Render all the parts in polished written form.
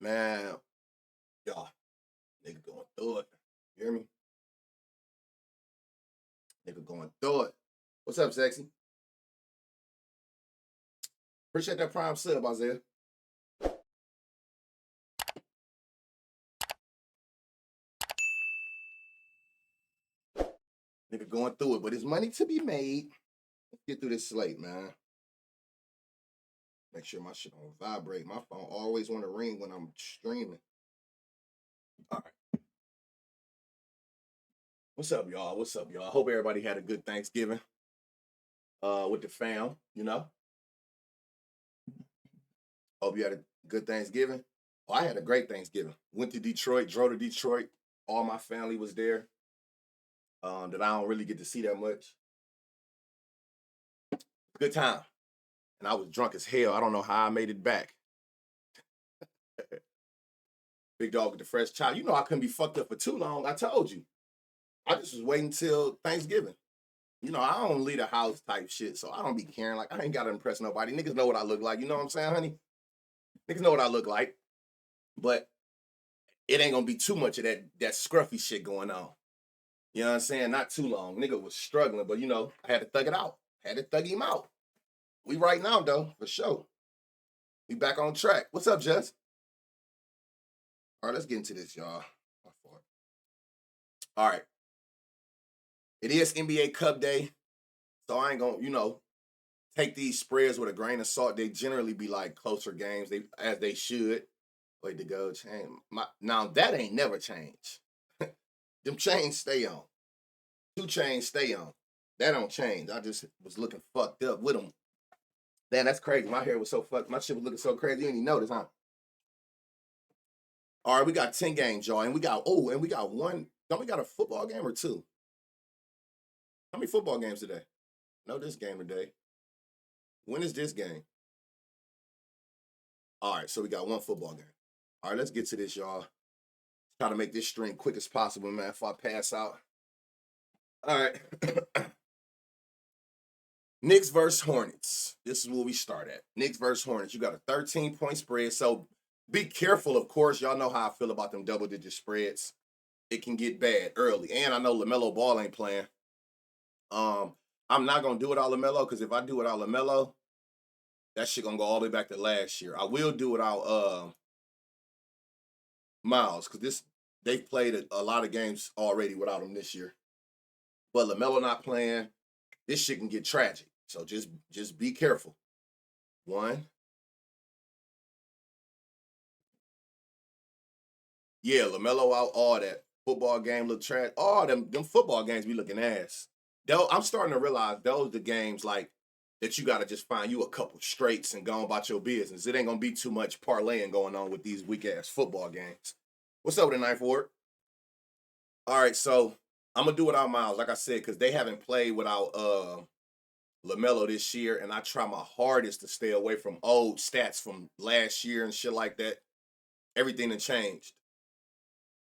Man, y'all, nigga going through it. You hear me? Nigga going through it. What's up, sexy? Appreciate that prime sub, Isaiah. Nigga going through it, but there's money to be made. Let's get through this slate, man. Make sure my shit don't vibrate. My phone always want to ring when I'm streaming. All right. What's up, y'all? What's up, y'all? I hope everybody had a good Thanksgiving with the fam, you know? Hope you had a good Thanksgiving. Oh, I had a great Thanksgiving. Went to Detroit, drove to Detroit. All my family was there that I don't really get to see that much. Good time. And I was drunk as hell. I don't know how I made it back. Big dog with the fresh child. You know I couldn't be fucked up for too long. I told you. I just was waiting till Thanksgiving. You know, I don't leave the house type shit, so I don't be caring. Like, I ain't got to impress nobody. Niggas know what I look like. You know what I'm saying, honey? Niggas know what I look like. But it ain't going to be too much of that scruffy shit going on. You know what I'm saying? Not too long. Nigga was struggling, but, you know, I had to thug it out. Had to thug him out. We right now, though, for sure. We back on track. What's up, Jess? All right, let's get into this, y'all. All right. It is NBA Cup Day, so I ain't gonna, you know, take these spreads with a grain of salt. They generally be like closer games, as they should. Wait to go change. Now that ain't never changed. Them chains stay on. 2 chains stay on. That don't change. I just was looking fucked up with them. Damn, that's crazy. My hair was so fucked. My shit was looking so crazy. You didn't even notice, huh? All right, we got 10 games, y'all, and we got one. Don't we got a football game or 2? How many football games today? No, this game today. When is this game? All right, so we got 1 football game. All right, let's get to this, y'all. Try to make this stream quick as possible, man, if I pass out. All right. Knicks versus Hornets. This is where we start at. Knicks versus Hornets. You got a 13-point spread, so be careful, of course. Y'all know how I feel about them double-digit spreads. It can get bad early. And I know LaMelo Ball ain't playing. I'm not going to do it all LaMelo, because if I do it all LaMelo, that shit going to go all the way back to last year. I will do it out Miles, because they've played a lot of games already without him this year. But LaMelo not playing, this shit can get tragic. So just be careful. 1. Yeah, LaMelo out, all that. Football game look trash. All them football games be looking ass. I'm starting to realize those the games like that you got to just find you a couple straights and go on about your business. It ain't going to be too much parlaying going on with these weak-ass football games. What's up with the 9th Ward? All right, so I'm going to do without Miles, like I said, because they haven't played without LaMelo this year, and I try my hardest to stay away from old stats from last year and shit like that. Everything that changed.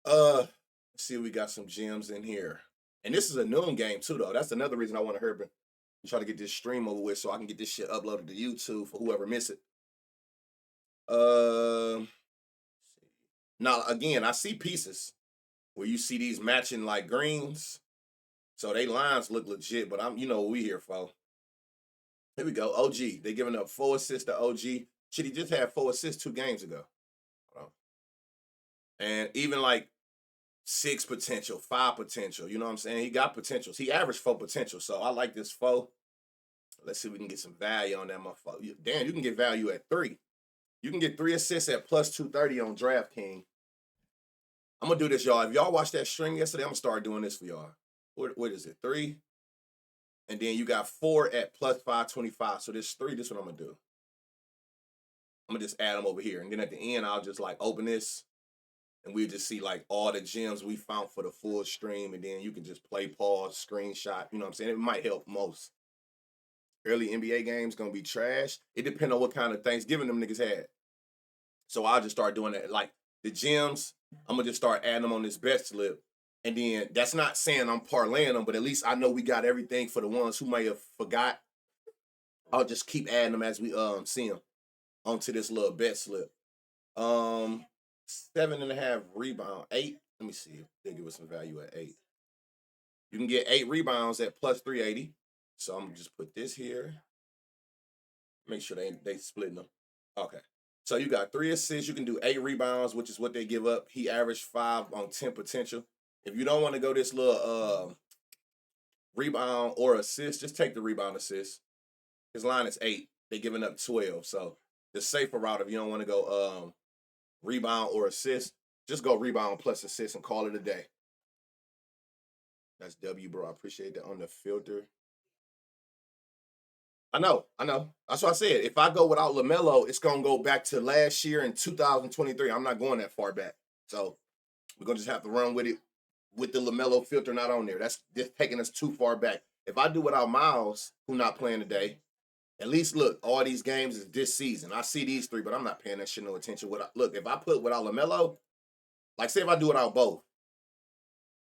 Let's see, we got some gems in here. And this is a noon game, too, though. That's another reason I want to hurry and try to get this stream over with so I can get this shit uploaded to YouTube for whoever miss it. Now, again, I see pieces where you see these matching, like, greens. So they lines look legit, but you know what we here for. Here we go, OG. They giving up 4 assists to OG. Shit, he just had 4 assists 2 games ago. And even, like, 6 potential, 5 potential. You know what I'm saying? He got potentials. He averaged 4 potential. So I like this 4. Let's see if we can get some value on that motherfucker. Damn, you can get value at 3. You can get 3 assists at plus 230 on DraftKings. I'm going to do this, y'all. If y'all watched that stream yesterday, I'm going to start doing this for y'all. What is it? 3? And then you got 4 at plus 525. So this 3, this is what I'm going to do. I'm going to just add them over here. And then at the end, I'll just, like, open this. And we'll just see, like, all the gems we found for the full stream. And then you can just play, pause, screenshot. You know what I'm saying? It might help most. Early NBA games going to be trash. It depends on what kind of Thanksgiving them niggas had. So I'll just start doing that. Like, the gems, I'm going to just start adding them on this bet slip. And then that's not saying I'm parlaying them, but at least I know we got everything for the ones who may have forgot. I'll just keep adding them as we see them onto this little bet slip. 7.5 rebound, 8. Let me see if they give us some value at 8. You can get 8 rebounds at plus 380. So I'm gonna just put this here. Make sure they splitting them. Okay. So you got 3 assists. You can do 8 rebounds, which is what they give up. He averaged 5 on 10 potential. If you don't want to go this little rebound or assist, just take the rebound assist. His line is 8. They're giving up 12. So the safer route, if you don't want to go rebound or assist, just go rebound plus assist and call it a day. That's W, bro. I appreciate that on the filter. I know. That's what I said. If I go without LaMelo, it's going to go back to last year in 2023. I'm not going that far back. So we're going to just have to run with it with the LaMelo filter not on there. That's just taking us too far back. If I do without Miles, who not playing today, at least look, all these games is this season. I see these 3, but I'm not paying that shit no attention. Look, if I put without LaMelo, like say if I do without both,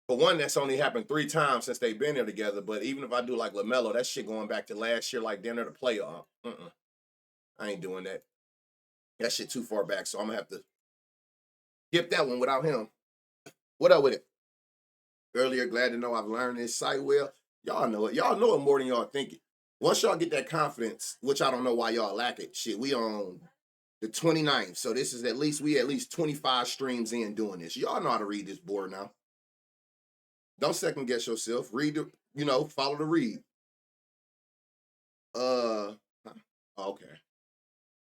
for one, that's only happened 3 times since they've been there together. But even if I do like LaMelo, that shit going back to last year, like dinner to playoff. I ain't doing that. That shit too far back. So I'm gonna have to skip that one without him. What up with it? Earlier, glad to know I've learned this site well. Y'all know it. Y'all know it more than y'all think it. Once y'all get that confidence, which I don't know why y'all lack it. Shit, we on the 29th. So this is at least 25 streams in doing this. Y'all know how to read this board now. Don't second guess yourself. Read the, follow the read. Okay.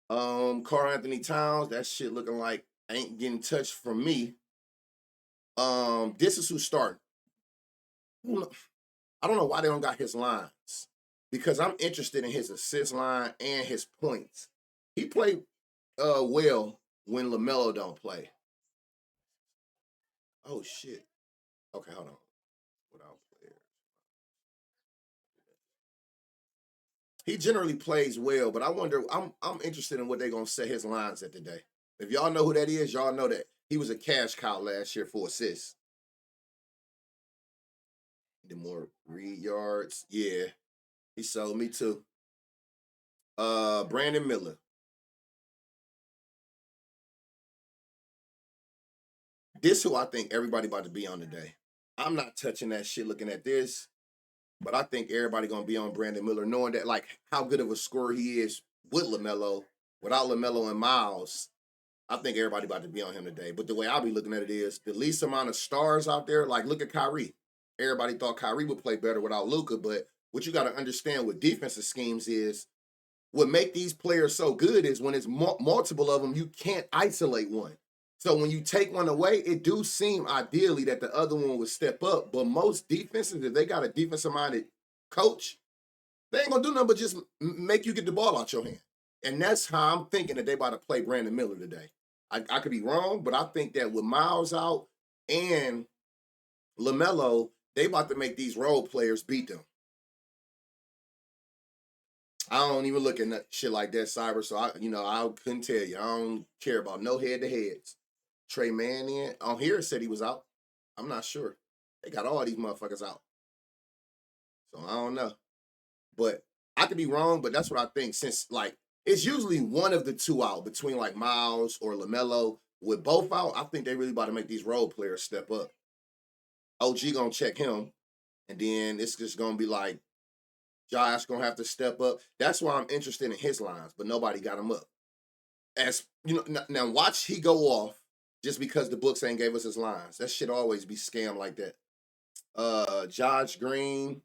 Karl Anthony Towns, that shit looking like ain't getting touched from me. This is who's starting. I don't know why they don't got his lines. Because I'm interested in his assist line and his points. He played well when LaMelo don't play. Oh shit. Okay, hold on. Without players. He generally plays well, but I wonder, I'm interested in what they're gonna set his lines at today. If y'all know who that is, y'all know that he was a cash cow last year for assists. The more read yards. Yeah. He sold me too. Brandon Miller. This who I think everybody about to be on today. I'm not touching that shit looking at this, but I think everybody gonna be on Brandon Miller, knowing that like how good of a scorer he is with LaMelo. Without LaMelo and Miles, I think everybody about to be on him today. But the way I'll be looking at it is the least amount of stars out there. Like look at Kyrie. Everybody thought Kyrie would play better without Luka, but what you got to understand with defensive schemes is what make these players so good is when it's multiple of them, you can't isolate one. So when you take one away, it do seem ideally that the other one would step up. But most defenses, if they got a defensive-minded coach, they ain't gonna do nothing but just make you get the ball out your hand. And that's how I'm thinking that they about to play Brandon Miller today. I could be wrong, but I think that with Miles out and LaMelo, they about to make these role players beat them. I don't even look at shit like that, Cyber. So I couldn't tell you. I don't care about no head-to-heads. Trey Manning on here said he was out. I'm not sure. They got all these motherfuckers out. So I don't know. But I could be wrong, but that's what I think. Since like it's usually one of the two out between like Miles or LaMelo. With both out, I think they really about to make these role players step up. OG gonna check him, and then it's just gonna be like Josh gonna have to step up. That's why I'm interested in his lines, but nobody got him up. As you know, now watch he go off just because the books ain't gave us his lines. That shit always be scam like that. Josh Green,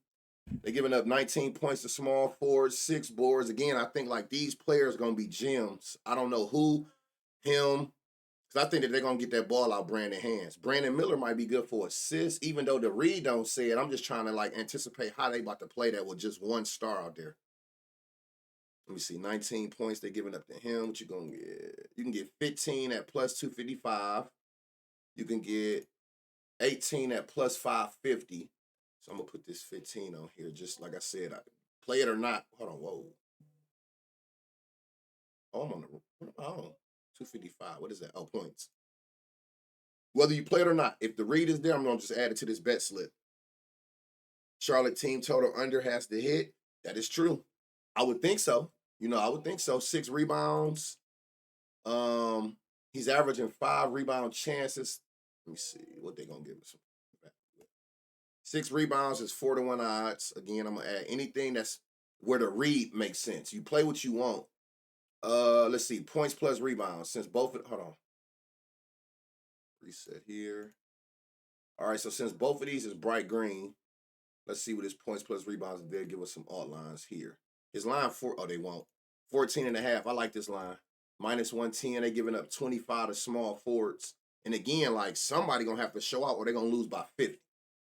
they giving up 19 points to small forwards, 6 boards. Again, I think like these players gonna be gems. I don't know who, him, because I think that they're gonna get that ball out Brandon hands. Brandon Miller might be good for assists, even though the read don't say it. I'm just trying to like anticipate how they about to play that with just one star out there. Let me see, 19 points they're giving up to him. What you gonna get? You can get 15 at plus 255. You can get 18 at plus 550. So I'm gonna put this 15 on here. Just like I said, I play it or not. Hold on, whoa. Oh, I'm on the 255. What is that? Oh, points. Whether you play it or not, if the read is there, I'm gonna just add it to this bet slip. Charlotte team total under has to hit. That is true. I would think so. I would think so. 6 rebounds. He's averaging 5 rebound chances. Let me see what they're gonna give us. 6 rebounds is 4-1 odds. Again, I'm gonna add anything that's where the read makes sense. You play what you want. Let's see, points plus rebounds. Since both hold on. Reset here. All right, so since both of these is bright green, let's see what his points plus rebounds. They'll give us some alt lines here. His line they won't. 14.5. I like this line. -110. They giving up 25 to small forwards. And again, like somebody gonna have to show out or they're gonna lose by 50.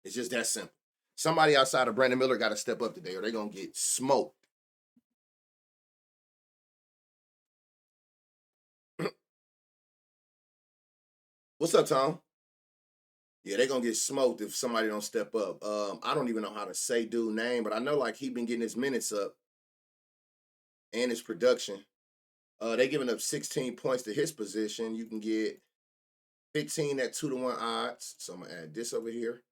It's just that simple. Somebody outside of Brandon Miller got to step up today or they're gonna get smoked. What's up, Tom? Yeah, they're gonna get smoked if somebody don't step up. I don't even know how to say dude name, but I know like he been getting his minutes up and his production. They giving up 16 points to his position. You can get 15 at 2-1 odds. So I'm gonna add this over here.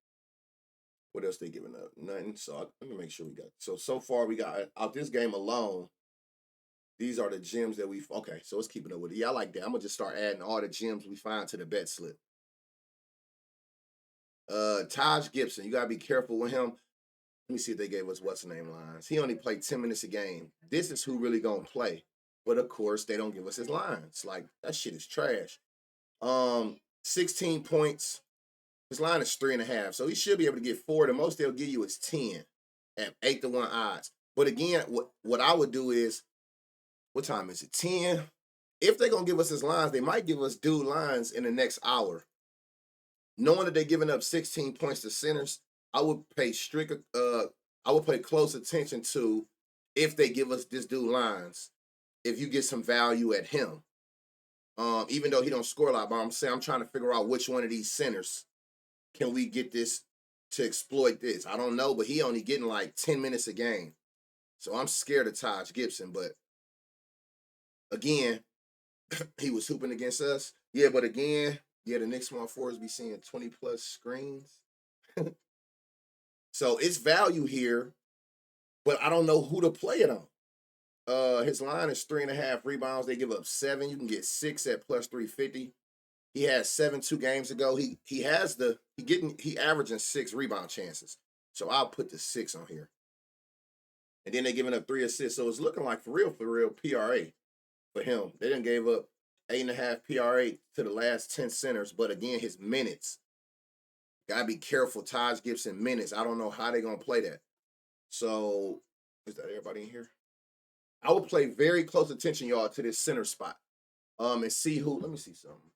What else they giving up? Nothing. So let me make sure we got. So far we got out this game alone. These are the gems that okay. So it's keeping up with it. Yeah, I like that. I'm gonna just start adding all the gems we find to the bet slip. Taj Gibson, you gotta be careful with him. Let me see if they gave us what's the name lines. He only played 10 minutes a game. This is who really gonna play. But of course, they don't give us his lines. Like that shit is trash. 16 points. His line is 3.5. So he should be able to get 4. The most they'll give you is 10 at 8-1 odds. But again, what I would do is, what time is it? 10. If they're gonna give us his lines, they might give us dude lines in the next hour. Knowing that they're giving up 16 points to centers, I would pay close attention to if they give us this dude lines, if you get some value at him. Even though he don't score a lot, but I'm trying to figure out which one of these centers can we get this to exploit this. I don't know, but he only getting like 10 minutes a game. So I'm scared of Taj Gibson, but again, he was hooping against us. Yeah, but again, the Knicks small forwards be seeing 20 plus screens. So it's value here, but I don't know who to play it on. His line is 3.5 rebounds. They give up 7. You can get 6 at plus 350. He had 7 2 games ago. He averaging 6 rebound chances. So I'll put the 6 on here. And then they're giving up 3 assists. So it's looking like for real PRA for him. They done gave up 8.5 PRA to the last 10 centers. But again, his minutes. Gotta be careful. Taj Gibson minutes. I don't know how they're gonna play that. So is that everybody in here? I would play very close attention, y'all, to this center spot. And see who. Let me see something.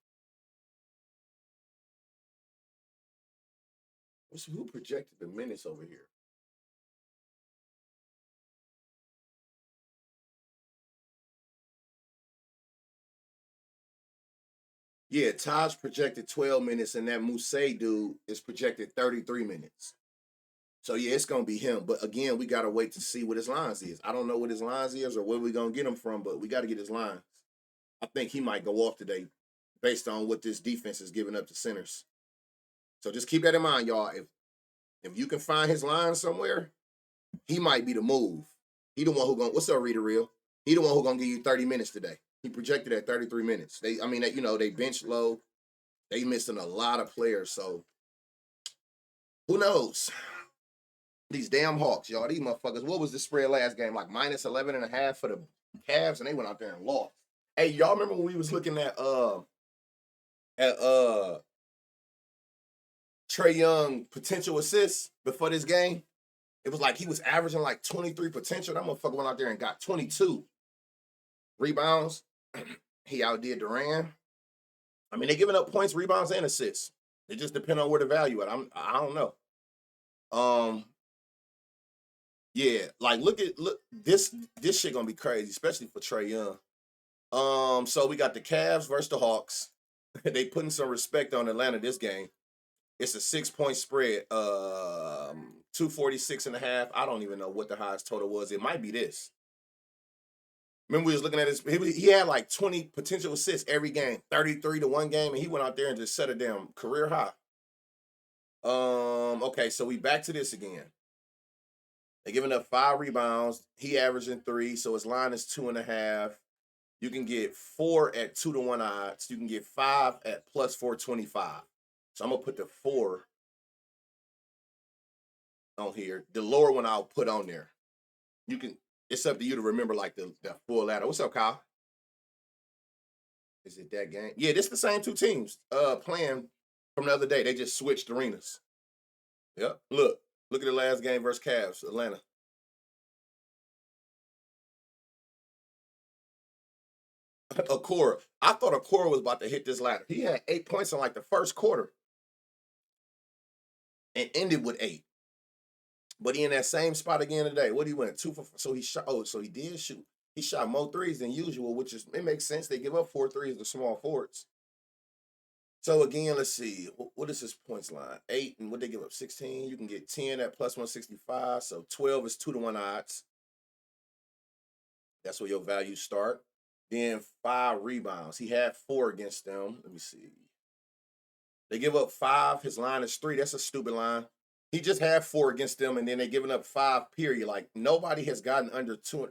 Let's see who projected the minutes over here. Yeah, Taj projected 12 minutes, and that Mousse dude is projected 33 minutes. So yeah, it's gonna be him. But again, we gotta wait to see what his lines is. I don't know what his lines is or where we gonna get him from, but we gotta get his lines. I think he might go off today based on what this defense is giving up to centers. So just keep that in mind, y'all. If you can find his line somewhere, he might be the move. He the one who gonna. What's up, Rita Real? He the one who gonna give you 30 minutes today. He projected at 33 minutes. They bench low. They missing a lot of players, so who knows? These damn Hawks, y'all. These motherfuckers. What was the spread last game? Like -11.5 for the Cavs, and they went out there and lost. Hey, y'all remember when we was looking at Trae Young potential assists before this game? It was like he was averaging like 23 potential. That motherfucker went out there and got 22 rebounds. He outdid Durant. I mean, they're giving up points, rebounds, and assists. It just depends on where the value at. I don't know. Yeah, like look this shit gonna be crazy, especially for Trae Young. So we got the Cavs versus the Hawks. They putting some respect on Atlanta this game. It's a 6-point spread. 246.5. I don't even know what the highest total was. It might be this. Remember we was looking at his. He had like 20 potential assists every game, 33 to one game, and he went out there and just set a damn career high. Okay, so we back to this again. They're giving up 5 rebounds. He averaging 3, so his line is 2.5. You can get 4 at 2-1 odds. You can get 5 at plus 425. So I'm gonna put the 4 on here. The lower one I'll put on there. You can. It's up to you to remember like the full ladder. What's up, Kyle? Is it that game? Yeah, this the same two teams playing from the other day. They just switched arenas. Yep. Look at the last game versus Cavs, Atlanta. Okoro. I thought Okoro was about to hit this ladder. He had 8 points in like the first quarter and ended with 8. But he in that same spot again today. What he went 2 for? So he shot. Oh, so he did shoot. He shot more threes than usual, which is it makes sense. They give up 4 threes to small forwards. So again, let's see. What is his points line? 8, and what they give up? 16. You can get 10 at plus 165. So 12 is 2-1 odds. That's where your values start. Then 5 rebounds. He had 4 against them. Let me see. They give up 5. His line is 3. That's a stupid line. He just had 4 against them, and then they giving up 5, period. Like, nobody has gotten under 2.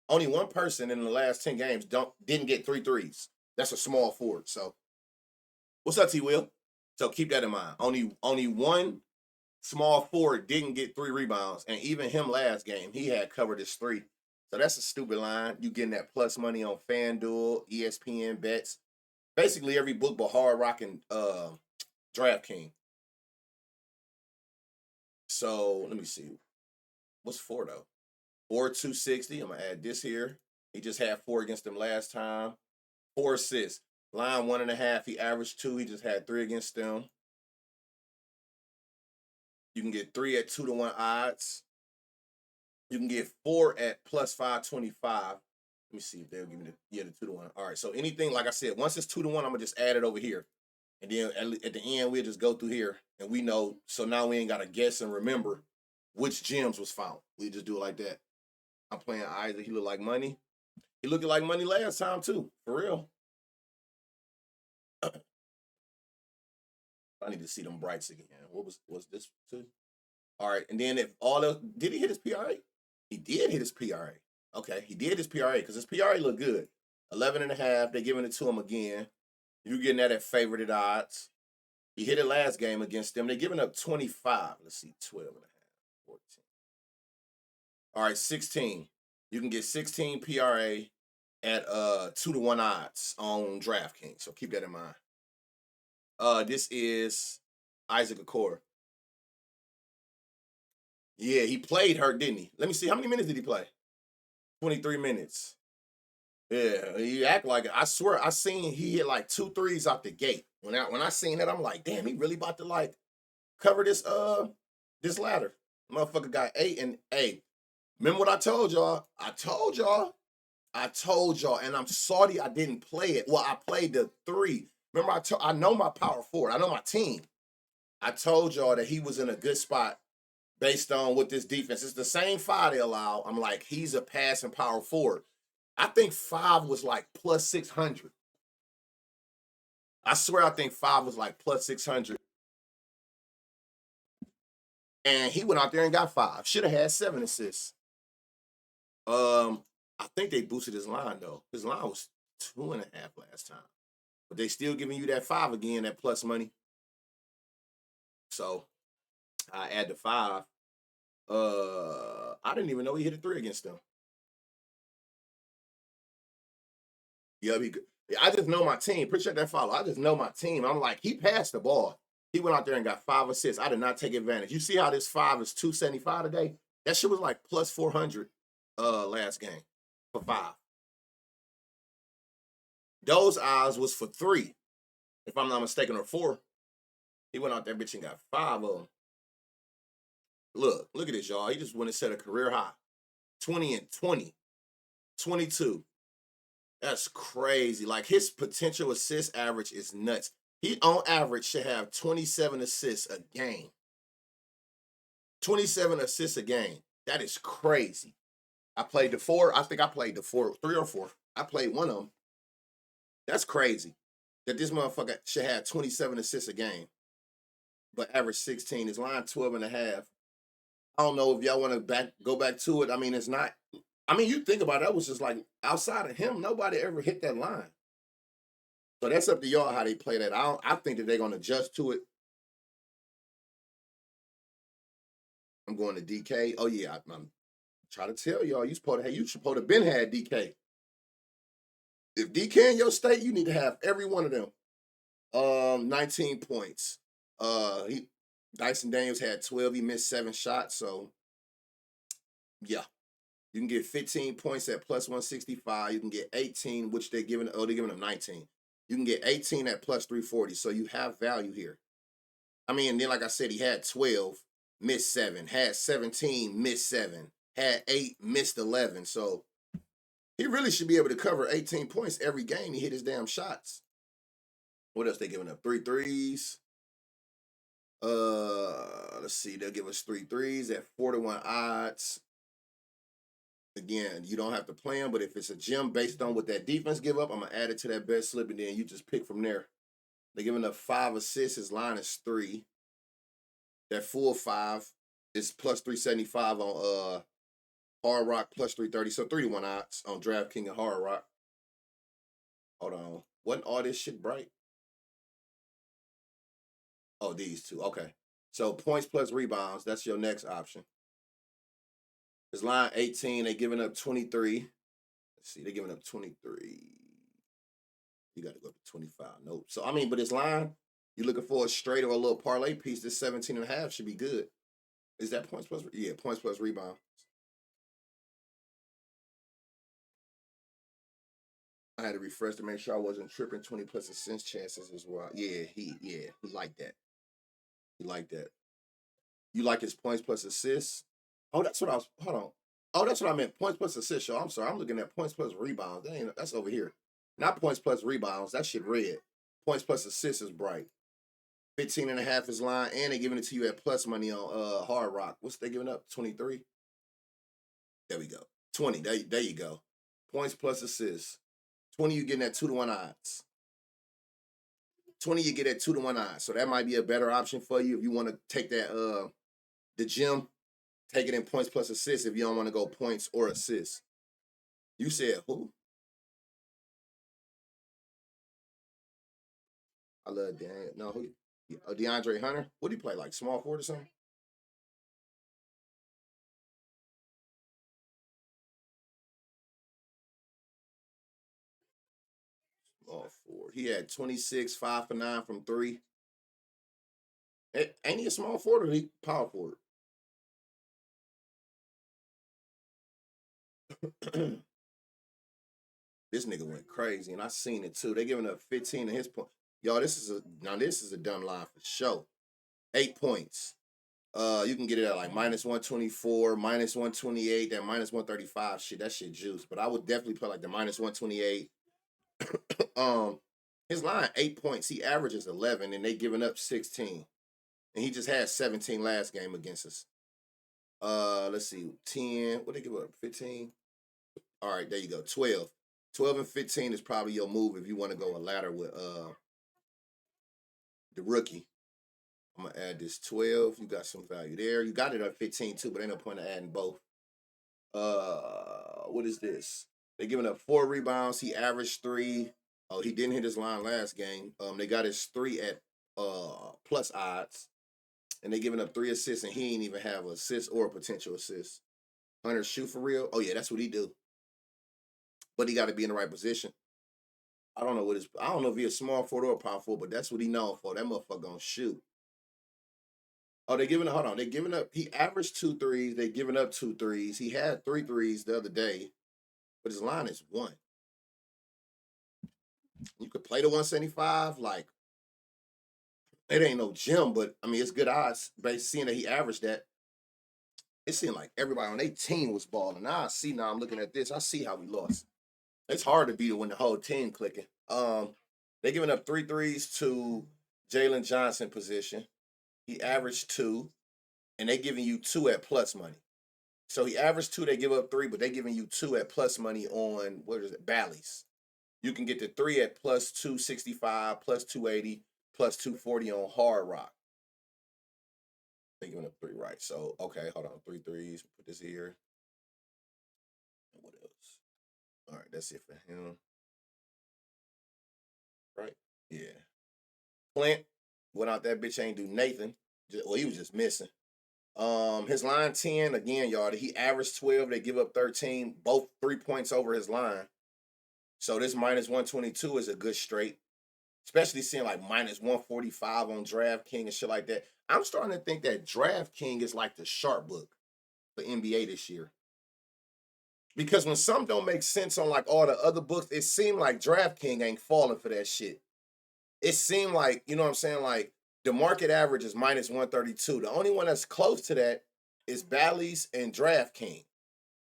Only one person in the last 10 games didn't get 3 threes. That's a small forward. So, what's up, T-Will? So, keep that in mind. Only one small forward didn't get 3 rebounds, and even him last game, he had covered his 3. So, that's a stupid line. You getting that plus money on FanDuel, ESPN bets. Basically, every book but Hard Rock and DraftKings. So let me see. What's 4 though? 4 260. I'm gonna add this here. He just had 4 against them last time. 4 assists. Line 1.5. He averaged 2. He just had 3 against them. You can get 3 at 2-1 odds. You can get 4 at plus 525. Let me see if they'll give me the 2-1. All right. So anything, like I said, once it's 2-1, I'm gonna just add it over here. And then at the end, we'll just go through here and we know. So now we ain't got to guess and remember which gems was found. We just do it like that. I'm playing Isaac. He looked like money. He looked like money last time too, for real. I need to see them brights again. What was this too? All right. And then if all else, did he hit his PRA? He did hit his PRA. Okay. He did his PRA because his PRA looked good. 11.5. They're giving it to him again. You're getting that at favorited odds. He hit it last game against them. They're giving up 25. Let's see, 12.5, 14. All right, 16. You can get 16 PRA at 2-1 odds on DraftKings. So keep that in mind. This is Isaac Okoro. Yeah, he played hurt, didn't he? Let me see. How many minutes did he play? 23 minutes. Yeah, he act like it. I swear, I seen he hit like 2 threes out the gate. When I seen that, I'm like, damn, he really about to like cover this ladder. Motherfucker got 8 and 8. Remember what I told y'all? I told y'all, and I'm sorry I didn't play it. Well, I played the 3. Remember, I know my power forward. I know my team. I told y'all that he was in a good spot based on what this defense. It's the same 5 they allow. I'm like, he's a passing power forward. I think 5 was like plus 600. I swear I think 5 was like plus 600. And he went out there and got 5. Should have had 7 assists. I think they boosted his line though. His line was 2.5 last time. But they still giving you that 5 again, that plus money. So I add the 5. I didn't even know he hit a 3 against them. Yeah, I just know my team. Appreciate that follow. I just know my team. I'm like, he passed the ball. He went out there and got 5 assists. I did not take advantage. You see how this 5 is 275 today? That shit was like plus 400 last game for 5. Those odds was for 3, if I'm not mistaken, or 4. He went out there, bitch, and got 5 of them. Look at this, y'all. He just went and set a career high. 20 and 20. 22. That's crazy. Like, his potential assist average is nuts. He, on average, should have 27 assists a game. 27 assists a game. That is crazy. I played the 4. I think I played the 4, 3 or 4. I played one of them. That's crazy that this motherfucker should have 27 assists a game, but average 16. His line 12.5. I don't know if y'all want to go back to it. I mean, it's not I mean, you think about it, that was just like outside of him, nobody ever hit that line. So that's up to y'all how they play that. I think that they're gonna adjust to it. I'm going to DK. Oh yeah, I'm trying to tell y'all. You supposed to have been had DK. If DK in your state, you need to have every one of them. 19 points. Dyson Daniels had 12. He missed 7 shots. So yeah, you can get 15 points at plus 165. You can get 18, which they're giving him 19. You can get 18 at plus 340. So you have value here. I mean, and then like I said, he had 12, missed 7, had 17, missed 7, had 8, missed 11. So he really should be able to cover 18 points every game. He hit his damn shots. What else they giving up? 3 threes. Let's see. They'll give us 3 threes at 4-1 odds. Again, you don't have to play them, but if it's a gem based on what that defense give up, I'm gonna add it to that bet slip, and then you just pick from there. They're giving up 5 assists. His line is 3. That full 5 is plus 375 on Hard Rock, plus 330. So 3-1 odds on DraftKings and Hard Rock. Hold on. Wasn't all this shit bright? Oh, these two. Okay. So points plus rebounds. That's your next option. His line 18. They giving up 23. Let's see. They're giving up 23. You got to go up to 25. Nope. So, I mean, but his line, you're looking for a straight or a little parlay piece. This 17.5 should be good. Is that points plus? Yeah, points plus rebound. I had to refresh to make sure I wasn't tripping. 20 plus assist chances as well. Yeah, he liked that. He liked that. You like his points plus assists? Oh, that's what I was. Hold on. Oh, that's what I meant. Points plus assists. Yo, I'm sorry. I'm looking at points plus rebounds. That's over here. Not points plus rebounds. That shit red. Points plus assists is bright. 15.5 is line, and they're giving it to you at plus money on Hard Rock. What's they giving up? 23. There we go. 20. There you go. Points plus assists. 20, you getting at 2-1 odds. 20, you get at 2-1 odds. So that might be a better option for you if you want to take that the gym. Take it in points plus assists if you don't want to go points or assists. You said who? I love Dan. No, who? DeAndre Hunter. What do he play, like small forward or something? Small forward. He had 26, 5 for 9 from 3. Ain't he a small forward or he power forward? This nigga went crazy, and I seen it too. They giving up 15 in his point. Yo, this is a dumb line for sure. 8 points. You can get it at like minus 124, minus 128, that minus 135 shit. That shit juice. But I would definitely put like the minus 128. His line 8 points. He averages 11, and they giving up 16. And he just had 17 last game against us. Let's see, 10. What they give up? 15. All right, there you go. 12. 12 and 15 is probably your move if you want to go a ladder with the rookie. I'm gonna add this 12. You got some value there. You got it at 15 too, but ain't no point of adding both. What is this? They're giving up 4 rebounds. He averaged 3. Oh, he didn't hit his line last game. They got his 3 at plus odds. And they giving up 3 assists, and he ain't even have an assist or a potential assist. Hunter shoot for real? Oh yeah, that's what he do. But he got to be in the right position. I don't know if he's a small forward or a power forward, but that's what he known for. That motherfucker gonna shoot. Oh, hold on. They giving up. He averaged 2 threes. They giving up 2 threes. He had 3 threes the other day, but his line is 1. You could play the 175. Like, it ain't no gym, but I mean, it's good odds based seeing that he averaged that. It seemed like everybody on their team was balling. Now I'm looking at this. I see how we lost. It's hard to beat it when the whole team clicking. They giving up 3 threes to Jalen Johnson position. He averaged 2, and they giving you 2 at plus money. So he averaged 2, they give up 3, but they giving you 2 at plus money on, what is it, Bally's. You can get the 3 at plus 265, plus 280, plus 240 on Hard Rock. They giving up 3, right? So, okay, hold on. 3 threes. Put this here. What else? All right, that's it for him. Right? Yeah. Clint went out that bitch, ain't do Nathan. Well, he was just missing. His line 10, again, y'all, he averaged 12. They give up 13, both 3 points over his line. So this minus 122 is a good straight, especially seeing like minus 145 on DraftKings and shit like that. I'm starting to think that DraftKings is like the sharp book for NBA this year. Because when some don't make sense on like all the other books, it seemed like DraftKings ain't falling for that shit. It seemed like, you know what I'm saying? Like the market average is minus 132. The only one that's close to that is Bally's and DraftKings.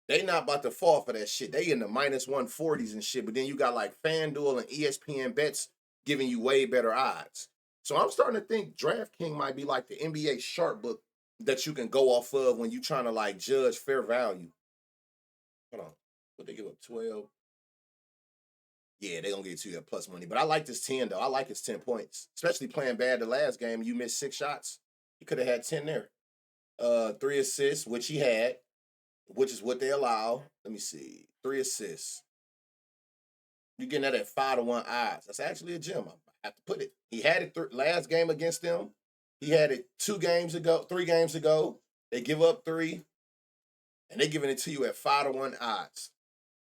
They not about to fall for that shit. They in the minus 140s and shit. But then you got like FanDuel and ESPN bets giving you way better odds. So I'm starting to think DraftKings might be like the NBA sharp book that you can go off of when you trying to like judge fair value. Hold on. Would they give up 12? Yeah, they're gonna get to you at plus money. But I like this 10 though. I like his 10 points. Especially playing bad the last game. You missed 6 shots. He could have had 10 there. 3 assists, which he had, which is what they allow. Let me see. 3 assists. You're getting that at 5-1 odds. That's actually a gem. I have to put it. He had it last game against them. He had it 3 games ago. They give up 3, and they're giving it to you at 5-1 odds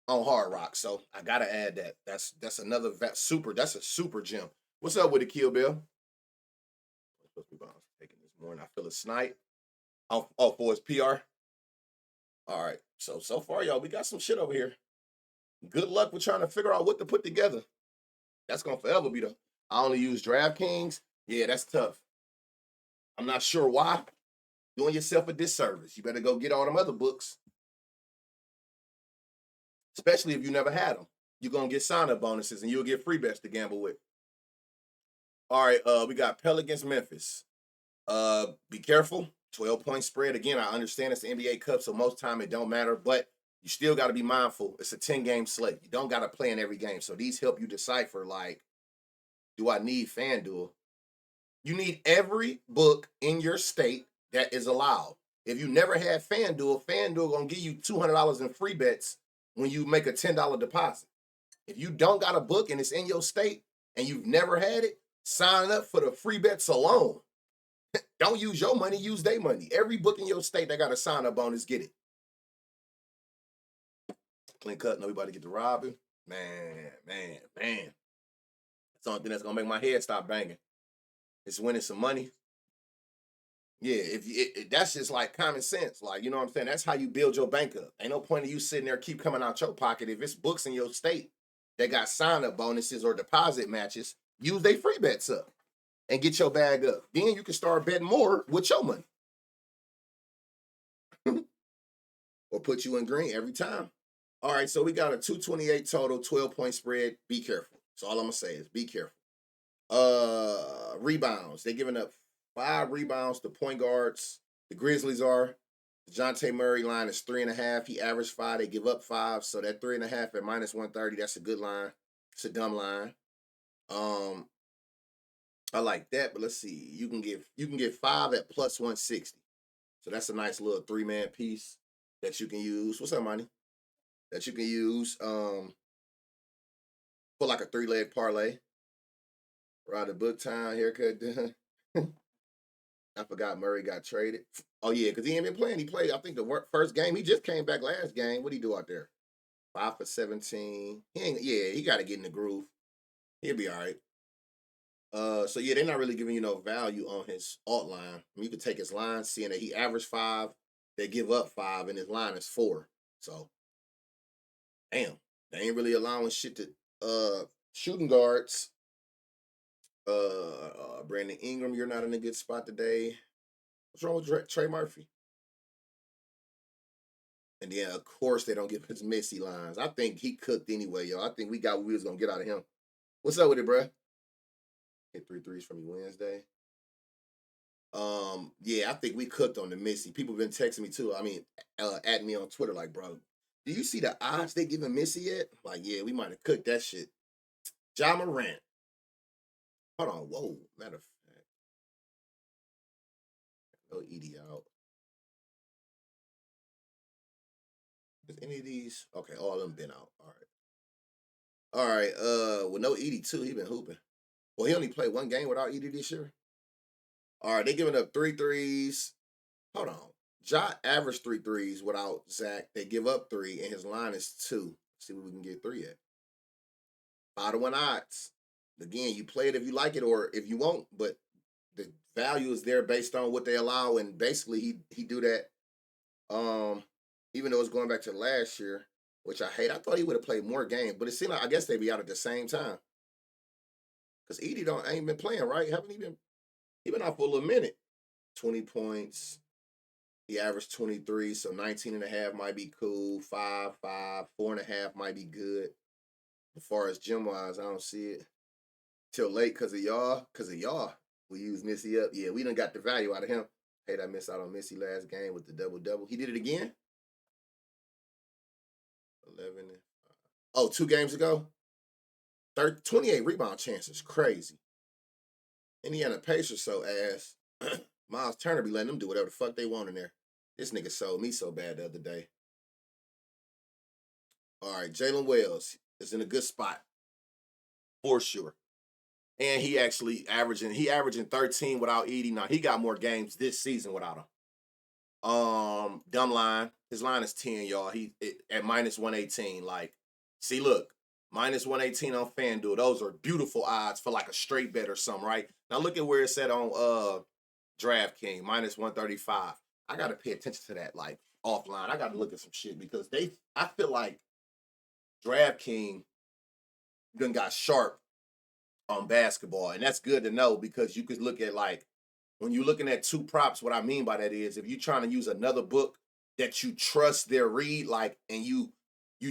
on Hard Rock. So I gotta add that. That's another super. That's a super gem. What's up with the Kill Bill? Supposed to be taking this morning. I feel a snipe. Oh, for his PR. All right. So far, y'all, we got some shit over here. Good luck with trying to figure out what to put together. That's gonna forever be the. I only use DraftKings. Yeah, that's tough. I'm not sure why. Doing yourself a disservice. You better go get all them other books. Especially if you never had them. You're gonna get sign-up bonuses and you'll get free bets to gamble with. All right, we got Pelicans Memphis. Be careful. 12-point spread. Again, I understand it's the NBA Cup, so most time it don't matter, but you still got to be mindful. It's a 10-game slate. You don't got to play in every game. So these help you decipher, like, do I need FanDuel? You need every book in your state that is allowed. If you never had FanDuel going to give you $200 in free bets when you make a $10 deposit. If you don't got a book and it's in your state and you've never had it, sign up for the free bets alone. Don't use your money, use their money. Every book in your state that got a sign-up bonus, get it. Clean cut, nobody get to rob him. Man. That's the only thing that's gonna make my head stop banging. It's winning some money. Yeah, that's just like common sense. Like, you know what I'm saying? That's how you build your bank up. Ain't no point of you sitting there keep coming out your pocket. If it's books in your state that got sign-up bonuses or deposit matches, use their free bets up and get your bag up. Then you can start betting more with your money. Or put you in green every time. All right, so we got a 228 total, 12-point spread. Be careful. That's all I'm gonna say is be careful. Rebounds. They're giving up 5 rebounds to point guards. The Grizzlies are. DeJounte Murray line is 3.5. He averaged 5. They give up 5. So that 3.5 at minus 130, that's a good line. It's a dumb line. I like that, but let's see. You can get 5 at plus 160. So that's a nice little 3-man piece that you can use. What's up, Money? That you can use for like a 3-leg parlay. Ride the book time, haircut done. I forgot Murray got traded. Oh, yeah, because he ain't been playing. He played, I think, the first game. He just came back last game. What'd he do out there? 5 for 17. He got to get in the groove. He'll be all right. So, yeah, they're not really giving you no value on his alt line. I mean, you could take his line, seeing that he averaged 5. They give up 5, and his line is 4. So, damn. They ain't really allowing shit to shooting guards. Brandon Ingram, you're not in a good spot today. What's wrong with Trey Murphy? And then, of course, they don't give his Missy lines. I think he cooked anyway, yo. I think we got what we was going to get out of him. What's up with it, bruh? Hit 3 threes from you Wednesday. Yeah, I think we cooked on the Missy. People been texting me, too. I mean, at me on Twitter, like, bro, do you see the odds they giving Missy yet? Like, yeah, we might have cooked that shit. Ja Morant. Hold on, whoa. Matter of fact. Go Edie out. Is Any of these? Okay, all of them been out. All right. All right. With no Edie too, he been hooping. Well, he only played one game without Edie this year. All right, they giving up 3 threes. Hold on. Ja averaged 3 threes without Zach. They give up 3, and his line is 2. Let's see what we can get 3 at. 5-1 odds. Again, you play it if you like it or if you won't, but the value is there based on what they allow, and basically he do that. Even though it's going back to last year, which I hate. I thought he would have played more games, but it seemed like I guess they'd be out at the same time. Because Edie ain't been playing, right? Haven't he been? He been out for a little minute. 20 points. He averaged 23, so 19 and a half might be cool. 5, 4.5 might be good. As far as gym wise, I don't see it till late because of y'all. We use Missy up. Yeah, we done got the value out of him. Hey, I missed out on Missy last game with the double-double. He did it again? 11 and 5. Oh, 2 games ago? 28 rebound chances. Crazy. Indiana Pacers so ass. Miles Turner be letting them do whatever the fuck they want in there. This nigga sold me so bad the other day. All right, Jalen Wells is in a good spot. For sure. And he actually averaging 13 without Edie. Now he got more games this season without him. Dumb line. His line is 10, y'all. At minus 118. Like, see, look, minus 118 on FanDuel. Those are beautiful odds for like a straight bet or something, right? Now look at where it's at on DraftKings, minus 135. I gotta pay attention to that, like offline. I gotta look at some shit because I feel like DraftKings done got sharp on basketball, and that's good to know because you could look at like when you're looking at 2 props. What I mean by that is if you're trying to use another book that you trust their read, like, and you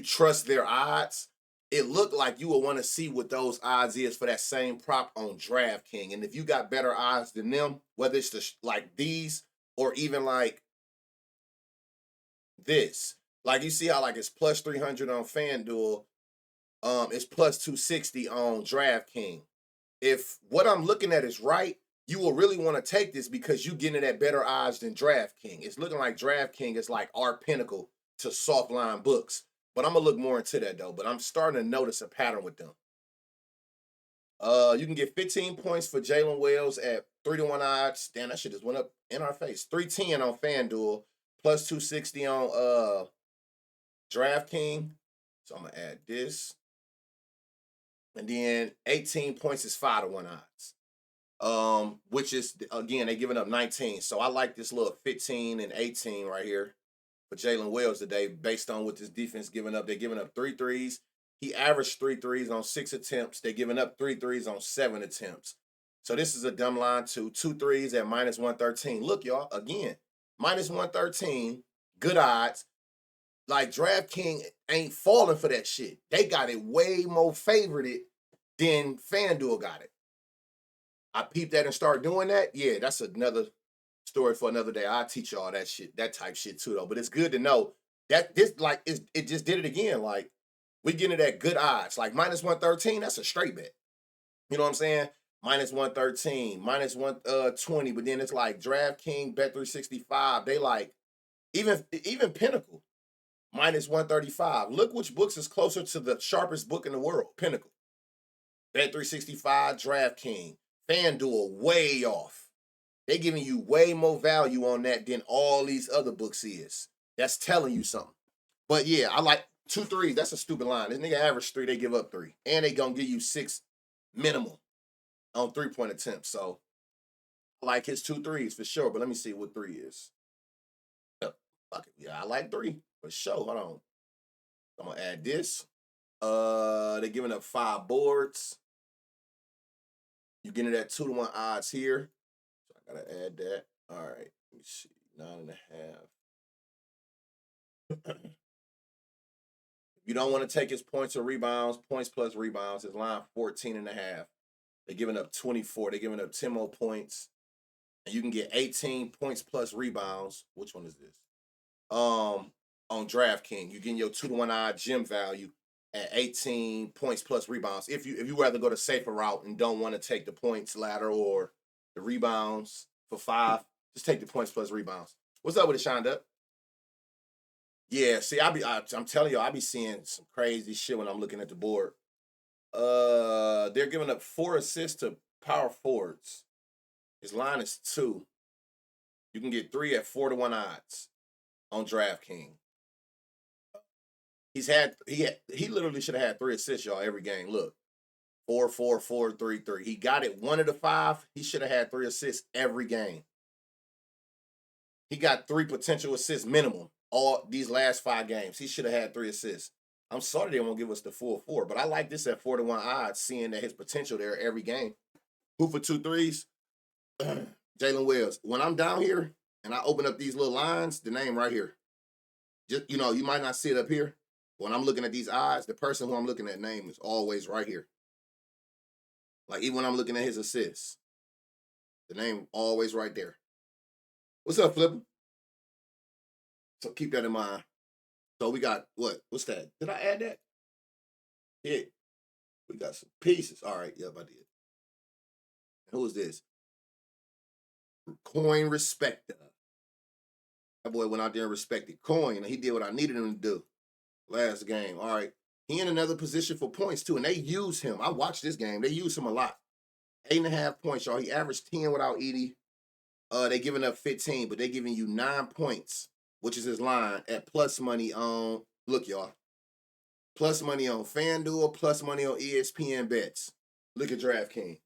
trust their odds, it looked like you will want to see what those odds is for that same prop on DraftKings. And if you got better odds than them, whether it's like these or even like this, like you see how like it's plus 300 on FanDuel, it's plus 260 on DraftKings. If what I'm looking at is right, you will really want to take this because you're getting it at better odds than DraftKings. It's looking like DraftKings is like our pinnacle to soft line books. But I'm going to look more into that, though. But I'm starting to notice a pattern with them. You can get 15 points for Jalen Wells at 3-1 odds. Damn, that shit just went up in our face. 310 on FanDuel, plus 260 on DraftKings. So I'm going to add this. And then 18 points is 5-1 odds. Which is, again, they're giving up 19. So I like this little 15 and 18 right here for Jalen Wells today based on what this defense giving up. They're giving up 3 threes. He averaged 3 threes on 6 attempts. They're giving up 3 threes on 7 attempts. So this is a dumb line too. 2 threes at minus 113. Look, y'all, again, minus 113, good odds. Like DraftKings ain't falling for that shit. They got it way more favorited than FanDuel got it. I peeped that and start doing that. Yeah, that's another story for another day. I'll teach y'all that shit, that type shit too, though. But it's good to know that this, like, it just did it again. Like, we getting it at good odds. Like, minus 113, that's a straight bet. You know what I'm saying? Minus 113, minus 120. But then it's like DraftKings, Bet365. They like, even Pinnacle, minus 135. Look which books is closer to the sharpest book in the world. Pinnacle. Bet365, DraftKings. FanDuel, way off. They giving you way more value on that than all these other books is. That's telling you something. But yeah, I like 2 threes. That's a stupid line. This nigga average 3, they give up 3. And they gonna give you 6 minimum on 3-point attempts. So I like his 2 threes for sure. But let me see what 3 is. Fuck it. Yeah, I like 3 for sure. Hold on. I'm gonna add this. They're giving up 5 boards. You're getting it at 2-1 odds here. So I gotta add that. All right. Let me see. 9.5. You don't want to take his points or rebounds, points plus rebounds. His line 14.5. They're giving up 24. They're giving up 10 more points. And you can get 18 points plus rebounds. Which one is this? On DraftKings. You're getting your 2-1 odd gym value at 18 points plus rebounds. If you rather go the safer route and don't want to take the points ladder or the rebounds for 5, just take the points plus rebounds. What's up with it, Shonda? Yeah, see, I'm telling you, I be seeing some crazy shit when I'm looking at the board. They're giving up 4 assists to power forwards. His line is 2. You can get 3 at 4-1 odds on DraftKings. He literally should have had 3 assists, y'all, every game. Look, 4, 4, 4, 3, 3. He got it 1 of the 5. He should have had 3 assists every game. He got 3 potential assists minimum all these last 5 games. He should have had 3 assists. I'm sorry they won't give us the full 4, but I like this at 4-1 odds, seeing that his potential there every game. Who for 2 threes? Jalen Wells. When I'm down here and I open up these little lines, the name right here. Just you might not see it up here. When I'm looking at these odds, the person who I'm looking at name is always right here. Like even when I'm looking at his assists, the name always right there. What's up, Flipper? So keep that in mind. So we got what? What's that? Did I add that? Yeah. We got some pieces. All right. Yep, I did. Who is this? Coin Respector. That boy went out there and respected Coin, and he did what I needed him to do last game. All right. He in another position for points, too, and they use him. I watched this game. They use him a lot. 8.5 points, y'all. He averaged 10 without Edie. They giving up 15, but they giving you 9 points, which is his line, at plus money on, look, y'all, plus money on FanDuel, plus money on ESPN bets. Look at DraftKings.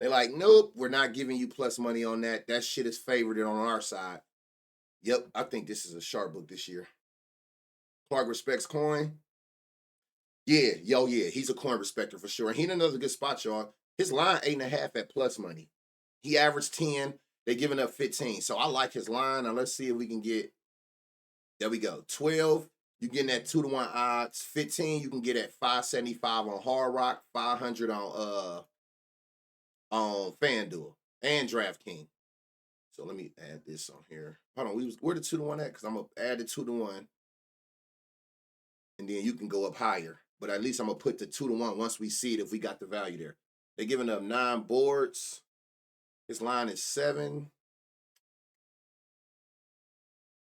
They like, nope, we're not giving you plus money on that. That shit is favored on our side. Yep, I think this is a sharp book this year. Clark respects Coin. Yeah, yeah, he's a Coin respecter for sure. And he in another good spot, y'all. His line 8.5 at plus money. He averaged 10. They're giving up 15. So I like his line. Now let's see if we can get, there we go. 12, you getting at 2-1 odds. 15, you can get at 575 on Hard Rock, 500 on FanDuel and DraftKings. So let me add this on here. Hold on, where the 2-1 at? Because I'm gonna add the 2-1. And then you can go up higher. But at least I'm gonna put the 2-1 once we see it if we got the value there. They're giving up 9 boards. His line is 7.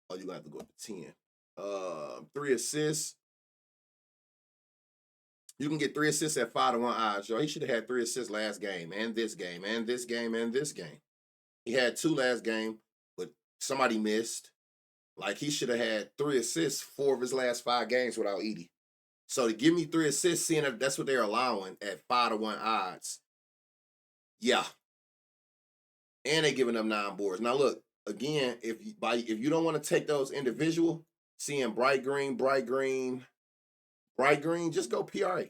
Oh, you're gonna have to go up to 10. 3 assists. You can get 3 assists at 5-1 odds, y'all. He should have had 3 assists last game, and this game, and this game, and this game. He had 2 last game, but somebody missed. Like he should have had 3 assists 4 of his last 5 games without Edie. So to give me 3 assists, seeing if that's what they're allowing at 5-1 odds. Yeah. And they giving them 9 boards. Now look, again, if you don't want to take those individual, seeing bright green, just go PRA.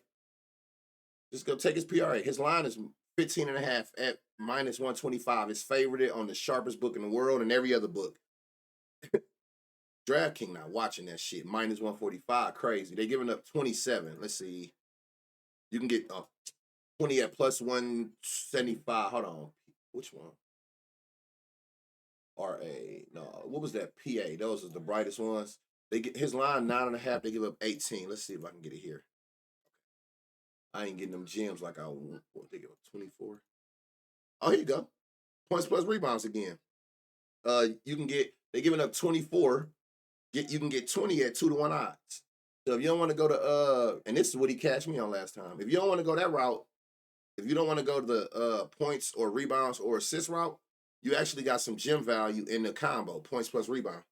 Just go take his PRA. His line is 15.5 at minus 125. It's favored on the sharpest book in the world and every other book. DraftKings not watching that shit. Minus 145. Crazy. They giving up 27. Let's see. You can get 20 at plus 175. Hold on. Which one? RA. No. What was that? PA. Those are the brightest ones. They get his line 9.5. They give up 18. Let's see if I can get it here. I ain't getting them gems like I want. They give up 24. Oh, here you go. Points plus rebounds again. You can get, they're giving up 24. You can get 20 at 2-1 odds. So if you don't want to go to and this is what he cashed me on last time. If you don't want to go that route, if you don't want to go to the points or rebounds or assist route, you actually got some gem value in the combo, points plus rebounds.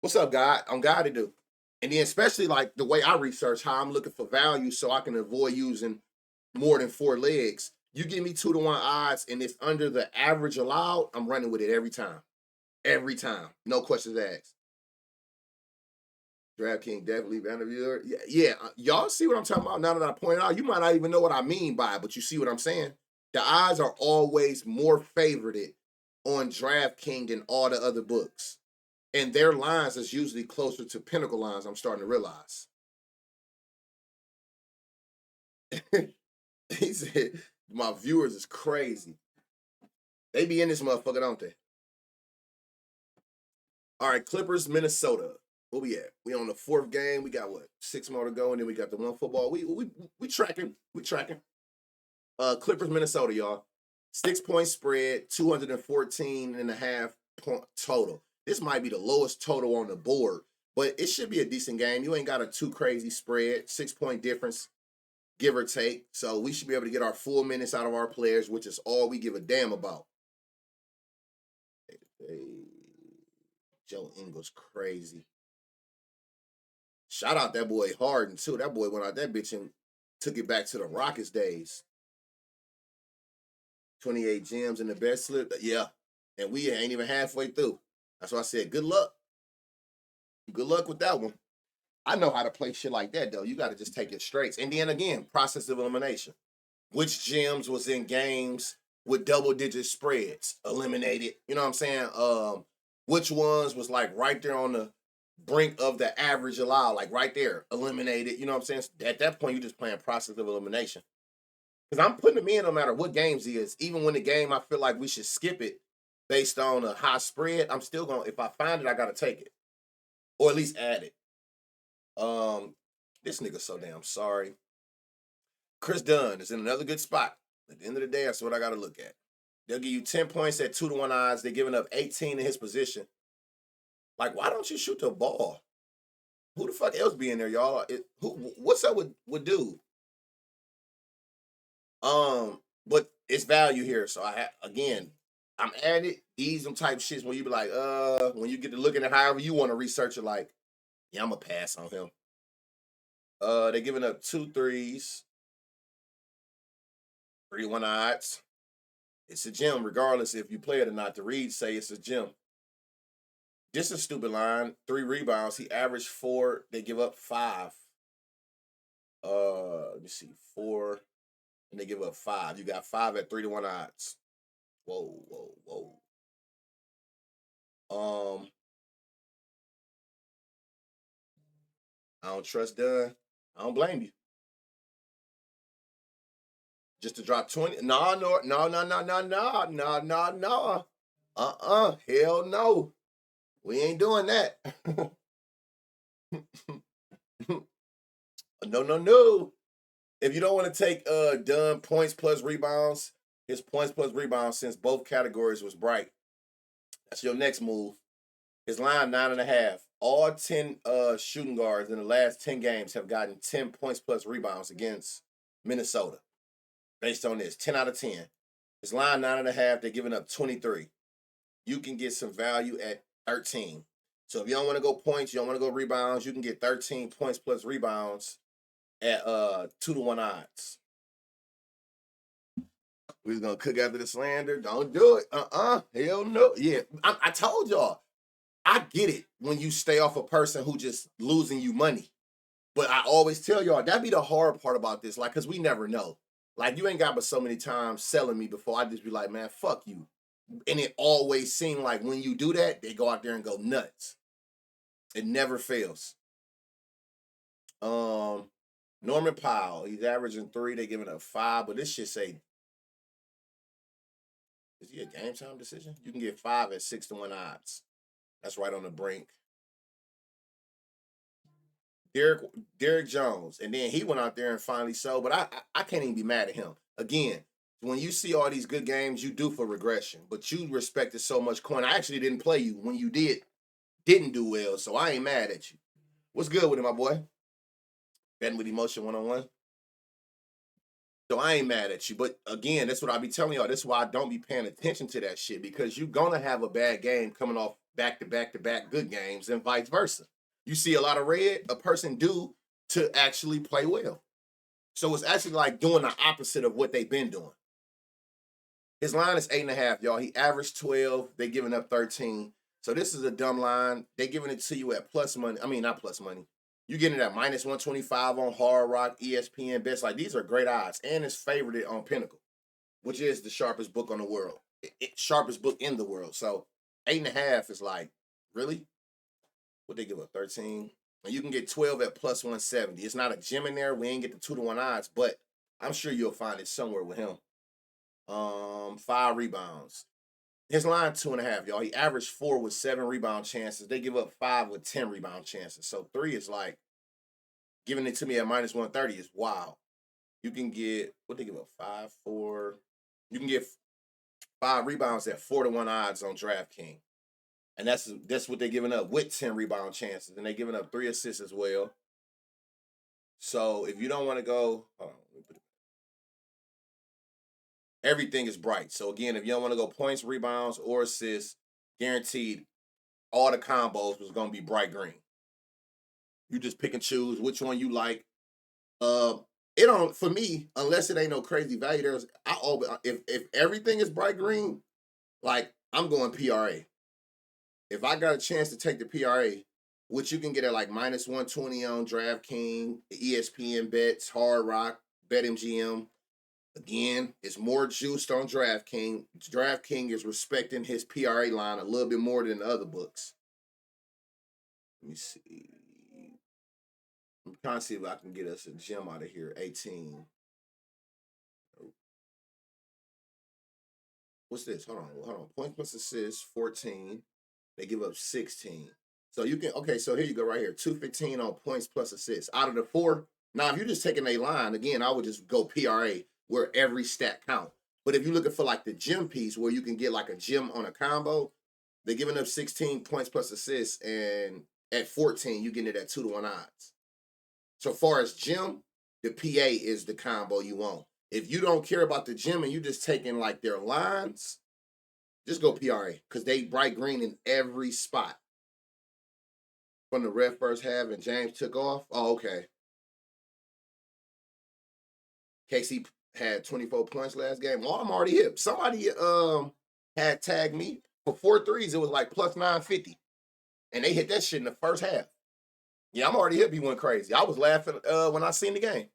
What's up, God? I'm God to do. And then especially like the way I research how I'm looking for value so I can avoid using more than 4 legs. You give me 2-1 odds and it's under the average allowed, I'm running with it every time. Every time. No questions asked. DraftKings definitely interviewer. Yeah. Y'all see what I'm talking about now that I pointed out? You might not even know what I mean by it, but you see what I'm saying? The odds are always more favored on DraftKings than all the other books. And their lines is usually closer to Pinnacle lines, I'm starting to realize. He said, my viewers is crazy. They be in this motherfucker, don't they? All right, Clippers, Minnesota. Where we at? We on the 4th game. We got, 6 more to go, and then we got the 1 football. We tracking. We tracking. Clippers, Minnesota, y'all. 6-point spread, 214.5 point total. This might be the lowest total on the board, but it should be a decent game. You ain't got a too crazy spread, 6-point difference, give or take. So we should be able to get our full minutes out of our players, which is all we give a damn about. Joe Ingles crazy. Shout out that boy Harden too. That boy went out that bitch and took it back to the Rockets days. 28 gems in the best slip. Yeah. And we ain't even halfway through. That's why I said good luck. Good luck with that one. I know how to play shit like that, though. You got to just take it straight. And then again, process of elimination. Which gems was in games with double-digit spreads eliminated? You know what I'm saying? Which ones was like right there on the brink of the average allowed, like right there, eliminated? You know what I'm saying? At that point, you're just playing process of elimination. Because I'm putting them in no matter what games he is. Even when the game I feel like we should skip it based on a high spread, I'm still going to, if I find it, I got to take it. Or at least add it. This nigga so damn sorry. Chris Dunn is in another good spot. At the end of the day, that's what I got to look at. They'll give you 10 points at 2-1 odds. They're giving up 18 in his position. Like, why don't you shoot the ball? Who the fuck else be in there, y'all? What's up with dude? But it's value here. So I'm at it. These some type shits where you be like, when you get to looking at however you want to research it, like, yeah, I'm gonna pass on him. They're giving up 2 threes. 3-1 odds. It's a gem, regardless if you play it or not. The reads say it's a gem. This is a stupid line. 3 rebounds. He averaged 4. They give up 5. Let me see. 4. And they give up 5. You got 5 at 3-1 odds. Whoa. I don't trust Dunn. I don't blame you. Just to drop 20? No. Hell no. We ain't doing that. No. If you don't want to take Dunn points plus rebounds, his points plus rebounds since both categories was bright. That's your next move. His line 9.5. All 10 shooting guards in the last 10 games have gotten 10 points plus rebounds against Minnesota. Based on this, 10 out of 10. His line 9.5. They're giving up 23. You can get some value at 13. So if you don't want to go points, you don't want to go rebounds, you can get 13 points plus rebounds at 2-1 odds. We're gonna cook after the slander. Don't do it. Hell no. Yeah. I told y'all. I get it when you stay off a person who just losing you money. But I always tell y'all, that be the hard part about this. Like, cause we never know. Like, you ain't got but so many times selling me before I just be like, man, fuck you. And it always seemed like when you do that, they go out there and go nuts. It never fails. Norman Powell, he's averaging 3. They giving up 5, but this shit say, is he a game time decision? You can get 5 at 6-1 odds. That's right on the brink. Derek Jones, and then he went out there and finally showed, but I can't even be mad at him. Again, when you see all these good games, you do for regression, but you respected so much coin. I actually didn't play you when you didn't do well, so I ain't mad at you. What's good with it, my boy? Betting with emotion 1-on-1. So I ain't mad at you. But again, that's what I be telling y'all. That's why I don't be paying attention to that shit, because you're gonna have a bad game coming off back-to-back good games and vice versa. You see a lot of red, a person do to actually play well. So it's actually like doing the opposite of what they've been doing. His line is 8.5, y'all. He averaged 12. They giving up 13. So this is a dumb line. They giving it to you at plus money. I mean, not plus money. You getting it at minus 125 on Hard Rock, ESPN, Best. Like, these are great odds. And it's favored on Pinnacle, which is the sharpest book on the world. Sharpest book in the world. So 8.5 is like, really? What they give up, 13? And you can get 12 at plus 170. It's not a gem in there. We ain't get the 2-1 odds, but I'm sure you'll find it somewhere with him. 5 rebounds. His line 2.5, y'all. He averaged 4 with 7 rebound chances. They give up 5 with 10 rebound chances. So 3 is like, giving it to me at minus 130 is wild. You can get, what they give up, 5, 4. You can get 5 rebounds at 4-1 odds on DraftKings. And that's what they're giving up with 10 rebound chances. And they're giving up 3 assists as well. So if you don't want to go, hold on, everything is bright. So again, if you don't want to go points, rebounds, or assists, guaranteed all the combos was gonna be bright green. You just pick and choose which one you like. It don't, for me, unless it ain't no crazy value. If everything is bright green, like I'm going PRA. If I got a chance to take the PRA, which you can get at like -120 on DraftKings, ESPN bets, Hard Rock, BetMGM. Again, it's more juiced on DraftKings. DraftKings is respecting his PRA line a little bit more than the other books. Let me see. I'm trying to see if I can get us a gem out of here. 18. What's this? Hold on. Points plus assists, 14. They give up 16. So you can, okay, so here you go right here. 215 on points plus assists. Out of the 4, now if you're just taking a line, again, I would just go PRA where every stat count. But if you're looking for like the gem piece where you can get like a gem on a combo, they're giving up 16 points plus assists, and at 14, you getting it at 2-to-1 odds. So far as gem, the PA is the combo you want. If you don't care about the gem and you just taking like their lines, just go PRA because they bright green in every spot. From the red first half and James took off. Oh, okay. KC had 24 points last game. Well, I'm already hip. Somebody had tagged me for 4 threes. It was like plus 950. And they hit that shit in the first half. Yeah, I'm already hip. He went crazy. I was laughing when I seen the game.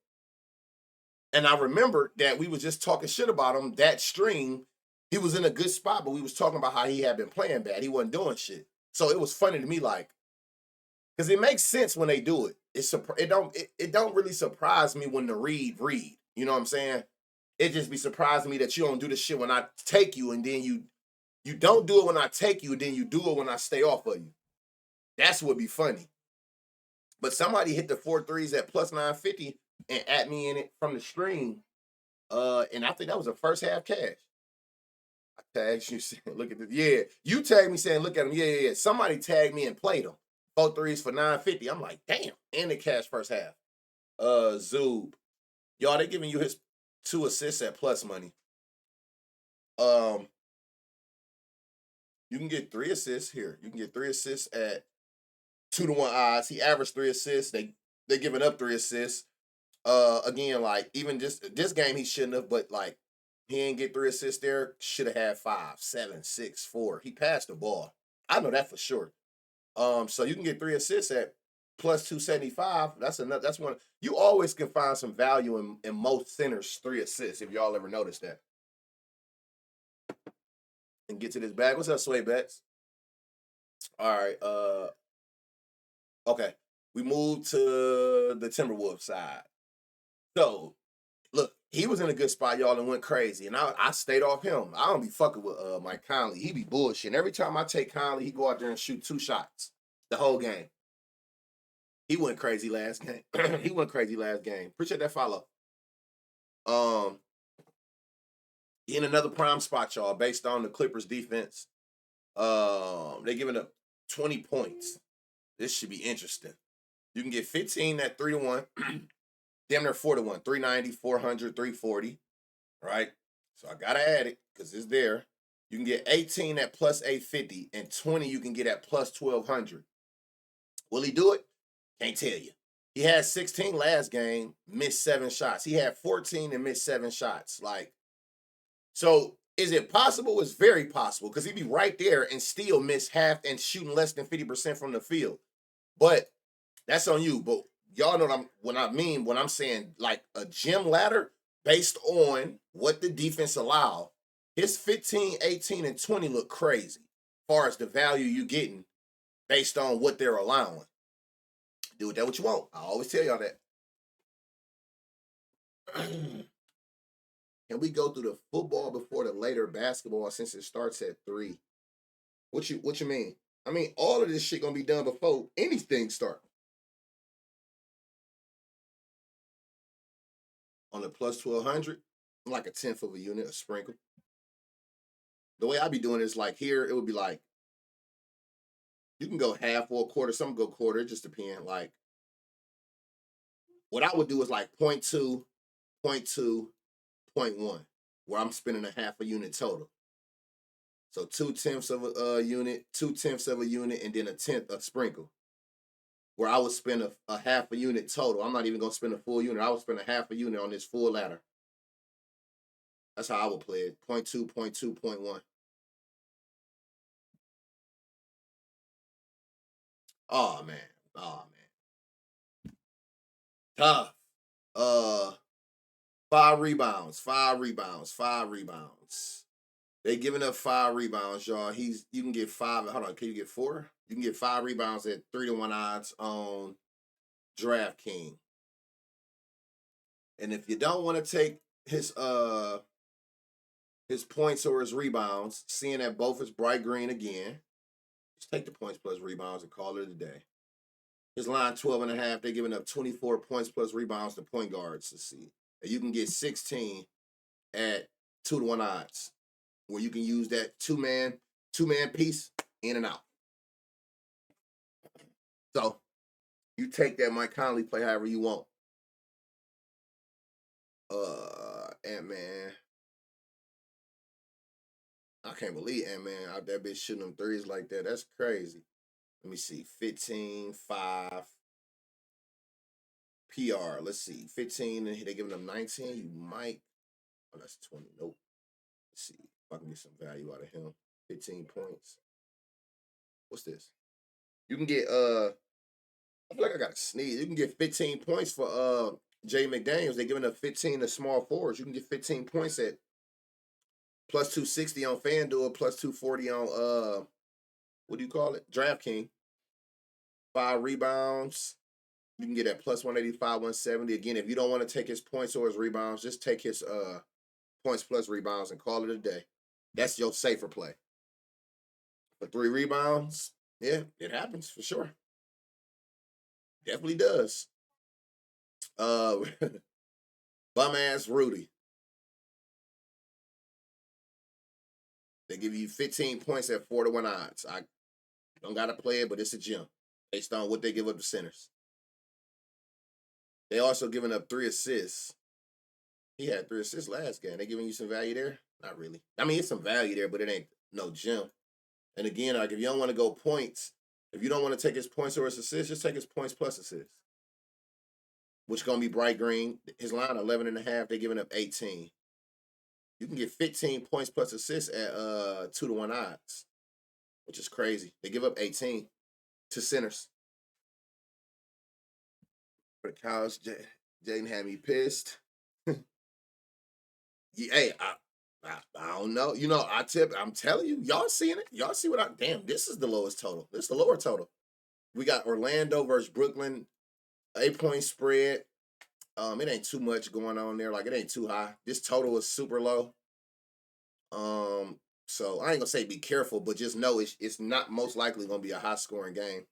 And I remembered that we was just talking shit about him. That stream, he was in a good spot, but we was talking about how he had been playing bad. He wasn't doing shit. So it was funny to me, like, because it makes sense when they do it. It don't really surprise me when the read. You know what I'm saying? It just be surprising me that you don't do this shit when I take you, and then you don't do it when I take you, and then you do it when I stay off of you. That's what be funny. But somebody hit the 4 threes at plus 950 and at me in it from the stream. And I think that was a first half cash. I tagged you saying, look at this. Yeah, you tagged me saying, look at him. Yeah. Somebody tagged me and played him. 4 threes for 950. I'm like, damn. And the cash first half. Zoob. Y'all, they giving you his 2 assists at plus money. You can get 3 assists here. You can get 3 assists at 2-to-1 odds. He averaged 3 assists. They giving up 3 assists. Again, like even just this game he shouldn't have, but like he ain't get 3 assists there. Should have had 5, 7, 6, 4. He passed the ball. I know that for sure. So you can get 3 assists at plus 275. That's one. You always can find some value in most centers 3 assists if y'all ever noticed that. And get to this bag. What's up, Sway Bets? All right. Okay. We moved to the Timberwolves side. So look, he was in a good spot, y'all, and went crazy. And I stayed off him. I don't be fucking with Mike Conley. He be bullshitting. Every time I take Conley, he go out there and shoot 2 shots the whole game. He went crazy last game. Appreciate that follow. In another prime spot, y'all, based on the Clippers defense. They're giving up 20 points. This should be interesting. You can get 15 at 3-to-1. Damn near 4-to-1. 390, 400, 340. Right? So I gotta add it because it's there. You can get 18 at plus 850 and 20 you can get at plus 1200. Will he do it? Can't tell you. He had 16 last game, missed 7 shots. He had 14 and missed 7 shots. Like, so is it possible? It's very possible because he'd be right there and still miss half and shooting less than 50% from the field. But that's on you. But y'all know what I mean when I'm saying like a gym ladder based on what the defense allow. His 15, 18, and 20 look crazy as far as the value you getting based on what they're allowing. Do with that what you want. I always tell y'all that. Can we go through the football before the later basketball since it starts at 3? What you mean? I mean, all of this shit gonna be done before anything start. On the plus 1200, like a 10th of a unit, a sprinkle. The way I be doing it is like here, it would be like You can go half or a quarter. Some go quarter. It just depends. Like what I would do is like 0.2, 0.2, 0.1, where I'm spending a half a unit total. So 2/10 of a unit, 2/10 of a unit, and then a tenth a sprinkle. Where I would spend a half a unit total. I'm not even gonna spend a full unit. I would spend a half a unit on this full ladder. That's how I would play it. 0.2, 0.2, 0.1. Oh man. Oh man. Tough. Uh 5 rebounds, 5 rebounds, 5 rebounds. They giving up 5 rebounds, y'all. You can get 5. Hold on, can you get 4? You can get 5 rebounds at 3-1 odds on DraftKings. And if you don't want to take his points or his rebounds, seeing that both is bright green again, just take the points plus rebounds and call it a day. His line 12.5. They're giving up 24 points plus rebounds to point guards to see. And you can get 16 at 2-1 odds, where you can use that two-man piece in and out. So you take that Mike Conley play however you want. Ant-Man. I can't believe Ant-Man out that bitch shooting them threes like that. That's crazy. Let me see. 15, 5. PR. Let's see. 15, and they giving them 19. You might. Oh, that's 20. Nope. Let's see if I can get some value out of him. 15 points. What's this? You can get I feel like I got to sneeze. You can get 15 points for Jay McDaniels. They're giving up 15 to small forwards. You can get 15 points at plus 260 on FanDuel, plus 240 on what do you call it? DraftKings. 5 rebounds. You can get at plus 185, 170. Again, if you don't want to take his points or his rebounds, just take his points plus rebounds and call it a day. That's your safer play. For 3 rebounds, yeah, it happens for sure. Definitely does. Bum ass Rudy. They give you 15 points at 4-1 odds. I don't gotta play it, but it's a gem based on what they give up to centers. They also giving up 3 assists. He had 3 assists last game. They giving you some value there? Not really. I mean, it's some value there, but it ain't no gem. And again, like if you don't want to go points, if you don't want to take his points or his assists, just take his points plus assists, which gonna be bright green. His line 11.5. They're giving up 18. You can get 15 points plus assists at 2-1 odds, which is crazy. They give up 18 to centers. For the Cows, Jaden had me pissed. Yeah, hey, I don't know. You know, I'm telling you, y'all seeing it. Y'all see what damn, this is the lowest total. This is the lower total. We got Orlando versus Brooklyn, 8-point spread. It ain't too much going on there. Like, it ain't too high. This total is super low. So I ain't gonna say be careful, but just know it's not most likely gonna be a high scoring game.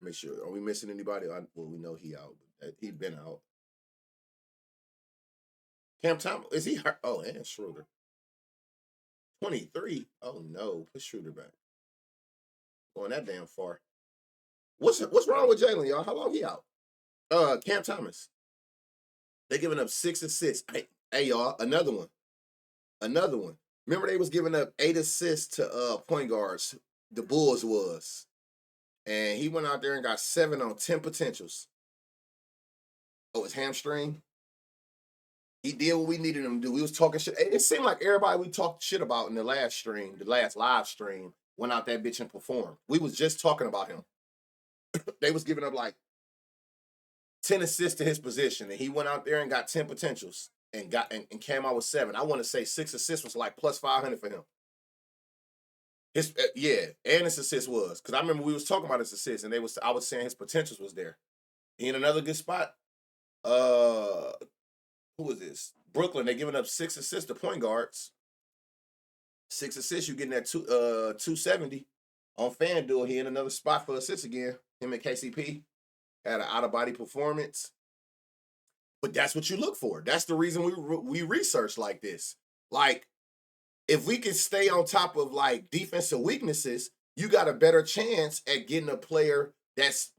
Make sure. Are we missing anybody? Well, we know he out. He been out. Cam Thomas, is he hurt? Oh, and Schroeder. 23. Oh no, put Schroeder back. Going that damn far. What's wrong with Jalen, y'all? How long he out? Cam Thomas. They giving up 6 assists. Hey y'all, another one. Remember they was giving up 8 assists to point guards. The Bulls was. And he went out there and got 7 on 10 potentials. Oh, his hamstring? He did what we needed him to do. We was talking shit. It seemed like everybody we talked shit about in the last live stream, went out that bitch and performed. We was just talking about him. They was giving up like 10 assists to his position, and he went out there and got 10 potentials and came out with 7. I want to say 6 assists was like plus 500 for him. His and his assist was, because I remember we was talking about his assists, and I was saying his potentials was there. He in another good spot. Who is this? Brooklyn. They giving up 6 assists to point guards. 6 assists, you getting that 270 on FanDuel. He in another spot for assists again. Him and KCP had an out of body performance. But that's what you look for. That's the reason we research like this. Like, if we can stay on top of like defensive weaknesses, you got a better chance at getting a player that's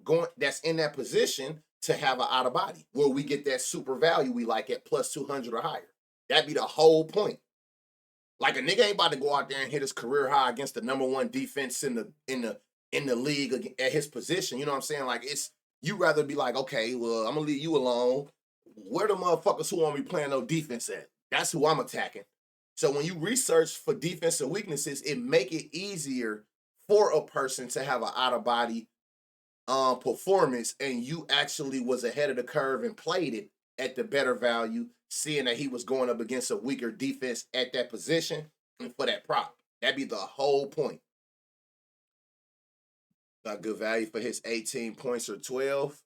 in that position to have an out of body where we get that super value we like at plus 200 or higher. That'd be the whole point. Like a nigga ain't about to go out there and hit his career high against the #1 defense in the league at his position. You know what I'm saying? Like you rather be like, okay, well, I'm gonna leave you alone. Where the motherfuckers who want me playing no defense at? That's who I'm attacking. So when you research for defensive weaknesses, it make it easier for a person to have an out of body performance, and you actually was ahead of the curve and played it at the better value, seeing that he was going up against a weaker defense at that position and for that prop. That'd be the whole point. Got good value for his 18 points or 12.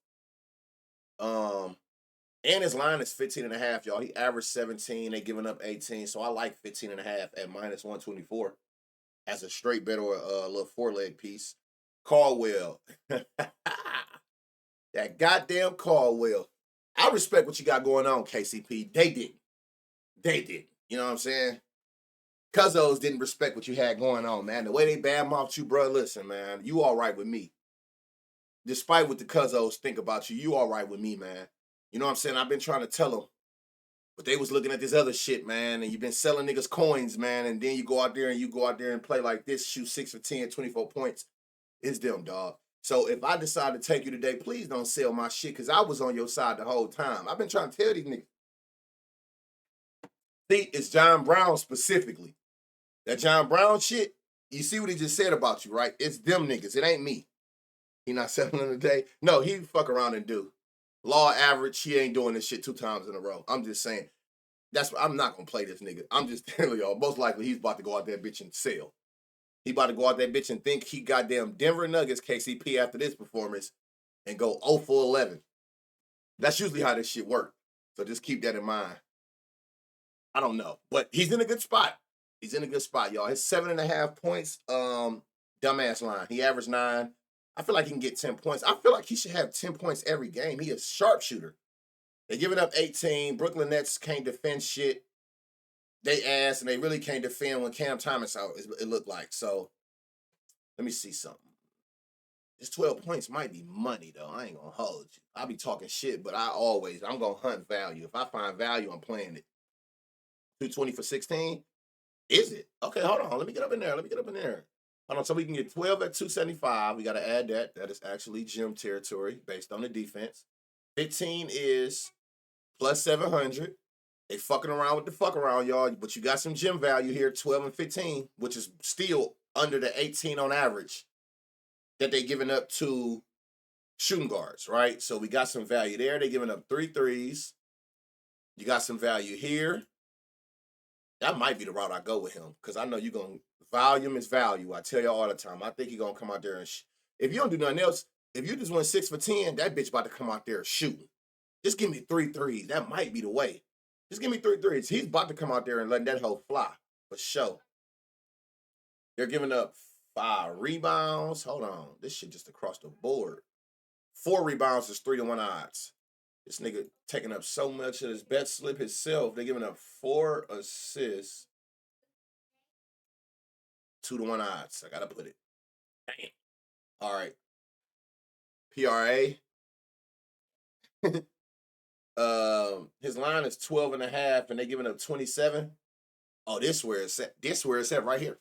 And his line is 15.5, y'all. He averaged 17. They giving up 18. So I like 15.5 at minus 124 as a straight bet or a little 4-leg piece. Caldwell. That goddamn Caldwell. I respect what you got going on, KCP. They didn't. You know what I'm saying? Cuzzos didn't respect what you had going on, man. The way they badmouthed you, bro, listen, man, you all right with me. Despite what the Cuzzos think about you, you all right with me, man. You know what I'm saying? I've been trying to tell them. But they was looking at this other shit, man, and you've been selling niggas coins, man, and then you go out there and play like this, shoot 6 for 10, 24 points. It's them, dog. So if I decide to take you today, please don't sell my shit, because I was on your side the whole time. I've been trying to tell these niggas. See, it's John Brown specifically. That John Brown shit, you see what he just said about you, right? It's them niggas. It ain't me. He not selling them today. No, he fuck around and do. Law average, he ain't doing this shit 2 times in a row. I'm just saying. I'm not gonna play this nigga. I'm just telling y'all, most likely he's about to go out there bitch and sell. He about to go out there bitch and think he goddamn Denver Nuggets KCP after this performance and go 0 for 11. That's usually how this shit works. So just keep that in mind. I don't know, but he's in a good spot. He's in a good spot, y'all. His 7.5 points, dumbass line. He averaged 9. I feel like he can get 10 points. I feel like he should have 10 points every game. He is a sharpshooter. They're giving up 18. Brooklyn Nets can't defend shit. They ass, and they really can't defend when Cam Thomas out, it looked like. So, let me see something. This 12 points might be money, though. I ain't going to hold you. I'll be talking shit, but I'm going to hunt value. If I find value, I'm playing it. 220 for 16? Is it? Okay, hold on. Let me get up in there. Hold on, so we can get 12 at 275. We got to add that. That is actually gym territory based on the defense. 15 is plus 700. They fucking around with the fuck around, y'all. But you got some gym value here, 12 and 15, which is still under the 18 on average that they giving up to shooting guards, right? So we got some value there. They giving up 3 threes. You got some value here. That might be the route I go with him, because I know you're going to, volume is value. I tell you all the time. I think he's going to come out there and if you don't do nothing else, if you just went 6 for 10, that bitch about to come out there shooting. Just give me 3 threes. That might be the way. Just give me 3 threes. He's about to come out there and let that hoe fly, for sure. They're giving up 5 rebounds. Hold on. This shit just across the board. 4 rebounds is 3-1 odds. This nigga taking up so much of his bet slip himself. They're giving up 4 assists. 2-1 odds. I gotta put it. Damn. All right. PRA. His line is 12.5, and they're giving up 27. Oh, this where it's at. This where it's at right here.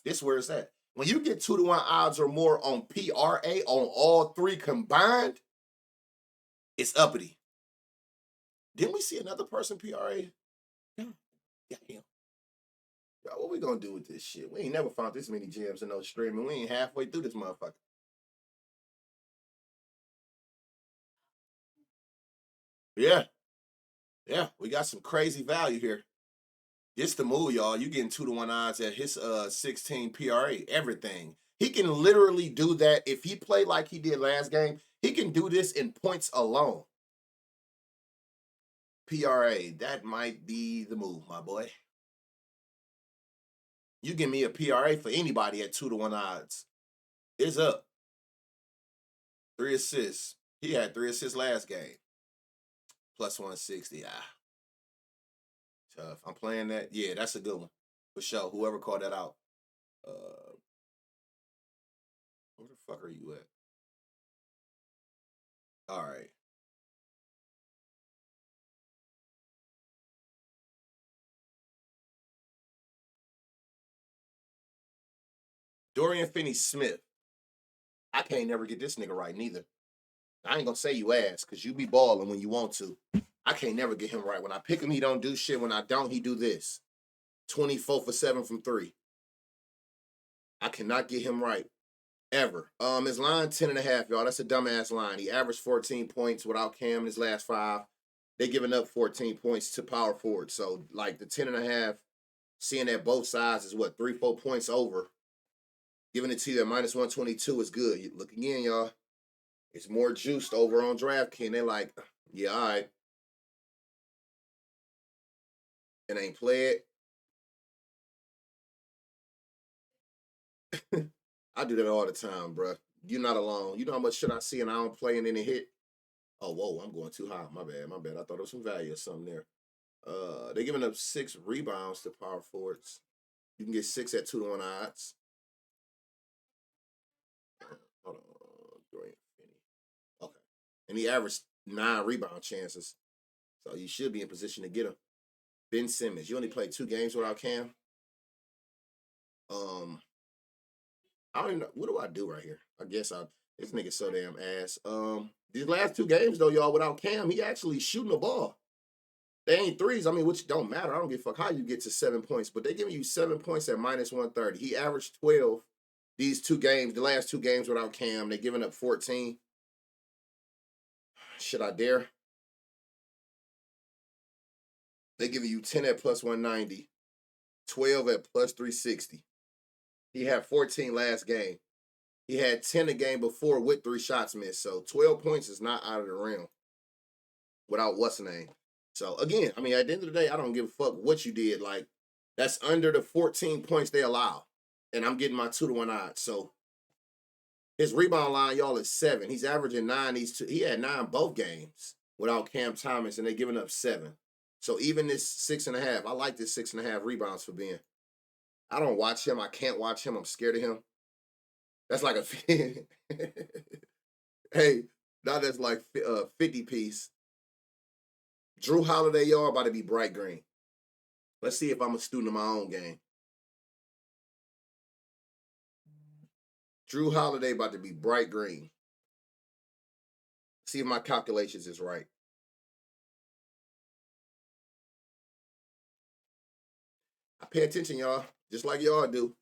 This where it's at. When you get 2-1 odds or more on PRA on all 3 combined, it's uppity. Didn't we see another person PRA? Yeah. What we gonna do with this shit? We ain't never found this many gems in no streaming. We ain't halfway through this motherfucker. Yeah. Yeah, we got some crazy value here. This the move, y'all. You getting 2-1 odds at his 16 PRA, everything. He can literally do that. If he played like he did last game, he can do this in points alone. PRA, that might be the move, my boy. You give me a PRA for anybody at 2-1 odds. It's up. 3 assists. He had 3 assists last game. Plus 160. Tough. I'm playing that. Yeah, that's a good one. For sure. Whoever called that out. Where the fuck are you at? All right. Dorian Finney-Smith. I can't never get this nigga right neither. I ain't gonna say you ass, cause you be balling when you want to. I can't never get him right. When I pick him, he don't do shit. When I don't, he do this. 24 for 7 from 3. I cannot get him right. Ever. His line 10.5, y'all. That's a dumbass line. He averaged 14 points without Cam in his last 5. They giving up 14 points to power forward. So like the 10.5, seeing that both sides is what, 3-4 points over. Giving it to you at -122 is good. Look again, y'all. It's more juiced over on DraftKings. They're like, yeah, all right. It ain't played. I do that all the time, bro. You're not alone. You know how much shit I see and I don't play and then it hit? Oh, whoa, I'm going too high. My bad. I thought there was some value or something there. They're giving up 6 rebounds to power forwards. You can get 6 at 2-1 odds. Hold on. Okay. And he averaged 9 rebound chances. So you should be in position to get him. Ben Simmons. You only played 2 games without Cam. I don't even know. What do I do right here? I guess this nigga's so damn ass. These last 2 games though, y'all, without Cam, he actually shooting the ball. They ain't threes. I mean, which don't matter. I don't give a fuck how you get to 7 points, but they giving you 7 points at -130. He averaged 12 these 2 games, the last 2 games without Cam. They giving up 14. Should I dare? They giving you 10 at +190, 12 at +360. He had 14 last game. He had 10 a game before with 3 shots missed. So 12 points is not out of the realm without what's the name. So again, I mean, at the end of the day, I don't give a fuck what you did. Like, that's under the 14 points they allow. And I'm getting my 2-1 odds. So his rebound line, y'all, is 7. He's averaging 9. He had 9 both games without Cam Thomas, and they're giving up 7. So even this 6.5, I like this 6.5 rebounds for Ben. I don't watch him. I can't watch him. I'm scared of him. That's like a hey, now that's like 50 piece. Drew Holiday, y'all, about to be bright green. Let's see if I'm a student of my own game. Drew Holiday about to be bright green. See if my calculations is right. I pay attention, y'all, just like y'all do.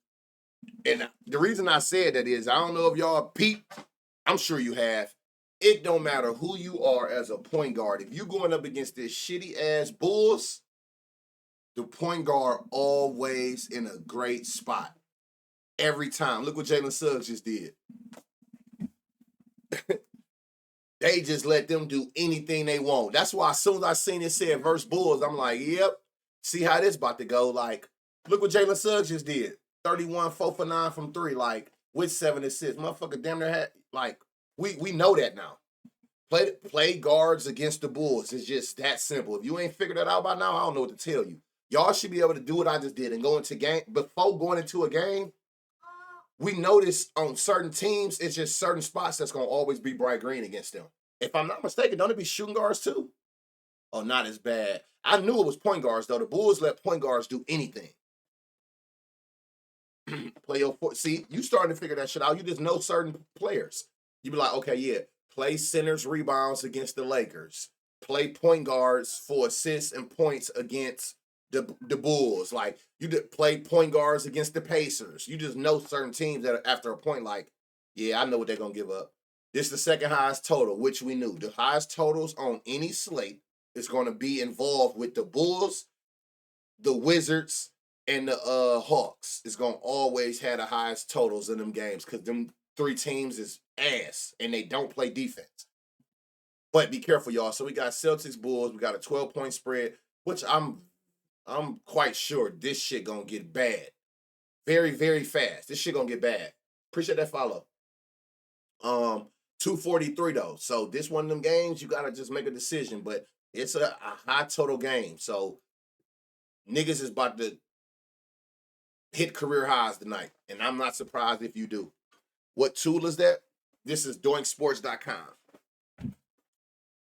And the reason I said that is I don't know if y'all peep. I'm sure you have. It don't matter who you are as a point guard. If you're going up against this shitty ass Bulls, the point guard always in a great spot. Every time. Look what Jalen Suggs just did. They just let them do anything they want. That's why as soon as I seen it said versus Bulls, I'm like, yep. See how this about to go. Like, look what Jalen Suggs just did. 31, 4 for 9 from 3, like, with 7 assists. Motherfucker damn near had, like, we know that now. Play guards against the Bulls. It's just that simple. If you ain't figured that out by now, I don't know what to tell you. Y'all should be able to do what I just did and go into game. Before going into a game, we notice on certain teams, it's just certain spots that's going to always be bright green against them. If I'm not mistaken, don't it be shooting guards too? Oh, not as bad. I knew it was point guards, though. The Bulls let point guards do anything. Play your foot. See, you starting to figure that shit out. You just know certain players. You be like, okay, yeah, play centers rebounds against the Lakers. Play point guards for assists and points against the Bulls. Like, you play point guards against the Pacers. You just know certain teams that after a point, like, yeah, I know what they're going to give up. This is the second highest total, which we knew. The highest totals on any slate is going to be involved with the Bulls, the Wizards, and the Hawks. Is going to always have the highest totals in them games because them 3 teams is ass, and they don't play defense. But be careful, y'all. So we got Celtics, Bulls. We got a 12-point spread, which I'm quite sure this shit going to get bad. Very, very fast. This shit going to get bad. Appreciate that follow. 243 though. So this one of them games, you gotta just make a decision. But it's a high total game. So niggas is about to hit career highs tonight, and I'm not surprised if you do. What tool is that? This is doinksports.com.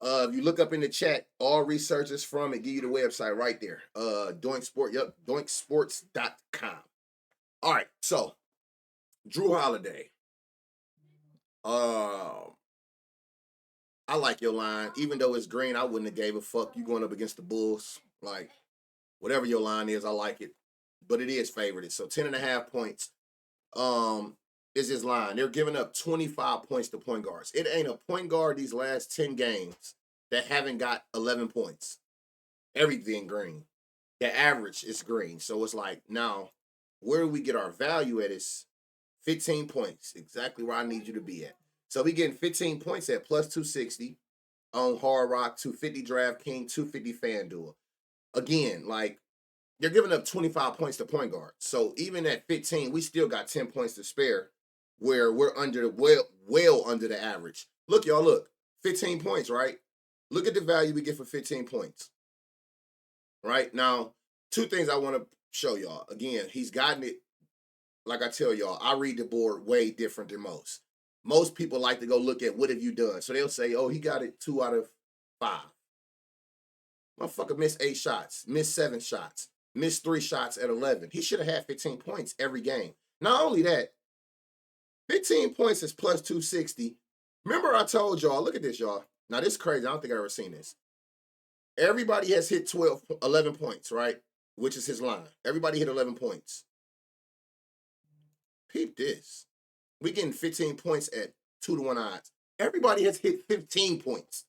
If you look up in the chat, all research is from it. Give you the website right there. Doinksports.com. All right, so Drew Holiday. I like your line. Even though it's green, I wouldn't have gave a fuck. You going up against the Bulls. Like, whatever your line is, I like it. But it is favored. So 10.5 points is his line. They're giving up 25 points to point guards. It ain't a point guard these last 10 games that haven't got 11 points. Everything green. The average is green. So it's like, now, where do we get our value at is 15 points. Exactly where I need you to be at. So we getting 15 points at plus 260 on Hard Rock, 250 DraftKings, 250 FanDuel. Again, like, they're giving up 25 points to point guard. So even at 15, we still got 10 points to spare where we're under well under the average. Look, y'all, look. 15 points, right? Look at the value we get for 15 points. Right? Now, two things I want to show y'all. Again, he's gotten it. Like I tell y'all, I read the board way different than most. Most people like to go look at what have you done. So they'll say, oh, he got it 2 out of 5. Motherfucker missed 8 shots, missed 7 shots, missed 3 shots at 11. He should have had 15 points every game. Not only that, 15 points is plus 260. Remember I told y'all, look at this, y'all. Now this is crazy. I don't think I've ever seen this. Everybody has hit 11 points, right? Which is his line. Everybody hit 11 points. Peep this. We getting 15 points at 2-to-1 odds. Everybody has hit 15 points.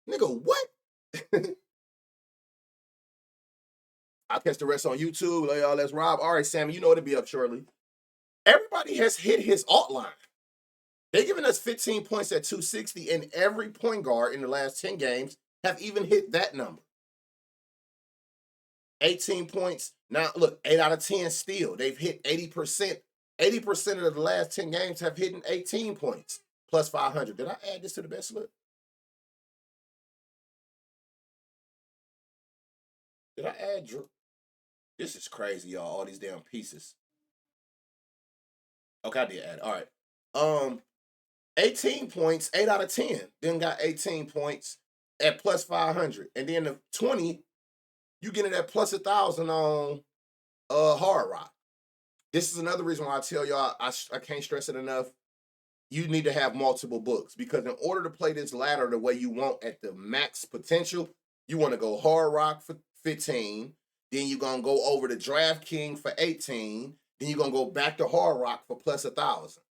Nigga, what? I'll catch the rest on YouTube. Y'all, let's rob. All right, Sammy, you know it'll be up shortly. Everybody has hit his alt line. They're giving us 15 points at 260, and every point guard in the last 10 games have even hit that number. 18 points. Now, look, 8 out of 10 still. They've hit 80%. 80% of the last 10 games have hit 18 points, plus 500. Did I add this to the best slip? Did I add Drew? This is crazy, y'all. All these damn pieces. Okay, I did add. All right. 18 points, 8 out of 10. Then got 18 points at plus 500. And then the 20, you get it at plus 1,000 on Hard Rock. This is another reason why I tell y'all, I can't stress it enough. You need to have multiple books, because in order to play this ladder the way you want at the max potential, you want to go Hard Rock for 15. Then you're going to go over to DraftKings for 18. Then you're going to go back to Hard Rock for plus 1,000.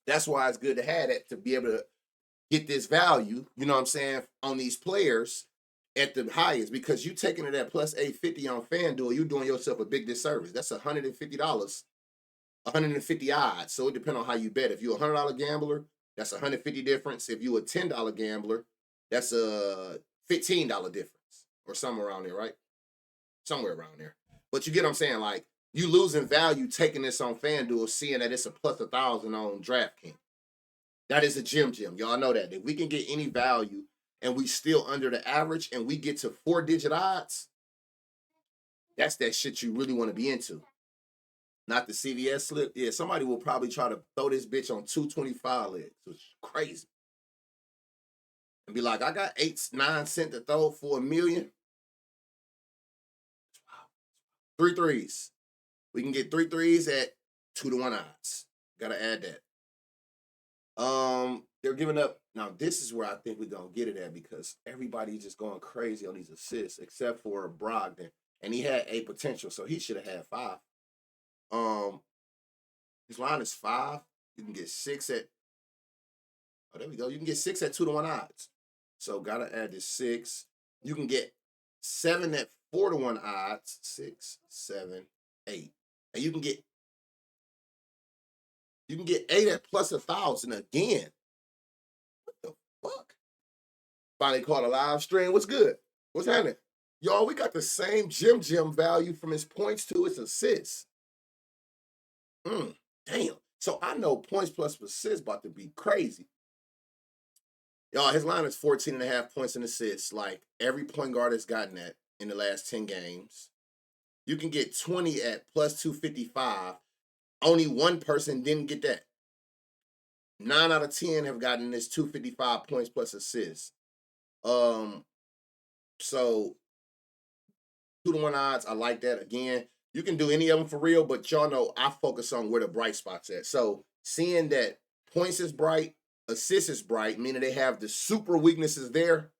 That's why it's good to have that, to be able to get this value, you know what I'm saying, on these players at the highest, because you taking it at plus 850 on FanDuel, you're doing yourself a big disservice. That's $150, 150 odds. So it depends on how you bet. If you're a $100 gambler, that's $150 difference. If you're a $10 gambler, that's a $15 difference, or somewhere around there, right? Somewhere around there. But you get what I'm saying? Like, you losing value taking this on FanDuel, seeing that it's a plus 1,000 on DraftKings. That is a gem. Y'all know that. If we can get any value and we still under the average and we get to 4-digit odds, that's that shit you really want to be into. Not the CVS slip. Yeah, somebody will probably try to throw this bitch on 225 legs, which is crazy. And be like, I got 8-9 cents to throw for $1 million. 3 threes. We can get 3 threes at 2-to-1 odds. Gotta add that. They're giving up. Now, this is where I think we're gonna get it at, because everybody's just going crazy on these assists, except for Brogdon. And he had a potential, so he should have had 5. His line is 5. You can get 6 at. Oh, there we go. You can get 6 at 2-to-1 odds. So gotta add this 6. You can get 7 at 4-to-1 odds. 6, 7, 8. And you can get 8 at plus 1,000 again. What the fuck? Finally caught a live stream. What's good? What's happening? Y'all, we got the same gem value from his points to his assists. Damn. So I know points plus assists about to be crazy. Y'all, his line is 14.5 points and assists. Like, every point guard has gotten that in the last 10 games. You can get 20 at plus 255. Only one person didn't get that. 9 out of 10 have gotten this 255 points plus assists. So 2-to-1 odds, I like that. Again, you can do any of them for real, but y'all know I focus on where the bright spots at. So seeing that points is bright, assists is bright, meaning they have the super weaknesses there,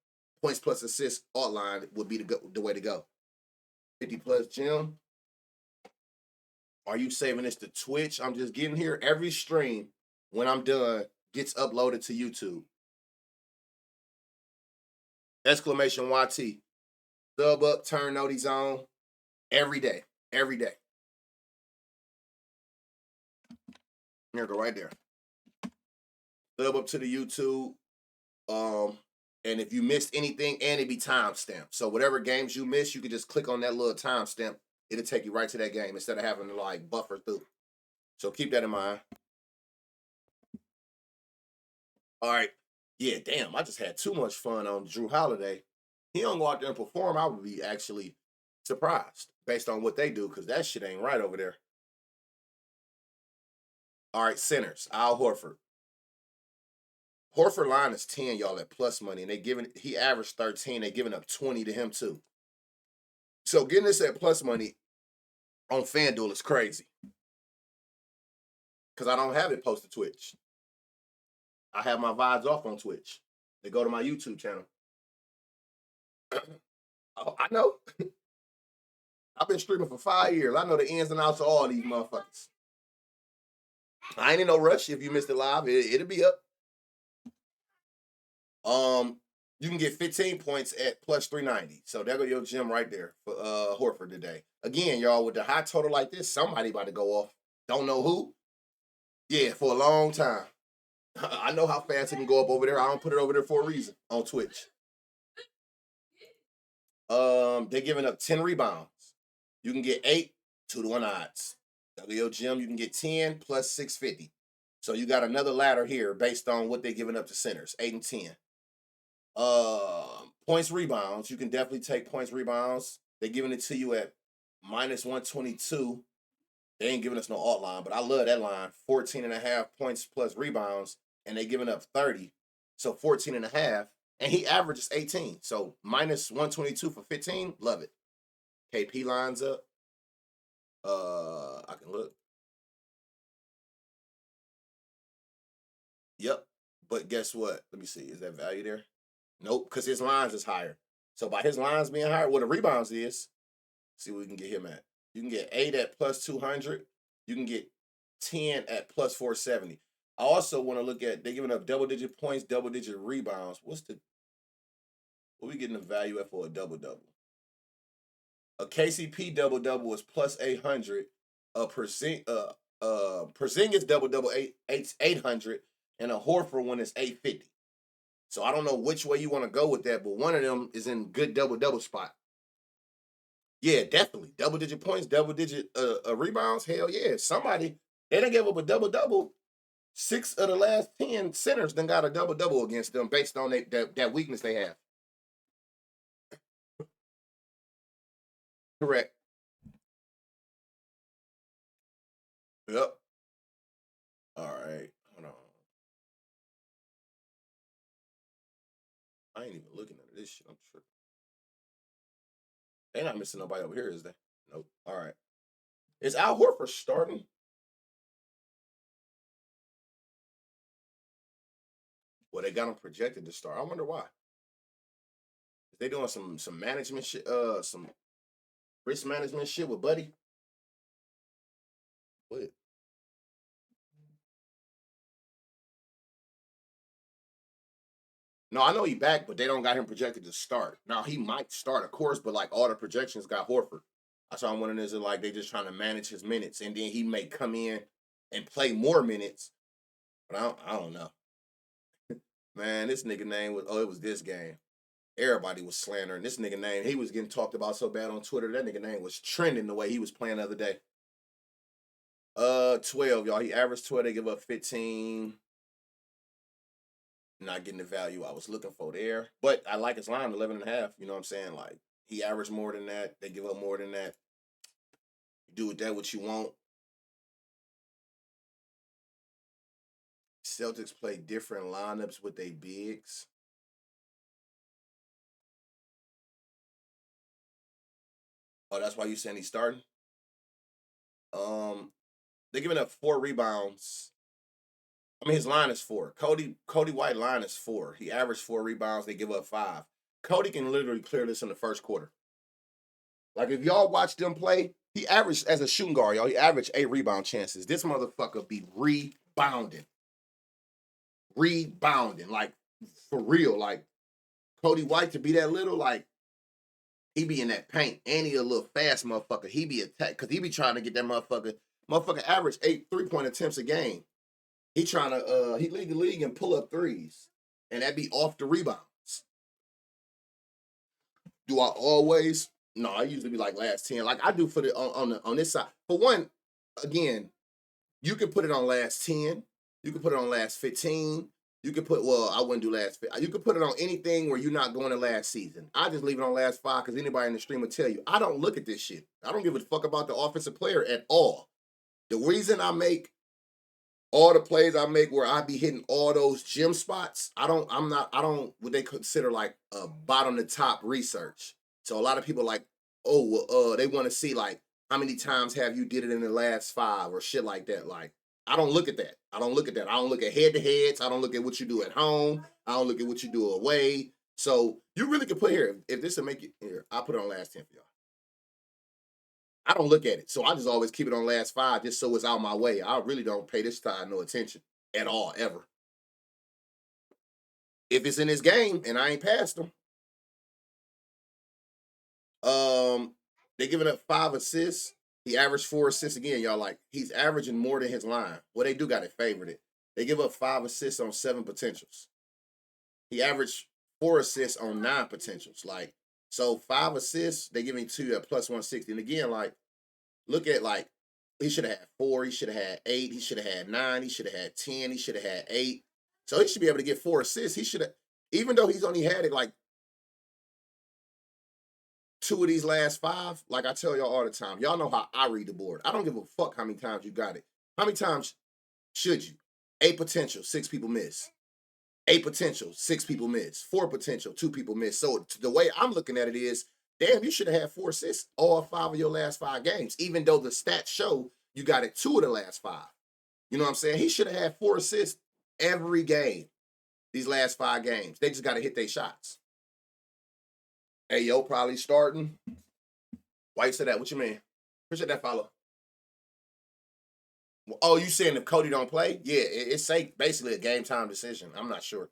points plus assists outline would be the way to go. 50 plus gem. Are you saving this to Twitch? I'm just getting here. Every stream, when I'm done, gets uploaded to YouTube. Exclamation YT. Sub up, turn noties on. Every day. Every day. Here, go right there. Sub up to the YouTube. And if you missed anything, and it be timestamped. So whatever games you miss, you can just click on that little timestamp. It'll take you right to that game instead of having to like buffer through. So keep that in mind. All right. Yeah, damn, I just had too much fun on Drew Holiday. He don't go out there and perform, I would be actually surprised based on what they do, because that shit ain't right over there. All right, centers. Al Horford. Horford line is 10, y'all, at plus money, and he averaged 13. They giving up 20 to him too. So getting this at plus money on FanDuel is crazy. Because I don't have it posted to Twitch. I have my VODs off on Twitch. They go to my YouTube channel. Oh, I know. I've been streaming for 5 years. I know the ins and outs of all these motherfuckers. I ain't in no rush. If you missed it live, it'll be up. You can get 15 points at plus 390. So there go your gem right there for Horford today. Again, y'all, with the high total like this, somebody about to go off. Don't know who. Yeah, for a long time. I know how fast it can go up over there. I don't put it over there for a reason on Twitch. They're giving up 10 rebounds. You can get 8, 2-to-1 odds. Your gym, you can get 10 plus 650. So you got another ladder here based on what they're giving up to centers, 8 and 10. Points rebounds, you can definitely take points rebounds. They're giving it to you at minus 122. They ain't giving us no alt line, but I love that line. 14.5 points plus rebounds, and they giving up 30. So 14.5, and he averages 18. So minus 122 for 15, love it. KP lines up. I can look. Yep. But guess what? Let me see. Is that value there? Nope, because his lines is higher. So by his lines being higher, what the rebounds is, see what we can get him at. You can get 8 at plus 200. You can get 10 at plus 470. I also want to look at, they're giving up double-digit points, double-digit rebounds. What we getting the value at for a double-double? A KCP double-double is plus 800. Porzingis double-double 800, and a Horford one is 850. So I don't know which way you want to go with that, but one of them is in good double-double spot. Yeah, definitely. Double-digit points, double-digit rebounds. Hell yeah. Somebody, they done gave up a double-double. 6 of the last 10 centers done got a double-double against them based on that weakness they have. Correct. Yep. All right. Hold on. I ain't even looking at this shit. I'm sure. They not missing nobody over here, is they? Nope. All right. Is Al Horford starting? Well, they got him projected to start. I wonder why. Is they doing some management shit, some risk management shit with Buddy? What? No, I know he back, but they don't got him projected to start. Now he might start, of course, but like all the projections got Horford. That's why I'm wondering, is it like they just trying to manage his minutes, and then he may come in and play more minutes? But I don't know. Man, this nigga name was, it was this game. Everybody was slandering this nigga name. He was getting talked about so bad on Twitter. That nigga name was trending the way he was playing the other day. 12, y'all. He averaged 12. They give up 15. Not getting the value I was looking for there. But I like his line, 11.5. You know what I'm saying? Like, he averaged more than that. They give up more than that. Do with that what you want. Celtics play different lineups with their bigs. Oh, that's why you saying he's starting? They're giving up 4 rebounds. I mean, his line is 4. Cody White line is 4. He averaged 4 rebounds. They give up 5. Cody can literally clear this in the first quarter. Like, if y'all watch them play, he averaged, as a shooting guard, y'all, he averaged 8 rebound chances. This motherfucker be rebounding. Like, for real. Like, Cody White to be that little, like, he be in that paint. And he a little fast motherfucker. He be attacked, because he be trying to get that motherfucker. Motherfucker average 8 3-point attempts a game. He trying to, he lead the league and pull up threes. And that be off the rebounds. Do I always? No, I usually be like last 10. Like I do for the on this side. For one, again, you can put it on last 10. You can put it on last 15. You can put, well, I wouldn't do last 5. You can put it on anything where you're not going to last season. I just leave it on last 5 because anybody in the stream will tell you. I don't look at this shit. I don't give a fuck about the offensive player at all. The reason I make all the plays I make where I be hitting all those gym spots, I don't what they consider like a bottom to top research. So a lot of people like, oh, well, they want to see like how many times have you did it in the last 5 or shit like that. Like, I don't look at that. I don't look at head to heads. I don't look at what you do at home. I don't look at what you do away. So you really can put here, if this will make you here, I'll put it on last 10 for y'all. I don't look at it. So I just always keep it on last 5 just so it's out my way. I really don't pay this side no attention at all, ever. If it's in this game and I ain't passed them, they giving up 5 assists. He averaged 4 assists again, y'all. Like, he's averaging more than his line. Well, they do got it favored it. They give up 5 assists on 7 potentials. He averaged 4 assists on 9 potentials. Like, so 5 assists, they giving to you at plus 160. And again, like, look at, like, he should have had 4. He should have had 8. He should have had 9. He should have had 10. He should have had 8. So he should be able to get 4 assists. He should have, even though he's only had it like 2 of these last 5, like I tell y'all all the time, y'all know how I read the board. I don't give a fuck how many times you got it. How many times should you? 8 potential, 6 people miss. 8 potential, 6 people miss. 4 potential, 2 people miss. So the way I'm looking at it is, damn, you should have had 4 assists all 5 of your last 5 games, even though the stats show you got it 2 of the last 5. You know what I'm saying? He should have had 4 assists every game, these last 5 games. They just got to hit their shots. Ayo probably starting. Why you say that? What you mean? Appreciate that follow. Oh, you saying if Cody don't play? Yeah, it's basically a game time decision. I'm not sure.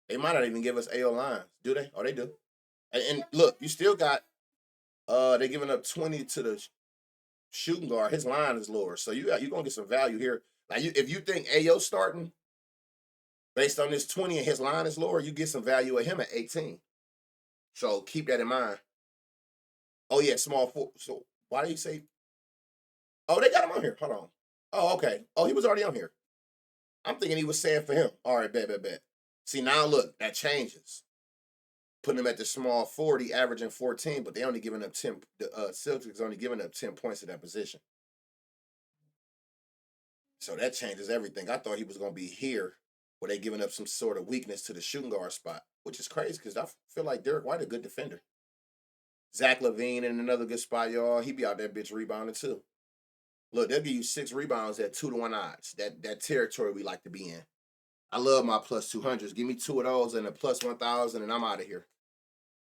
They might not even give us AO lines, do they? Oh, they do. And look, you still got they giving up 20 to the shooting guard. His line is lower, so you're gonna get some value here. Like, if you think AO starting based on this 20 and his line is lower, you get some value at him at 18. So keep that in mind. Oh yeah, small 4. So why do you say? Oh, they got him on here. Hold on. Oh, okay. Oh, he was already on here. I'm thinking he was saying for him. All right, bet. See, now look, that changes. Putting him at the small 40, averaging 14, but they only giving up 10. The Celtics only giving up 10 points at that position. So that changes everything. I thought he was gonna be here, where they giving up some sort of weakness to the shooting guard spot, which is crazy because I feel like Derek White a good defender. Zach LaVine in another good spot, y'all. He be out there bitch rebounding too. Look, they'll give you 6 rebounds at 2-to-1 odds. That territory we like to be in. I love my plus 200s. Give me 2 of those and a plus 1,000, and I'm out of here.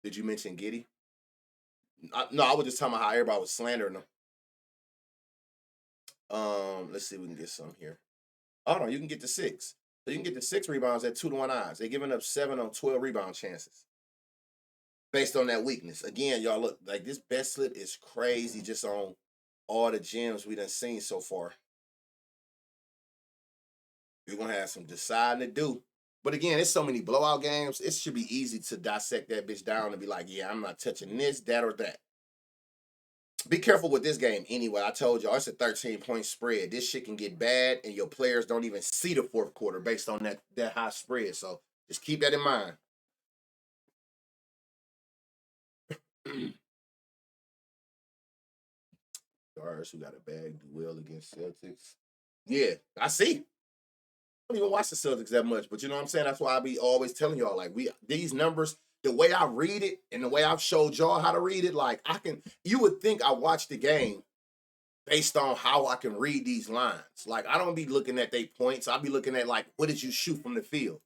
Did you mention Giddy? No, I was just talking about how everybody was slandering them. Let's see if we can get some here. Oh no, you can get to 6. So you can get to 6 rebounds at 2-to-1 odds. They're giving up 7 on 12 rebound chances. Based on that weakness. Again, y'all look, like this bet slip is crazy just on all the gems we done seen so far. You're gonna have some deciding to do. But again, it's so many blowout games, it should be easy to dissect that bitch down and be like, yeah, I'm not touching this, that, or that. Be careful with this game anyway. I told y'all, it's a 13-point spread. This shit can get bad, and your players don't even see the fourth quarter based on that high spread. So just keep that in mind. Stars who got a bag do well against Celtics. Yeah, I see. I don't even watch the Celtics that much, but you know what I'm saying? That's why I be always telling y'all, like, these numbers, the way I read it and the way I've showed y'all how to read it, like, you would think I watched the game based on how I can read these lines. Like, I don't be looking at their points. I be looking at, like, what did you shoot from the field?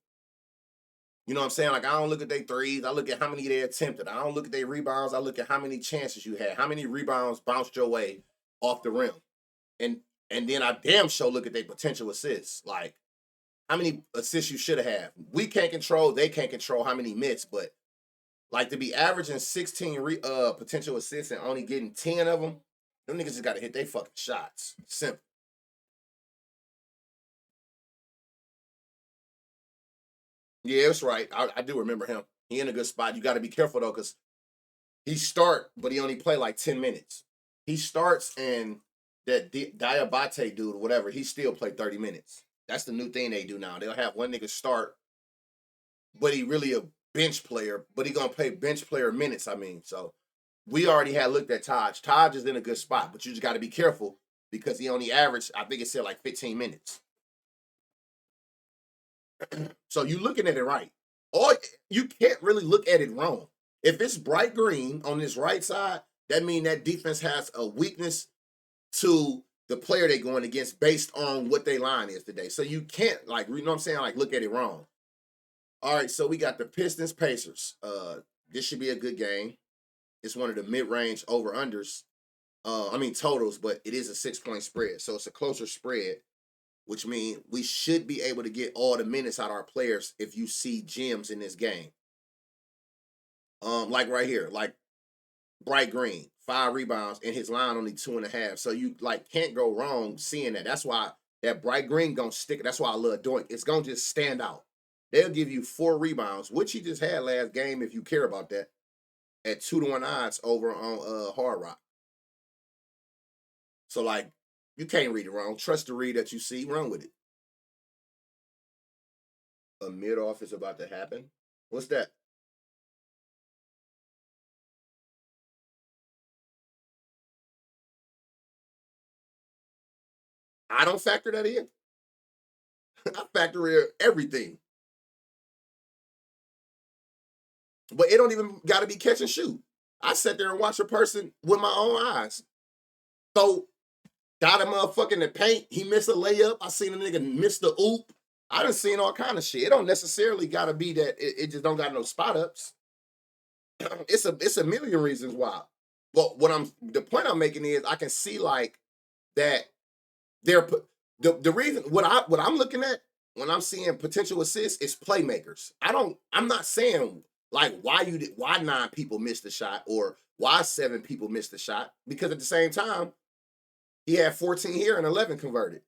You know what I'm saying? Like, I don't look at their threes. I look at how many they attempted. I don't look at their rebounds. I look at how many chances you had, how many rebounds bounced your way off the rim. And then I damn sure look at their potential assists. Like, how many assists you should have had. We can't control, they can't control how many missed, but like to be averaging 16 potential assists and only getting 10 of them niggas just got to hit their fucking shots. Simple. Yeah, that's right. I do remember him. He in a good spot. You got to be careful though, because he start, but he only play like 10 minutes. He starts and that Diabate dude or whatever, he still play 30 minutes. That's the new thing they do now. They'll have one nigga start, but he really a bench player, but he gonna play bench player minutes, I mean. So we already had looked at Taj. Taj is in a good spot, but you just got to be careful because he only averaged, I think it said like 15 minutes. So you looking at it right. Or you can't really look at it wrong. If it's bright green on this right side, that means that defense has a weakness to the player they're going against based on what their line is today. So you can't, like, you know what I'm saying? Like, look at it wrong. All right, so we got the Pistons Pacers. This should be a good game. It's one of the mid-range over-unders. Totals, but it is a 6-point spread. So it's a closer spread, which means we should be able to get all the minutes out of our players if you see gems in this game. Like right here, like bright green, 5 rebounds, and his line only 2.5. So you like can't go wrong seeing that. That's why that bright green gonna stick. That's why I love doing it. It's gonna just stand out. They'll give you 4 rebounds, which he just had last game if you care about that, at 2-1 odds over on Hard Rock. So like you can't read it wrong. Trust the read that you see, run with it. A mid off is about to happen. What's that? I don't factor that in. I factor in everything. But it don't even got to be catch and shoot. I sat there and watch a person with my own eyes. So, got a motherfucker in the paint. He missed a layup. I seen a nigga miss the oop. I done seen all kind of shit. It don't necessarily got to be that it just don't got no spot ups. It's a million reasons why. But the point I'm making is I can see like that they're the reason what I'm looking at when I'm seeing potential assists is playmakers. I'm not saying like why 9 people missed the shot or why 7 people missed the shot, because at the same time he had 14 here and 11 converted.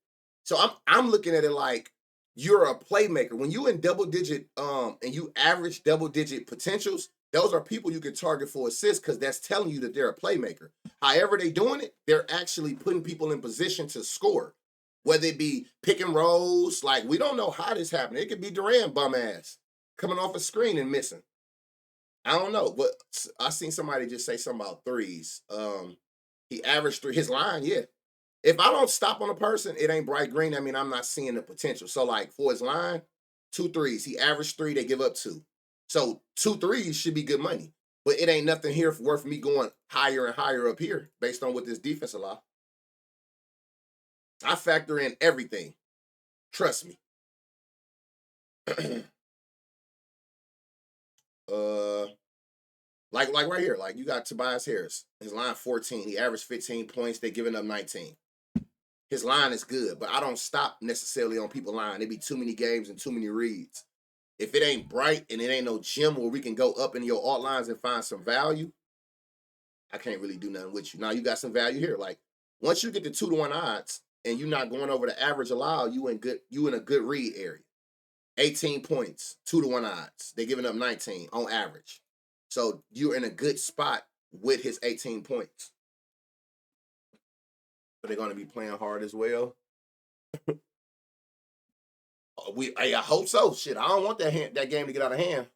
So I'm looking at it like you're a playmaker. When you in double digit and you average double digit potentials, those are people you can target for assists because that's telling you that they're a playmaker. However they doing it, they're actually putting people in position to score. Whether it be pick and rolls, like we don't know how this happened. It could be Durant bum ass coming off a screen and missing. I don't know, but I seen somebody just say something about threes. He averaged 3. His line, yeah. If I don't stop on a person, it ain't bright green. I mean, I'm not seeing the potential. So, like, for his line, 2 threes. He averaged 3. They give up 2. So, 2 threes should be good money. But it ain't nothing here worth me going higher and higher up here based on what this defense allow. I factor in everything. Trust me. uh, like right here, like you got Tobias Harris. His line 14. He averaged 15 points. They giving up 19. His line is good, but I don't stop necessarily on people's line. There be too many games and too many reads. If it ain't bright and it ain't no gym where we can go up in your alt lines and find some value, I can't really do nothing with you. Now you got some value here. Like once you get to 2-1 odds and you're not going over the average allowed, you in a good read area. 18 points, 2-1 odds. They're giving up 19 on average. So you're in a good spot with his 18 points. So they're going to be playing hard as well. I hope so. Shit, I don't want that game to get out of hand.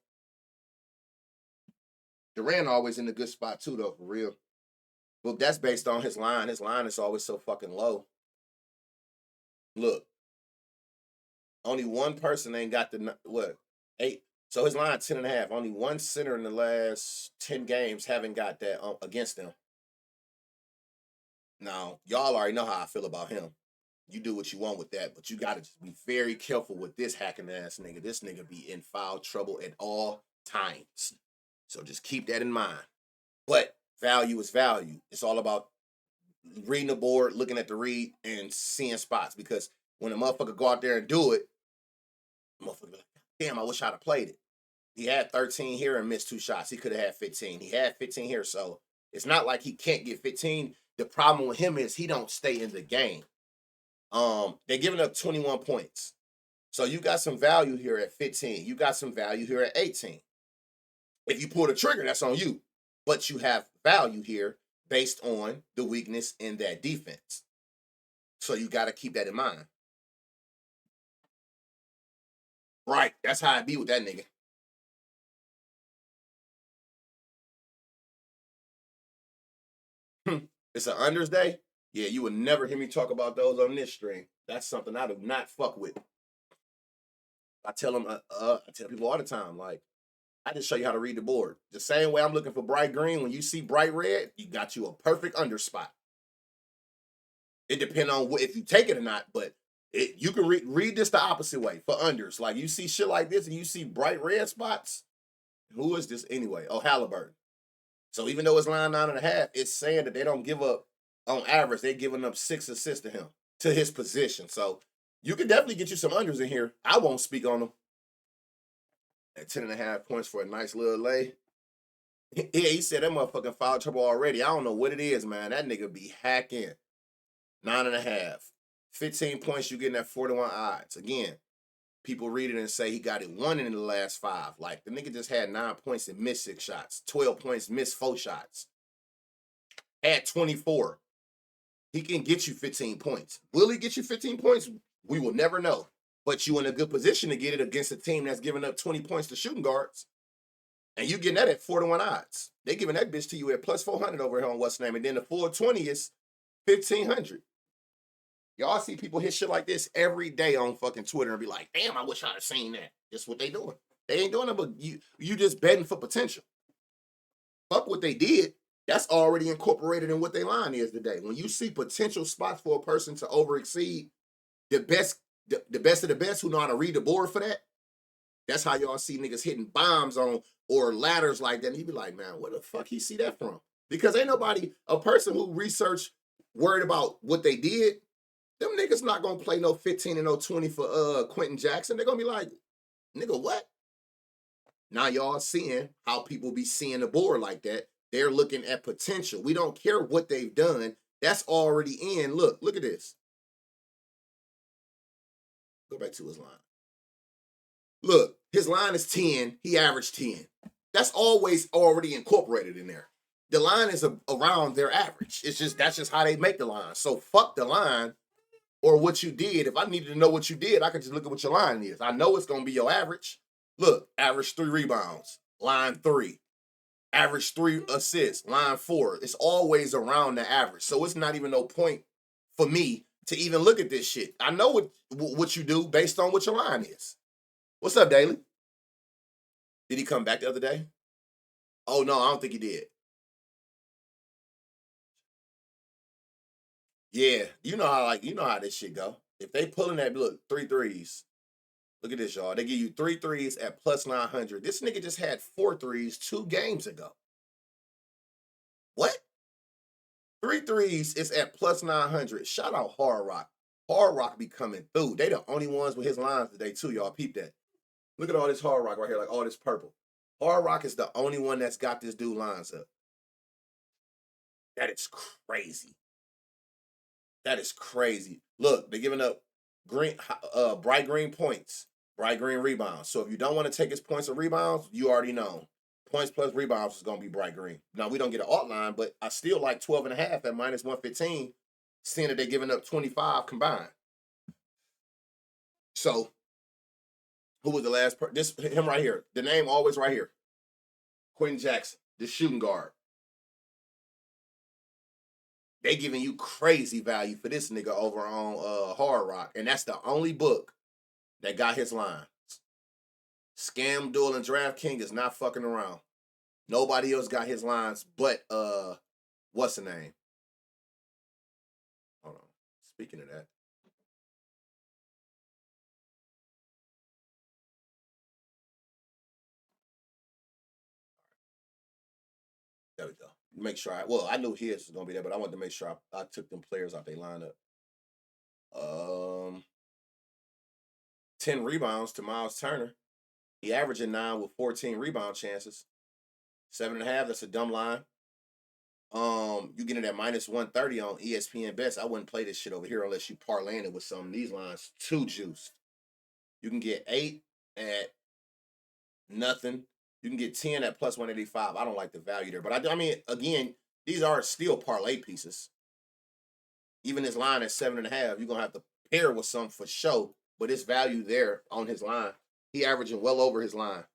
Durant always in a good spot too, though, for real. Well, that's based on his line. His line is always so fucking low. Look, only one person ain't got the what 8. So his line 10.5. Only one center in the last 10 games haven't got that against him. Now y'all already know how I feel about him. You do what you want with that, but you gotta just be very careful with this hacking ass nigga. This nigga be in foul trouble at all times. So just keep that in mind. But value is value. It's all about reading the board, looking at the read, and seeing spots. Because when a motherfucker go out there and do it, motherfucker be like, damn, I wish I'd have played it. He had 13 here and missed 2 shots. He could have had 15. He had 15 here, so it's not like he can't get 15. The problem with him is he don't stay in the game. They're giving up 21 points. So you got some value here at 15. You got some value here at 18. If you pull the trigger, that's on you. But you have value here based on the weakness in that defense. So you got to keep that in mind. Right. That's how I be with that nigga. It's an unders day. Yeah, you would never hear me talk about those on this stream. That's something I do not fuck with. I tell them, I tell people all the time, like, I just show you how to read the board. The same way I'm looking for bright green. When you see bright red, you got you a perfect under spot. It depends on if you take it or not, but you can read this the opposite way for unders. Like you see shit like this and you see bright red spots. Who is this anyway? Oh, Halliburton. So even though it's line 9.5, it's saying that they don't give up, on average, they're giving up 6 assists to him, to his position. So you can definitely get you some unders in here. I won't speak on them. At 10.5 points for a nice little lay. Yeah, he said that motherfucking foul trouble already. I don't know what it is, man. That nigga be hacking. 9.5. 15 points, you getting that 4-1 odds. Again, people read it and say he got it 1 in the last 5. Like, the nigga just had 9 points and missed 6 shots. 12 points, missed 4 shots. Had 24. He can get you 15 points. Will he get you 15 points? We will never know. But you in a good position to get it against a team that's giving up 20 points to shooting guards. And you getting that at 4-1 odds. They giving that bitch to you at plus 400 over here on what's name. And then the full 20 is 1,500. Y'all see people hit shit like this every day on fucking Twitter and be like, damn, I wish I'd have seen that. That's what they doing. They ain't doing it, but you just betting for potential. Fuck what they did. That's already incorporated in what their line is today. When you see potential spots for a person to over exceed the best of the best who know how to read the board for that, that's how y'all see niggas hitting bombs on or ladders like that. And he be like, man, where the fuck he see that from? Because ain't nobody, a person who researched worried about what they did, them niggas not gonna play no 15 and no 20 for Quentin Jackson. They're gonna be like, nigga, what? Now y'all seeing how people be seeing the board like that. They're looking at potential. We don't care what they've done. That's already in. Look at this. Go back to his line. Look, his line is 10. He averaged 10. That's always already incorporated in there. The line is around their average. It's just that's just how they make the line. So fuck the line or what you did. If I needed to know what you did, I could just look at what your line is. I know it's gonna be your average. Look, average 3 rebounds, line 3. Average 3 assists, line 4. It's always around the average. So it's not even no point for me to even look at this shit. I know what you do based on what your line is. What's up, Daly? Did he come back the other day? Oh no, I don't think he did. Yeah, you know how this shit go. If they pulling that, look, 3 threes. Look at this, y'all. They give you 3 threes at plus 900. This nigga just had 4 threes 2 games ago. What? 3 threes is at plus 900. Shout out Hard Rock. Hard Rock be coming through. They the only ones with his lines today too, y'all. Peep that. Look at all this Hard Rock right here, like all this purple. Hard Rock is the only one that's got this dude lines up. That is crazy. That is crazy. Look, they're giving up green, bright green points, bright green rebounds. So if you don't want to take his points or rebounds, you already know. Points plus rebounds is going to be bright green. Now, we don't get an alt line, but I still like 12.5 at minus 115, seeing that they're giving up 25 combined. So, who was the last person? This, him right here. The name always right here. Quentin Jackson, the shooting guard. they giving you crazy value for this nigga over on Hard Rock. And that's the only book that got his lines. Scam Duel and DraftKings is not fucking around. Nobody else got his lines but what's the name? Hold on. Speaking of that. There we go. Make sure I knew his was gonna be there, but I wanted to make sure I took them players out their lineup. 10 rebounds to Miles Turner. He averaging 9 with 14 rebound chances. 7.5, that's a dumb line. You get it at -130 on ESPN Best. I wouldn't play this shit over here unless you parlaying it with some of these lines. Too juiced. You can get 8 at nothing. You can get 10 at +185. I don't like the value there. But I mean, again, these are still parlay pieces. Even this line at 7.5, you're gonna have to pair with some for show. But it's value there on his line. He averaging well over his line.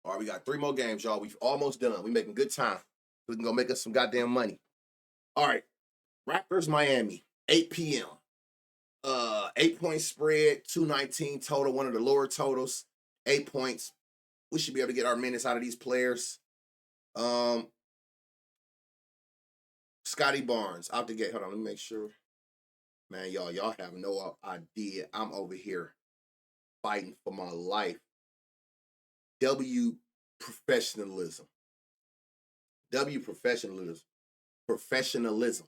All right, we got 3 more games, y'all. We've almost done. We making good time. We can go make us some goddamn money. All right. Raptors, Miami, 8 p.m. 8-point spread, 219 total, one of the lower totals. 8 points. We should be able to get our minutes out of these players. Scotty Barnes out the gate. Hold on, let me make sure. Man, y'all have no idea. I'm over here fighting for my life. Professionalism. Professionalism.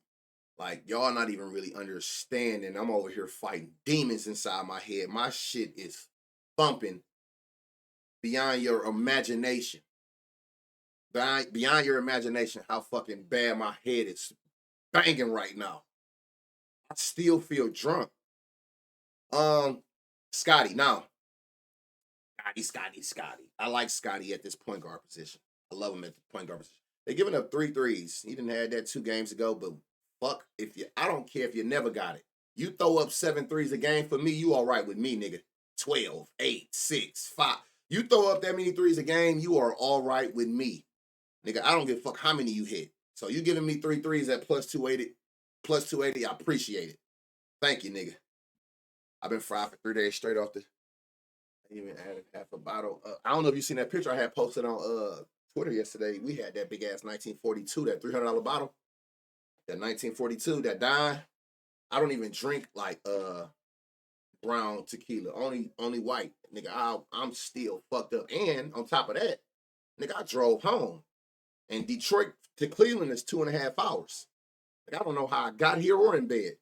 Like, y'all not even really understanding. I'm over here fighting demons inside my head. My shit is thumping beyond your imagination. Beyond your imagination, how fucking bad my head is banging right now. I still feel drunk. Scotty. Now, Scotty. I like Scotty at this point guard position. I love him at the point guard position. They're giving up 3 threes. He didn't have that 2 games ago, but fuck, I don't care if you never got it. You throw up 7 threes a game, for me, you all right with me, nigga. 12, 8, 6, 5. You throw up that many threes a game, you are all right with me. Nigga, I don't give a fuck how many you hit. So you giving me 3 threes at +280, I appreciate it. Thank you, nigga. I've been fried for 3 days straight off the. I even added half a bottle. I don't know if you seen that picture I had posted on Twitter yesterday. We had that big ass 1942, that $300 bottle. That 1942, that dime. I don't even drink like brown tequila. Only white. Nigga, I'm still fucked up. And on top of that, nigga, I drove home. And Detroit to Cleveland is 2.5 hours. Like, I don't know how I got here or in bed.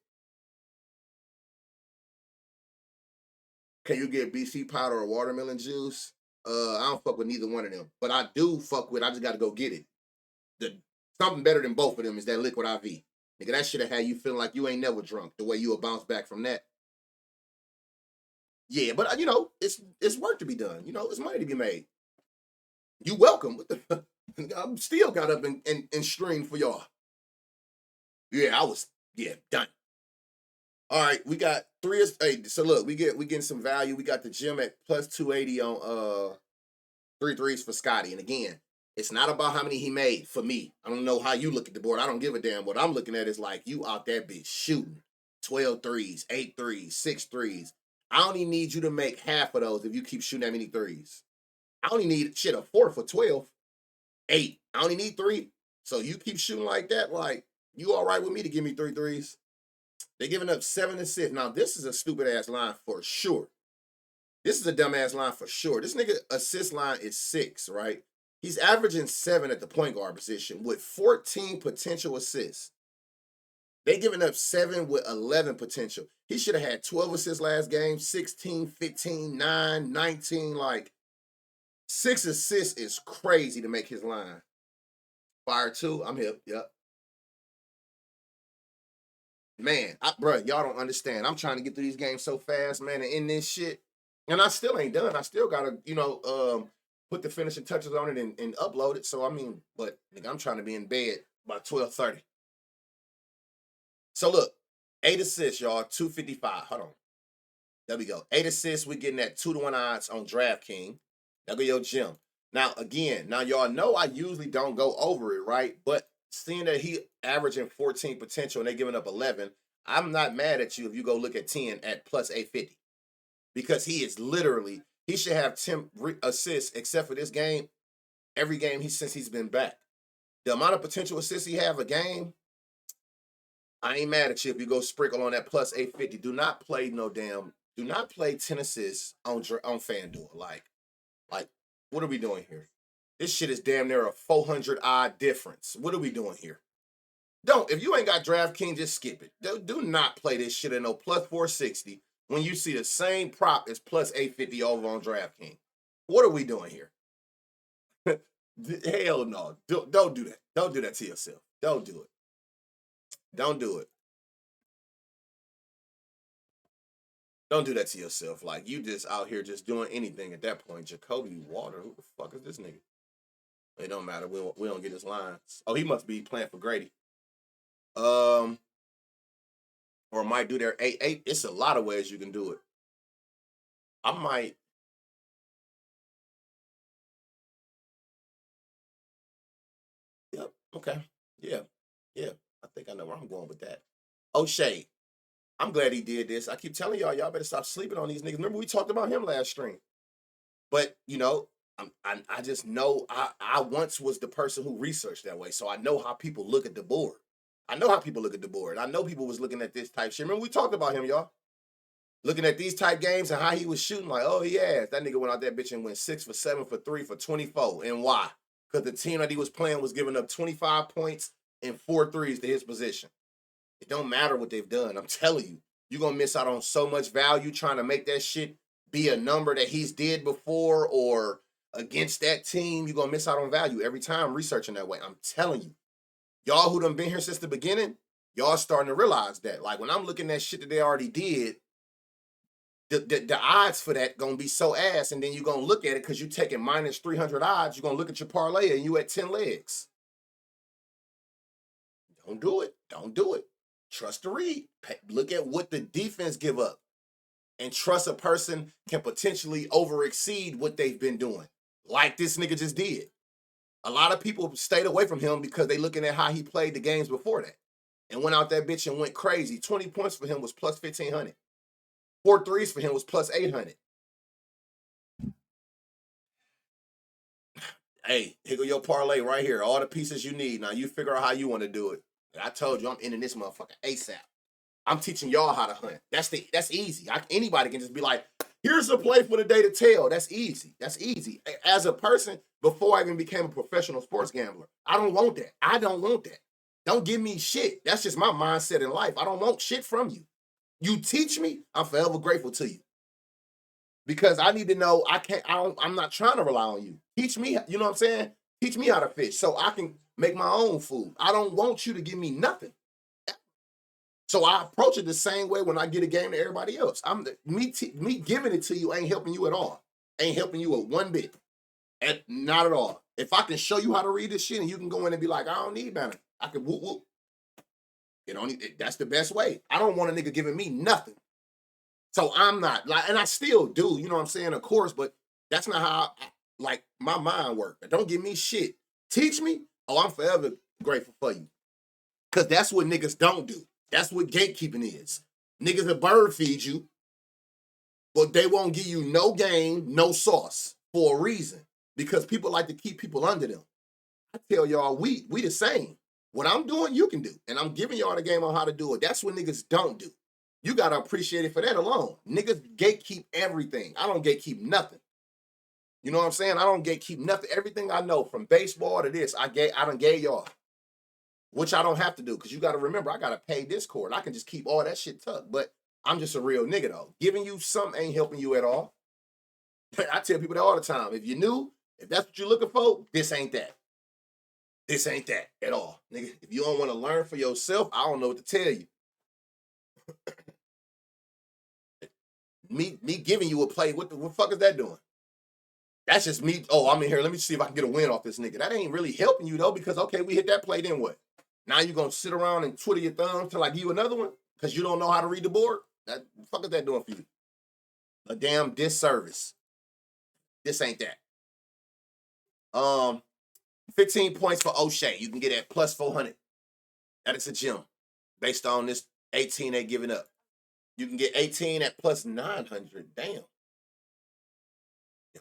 Can you get BC powder or watermelon juice? I don't fuck with neither one of them. But I do fuck with, I just got to go get it. Something better than both of them is that liquid IV. Nigga, that should have had you feeling like you ain't never drunk, the way you will bounce back from that. Yeah, but, you know, it's work to be done. You know, it's money to be made. You welcome. I'm still got up and streamed for y'all. Yeah, done. All right, we got 3. Hey, so look, we getting some value. We got the gym at +280 on 3 threes for Scotty. And again, it's not about how many he made for me. I don't know how you look at the board. I don't give a damn. What I'm looking at is like you out that bitch shooting 12 threes, 8 threes, 6 threes. I only need you to make half of those if you keep shooting that many threes. I only need a 4 for 12, 8. I only need 3. So you keep shooting like that, like you all right with me to give me 3 threes. They're giving up 7 assists. Now, this is a stupid-ass line for sure. This is a dumb-ass line for sure. This nigga assist line is 6, right? He's averaging 7 at the point guard position with 14 potential assists. They giving up 7 with 11 potential. He should have had 12 assists last game, 16, 15, 9, 19. Like, 6 assists is crazy to make his line. Fire 2, I'm here. Yep. Man, bro, y'all don't understand. I'm trying to get through these games so fast, man, and end this shit. And I still ain't done. I still gotta, put the finishing touches on it and upload it. So I mean, but nigga, I'm trying to be in bed by 12:30. So look, 8 assists, y'all, 255. Hold on. There we go. 8 assists. We're getting that 2-to-1 odds on DraftKings. There go your gym. Now, again, y'all know I usually don't go over it, right? But seeing that he averaging 14 potential and they giving up 11, I'm not mad at you if you go look at 10 at plus 850. Because he is literally, he should have 10 assists except for this game, every game since he's been back. The amount of potential assists he have a game, I ain't mad at you if you go sprinkle on that plus 850. Do not play 10 assists on FanDuel. Like, what are we doing here? This shit is damn near a 400 odd difference. What are we doing here? If you ain't got DraftKings, just skip it. Do not play this shit in no plus 460 when you see the same prop as plus 850 over on DraftKings. What are we doing here? Hell no. Don't do that. Don't do that to yourself. Don't do it. Don't do it. Don't do that to yourself. Like, you just out here just doing anything at that point. Jacoby Water, who the fuck is this nigga? It don't matter. We don't get his lines. Oh, he must be playing for Grady. Or might do their 8-8. It's a lot of ways you can do it. I might. Yep. Okay. Yeah. I think I know where I'm going with that. O'Shea. I'm glad he did this. I keep telling y'all better stop sleeping on these niggas. Remember we talked about him last stream. But, I just know I once was the person who researched that way. So I know how people look at the board. I know people was looking at this type shit. Remember we talked about him, y'all? Looking at these type games and how he was shooting, like, oh, yeah, that nigga went out that bitch and went 6 for 7 for 3 for 24. And why? Because the team that he was playing was giving up 25 points and 4 threes to his position. It don't matter what they've done. I'm telling you, you're going to miss out on so much value trying to make that shit be a number that he's did before or against that team. You're going to miss out on value every time researching that way. I'm telling you. Y'all who done been here since the beginning, y'all starting to realize that. Like, when I'm looking at shit that they already did, the odds for that going to be so ass, and then you're going to look at it because you're taking minus 300 odds. You're going to look at your parlay and you at 10 legs. Don't do it. Don't do it. Trust the read. Look at what the defense give up. And trust a person can potentially overexceed what they've been doing. Like this nigga just did. A lot of people stayed away from him because they looking at how he played the games before that. And went out that bitch and went crazy. 20 points for him was plus 1,500. 4 threes for him was plus 800. Hey, here go your parlay right here. All the pieces you need. Now you figure out how you want to do it. I told you I'm ending this motherfucker ASAP. I'm teaching y'all how to hunt. That's easy. Anybody can just be like, here's a play for the day to tell. That's easy. As a person, before I even became a professional sports gambler, I don't want that. Don't give me shit. That's just my mindset in life. I don't want shit from you. You teach me, I'm forever grateful to you. Because I need to know I'm not trying to rely on you. Teach me, you know what I'm saying? Teach me how to fish so I can make my own food. I don't want you to give me nothing. So I approach it the same way when I get a game to everybody else. Me giving it to you ain't helping you at all. Ain't helping you a one bit. And not at all. If I can show you how to read this shit and you can go in and be like, I don't need banner. I can whoop whoop. That's the best way. I don't want a nigga giving me nothing. So I'm not like, and I still do, you know what I'm saying, of course, but that's not how my mind works. Don't give me shit. Teach me. Oh, I'm forever grateful for you. Because that's what niggas don't do. That's what gatekeeping is. Niggas will bird feed you, but they won't give you no game, no sauce for a reason. Because people like to keep people under them. I tell y'all, we the same. What I'm doing, you can do. And I'm giving y'all the game on how to do it. That's what niggas don't do. You got to appreciate it for that alone. Niggas gatekeep everything. I don't gatekeep nothing. You know what I'm saying? I don't gatekeep nothing. Everything I know from baseball to this, I done gave y'all. Which I don't have to do, because you got to remember, I got to pay Discord. I can just keep all that shit tucked. But I'm just a real nigga, though. Giving you something ain't helping you at all. I tell people that all the time. If you're new, if that's what you're looking for, this ain't that. This ain't that at all. Nigga, if you don't want to learn for yourself, I don't know what to tell you. me giving you a play, what the fuck is that doing? That's just me. Oh, I'm in here. Let me see if I can get a win off this nigga. That ain't really helping you, though, because, okay, we hit that play, then what? Now you're going to sit around and twiddle your thumbs till I give you another one because you don't know how to read the board? What the fuck is that doing for you? A damn disservice. This ain't that. 15 points for O'Shea. You can get at plus 400. That is a gem based on this 18 they giving up. You can get 18 at plus 900. Damn.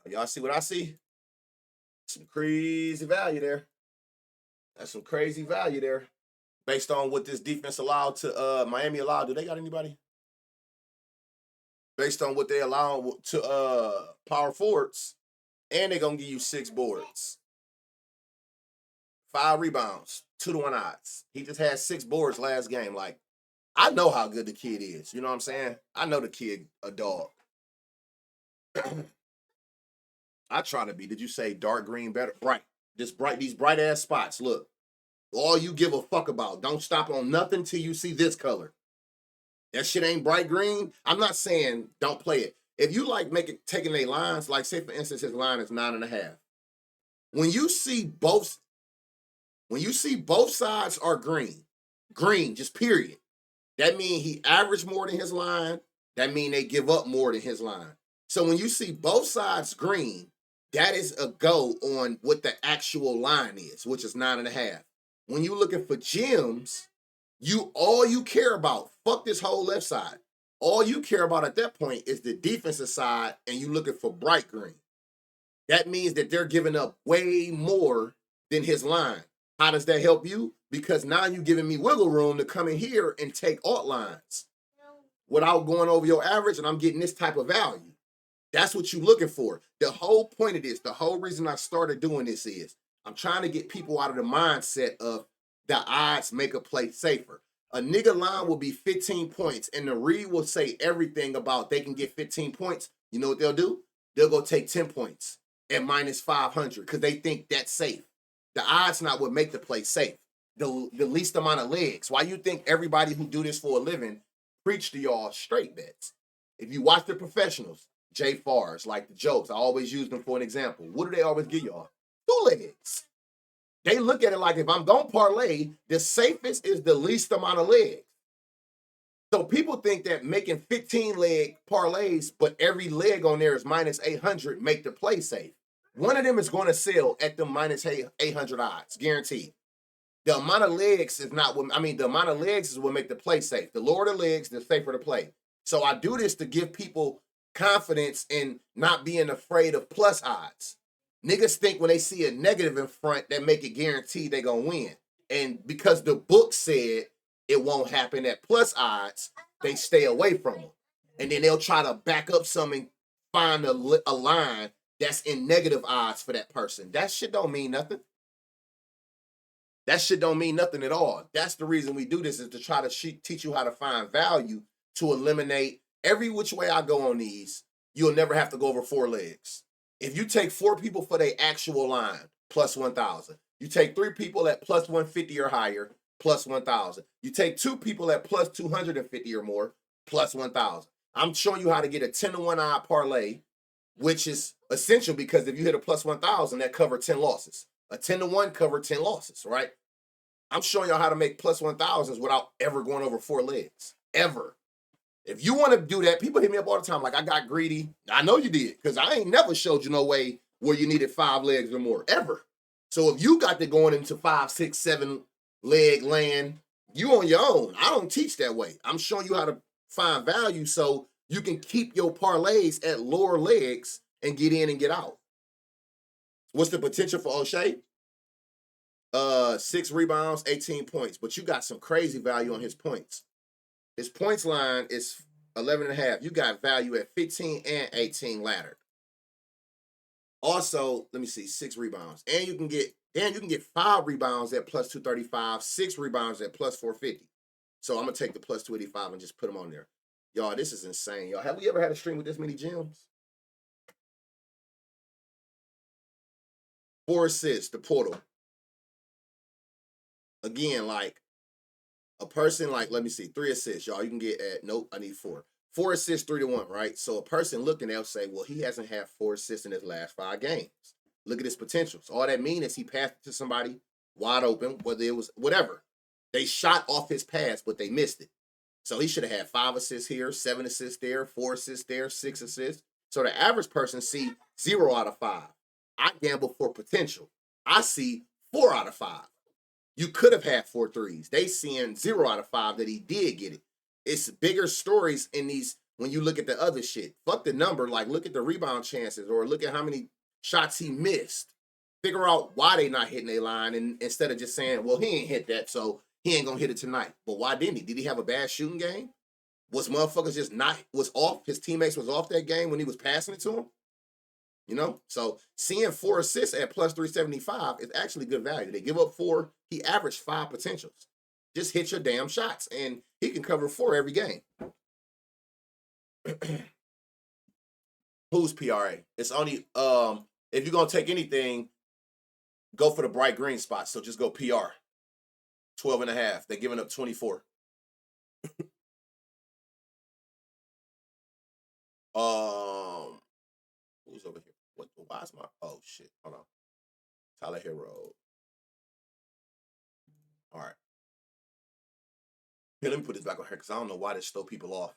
Y'all see what I see? Some crazy value there. That's some crazy value there. Based on what this defense allowed to Miami allowed. Do they got anybody? Based on what they allow to power forwards. And they're gonna give you 6 boards. 5 rebounds, 2-1 odds. He just had 6 boards last game. Like, I know how good the kid is. You know what I'm saying? I know the kid a dog. I try to be. Did you say dark green better? Bright. These bright ass spots. Look. All you give a fuck about. Don't stop on nothing till you see this color. That shit ain't bright green. I'm not saying don't play it. If you like taking their lines, like say for instance his line is 9.5. When you see both sides are green, just period. That means he averaged more than his line. That means they give up more than his line. So when you see both sides green, that is a go on what the actual line is, which is 9.5. When you're looking for gems, all you care about, fuck this whole left side. All you care about at that point is the defensive side, and you looking for bright green. That means that they're giving up way more than his line. How does that help you? Because now you're giving me wiggle room to come in here and take alt lines without going over your average, and I'm getting this type of value. That's what you're looking for. The whole point of this, the whole reason I started doing this is I'm trying to get people out of the mindset of the odds make a play safer. A nigga line will be 15 points, and the read will say everything about they can get 15 points. You know what they'll do? They'll go take 10 points at minus 500 because they think that's safe. The odds not what make the play safe. The least amount of legs. Why you think everybody who do this for a living preach to y'all straight bets? If you watch the professionals, Jay Farr's, like the jokes, I always use them for an example. What do they always give y'all? 2 legs. They look at it like if I'm going to parlay, the safest is the least amount of legs. So people think that making 15-leg parlays, but every leg on there is minus 800, make the play safe. One of them is going to sell at the minus 800 odds, guaranteed. The amount of legs is not what, the amount of legs is what make the play safe. The lower the legs, the safer the play. So I do this to give people confidence in not being afraid of plus odds. Niggas think when they see a negative in front, that make it guaranteed they gonna win. And because the book said it won't happen at plus odds, they stay away from them. And then they'll try to back up some and find a line that's in negative odds for that person. That shit don't mean nothing. That shit don't mean nothing at all. That's the reason we do this, is to try to teach you how to find value to eliminate every which way I go on these. You'll never have to go over 4 legs. If you take 4 people for their actual line, plus 1,000. You take 3 people at plus 150 or higher, plus 1,000. You take 2 people at plus 250 or more, plus 1,000. I'm showing you how to get a 10-to-1 odd parlay, which is essential because if you hit a plus 1,000, that covered 10 losses. A 10-to-1 covered 10 losses, right? I'm showing y'all how to make plus 1,000s without ever going over 4 legs, ever. If you want to do that, people hit me up all the time like, I got greedy. I know you did, because I ain't never showed you no way where you needed 5 legs or more, ever. So if you got to going into 5, 6, 7 leg land, you on your own. I don't teach that way. I'm showing you how to find value so you can keep your parlays at lower legs and get in and get out. What's the potential for O'Shea? 6 rebounds, 18 points. But you got some crazy value on his points. His points line is 11.5. You got value at 15 and 18 laddered. Also, let me see, 6 rebounds. And you can get 5 rebounds at plus 235, 6 rebounds at plus 450. So I'm going to take the plus 285 and just put them on there. Y'all, this is insane. Y'all, have we ever had a stream with this many gems? 4 assists, the portal. Again, like, a person like, let me see, 3 assists, y'all. You can get at, nope, I need 4. 4 assists, 3-to-1, right? So a person looking, they'll say, well, he hasn't had 4 assists in his last 5 games. Look at his potential. So all that means is he passed it to somebody wide open, whether it was whatever. They shot off his pass, but they missed it. So he should have had 5 assists here, 7 assists there, 4 assists there, 6 assists. So the average person see 0 out of 5. I gamble for potential. I see 4 out of 5. You could have had 4 threes. They seeing 0 out of 5 that he did get it. It's bigger stories in these when you look at the other shit. Fuck the number. Like, look at the rebound chances or look at how many shots he missed. Figure out why they not hitting their line, and instead of just saying, well, he ain't hit that, so he ain't gonna hit it tonight. But why didn't he? Did he have a bad shooting game? Was motherfuckers just not, was off, his teammates was off that game when he was passing it to him? You know? So seeing 4 assists at plus 375 is actually good value. They give up 4, he averaged 5 potentials. Just hit your damn shots, and he can cover 4 every game. Who's PRA? It's only, if you're gonna take anything, go for the bright green spot. So just go PR. 12.5. They're giving up 24. Who's over here? What? Why is my? Oh shit! Hold on. Tyler Hero. All right. Here, let me put this back on here because I don't know why this throw people off.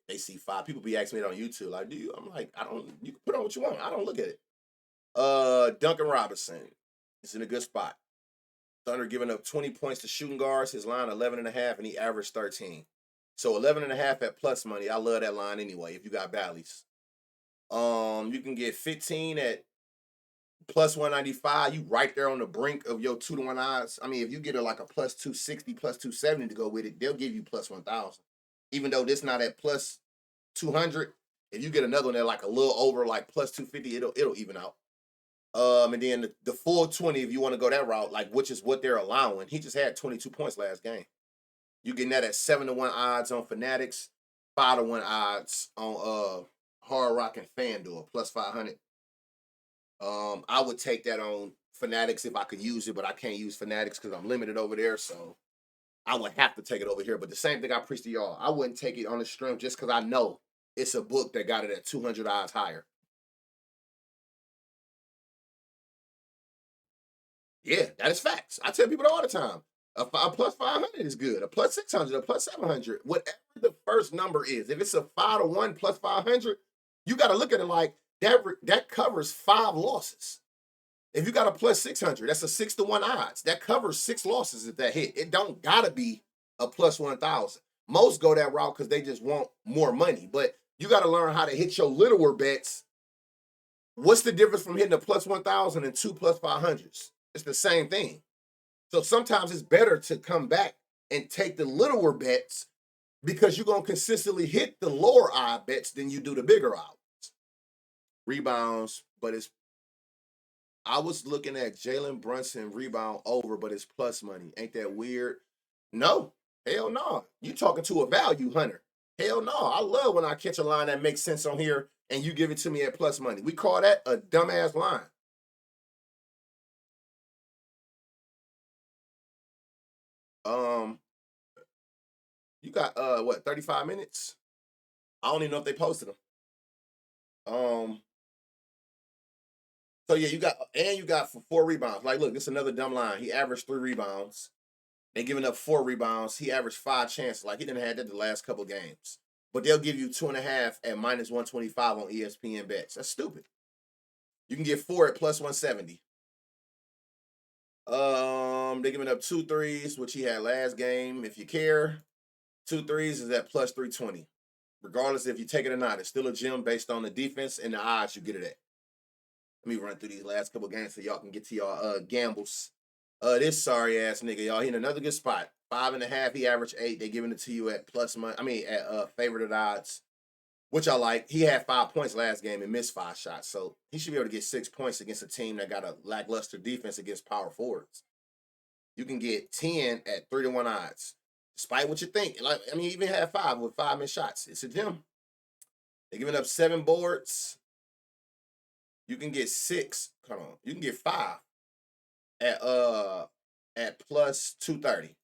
They see 5 people be asking me that on YouTube. Like, do you? I'm like, I don't. You can put on what you want. I don't look at it. Duncan Robinson is in a good spot. Thunder giving up 20 points to shooting guards. His line 11.5, and he averaged 13. So 11.5 at plus money. I love that line anyway. If you got Bally's, you can get 15 at plus 195. You right there on the brink of your 2-to-1 odds. I mean, if you get like a plus 260, plus 270 to go with it, they'll give you plus 1,000. Even though this not at plus 200, if you get another one that like a little over like plus 250, it'll even out. And then the full 20, if you want to go that route, like which is what they're allowing. He just had 22 points last game. You getting that at 7-to-1 odds on Fanatics, 5-to-1 odds on Hard Rock and FanDuel, plus 500. I would take that on Fanatics if I could use it, but I can't use Fanatics because I'm limited over there, so I would have to take it over here. But the same thing I preach to y'all, I wouldn't take it on the stream just because I know it's a book that got it at 200 odds higher. Yeah, that is facts. I tell people all the time. A plus 500 is good. A plus 600, a plus 700, whatever the first number is. If it's a 5-to-1 plus 500, you got to look at it like that covers 5 losses. If you got a plus 600, that's a 6-to-1 odds. That covers 6 losses if that hit. It don't got to be a plus 1,000. Most go that route because they just want more money. But you got to learn how to hit your littler bets. What's the difference from hitting a plus 1,000 and 2 plus 500s? It's the same thing. So sometimes it's better to come back and take the littler bets because you're going to consistently hit the lower odd bets than you do the bigger odds. Rebounds, but I was looking at Jalen Brunson rebound over, but it's plus money. Ain't that weird? No. Hell no. You talking to a value hunter. Hell no. I love when I catch a line that makes sense on here and you give it to me at plus money. We call that a dumbass line. You got what, 35 minutes? I don't even know if they posted them. So yeah, you got for 4 rebounds. Like, look, this is another dumb line. He averaged 3 rebounds. They giving up 4 rebounds. He averaged 5 chances. Like, he didn't have that the last couple games. But they'll give you 2.5 at minus 125 on ESPN bets. That's stupid. You can get 4 at plus 170. They're giving up 2 threes, which he had last game. If you care, 2 threes is at plus 320. Regardless if you take it or not, it's still a gem based on the defense and the odds you get it at. Let me run through these last couple games so y'all can get to y'all gambles. This sorry ass nigga, y'all, he in another good spot. 5.5, he averaged 8. They giving it to you at plus money. I mean, at favorite odds, which I like. He had 5 points last game and missed 5 shots, so he should be able to get 6 points against a team that got a lackluster defense against power forwards. You can get 10 at 3-to-1 odds, despite what you think. Like, I mean, he even had 5 with 5 missed shots. It's a gem. They're giving up 7 boards. You can get 6. Come on, you can get 5 at plus 230.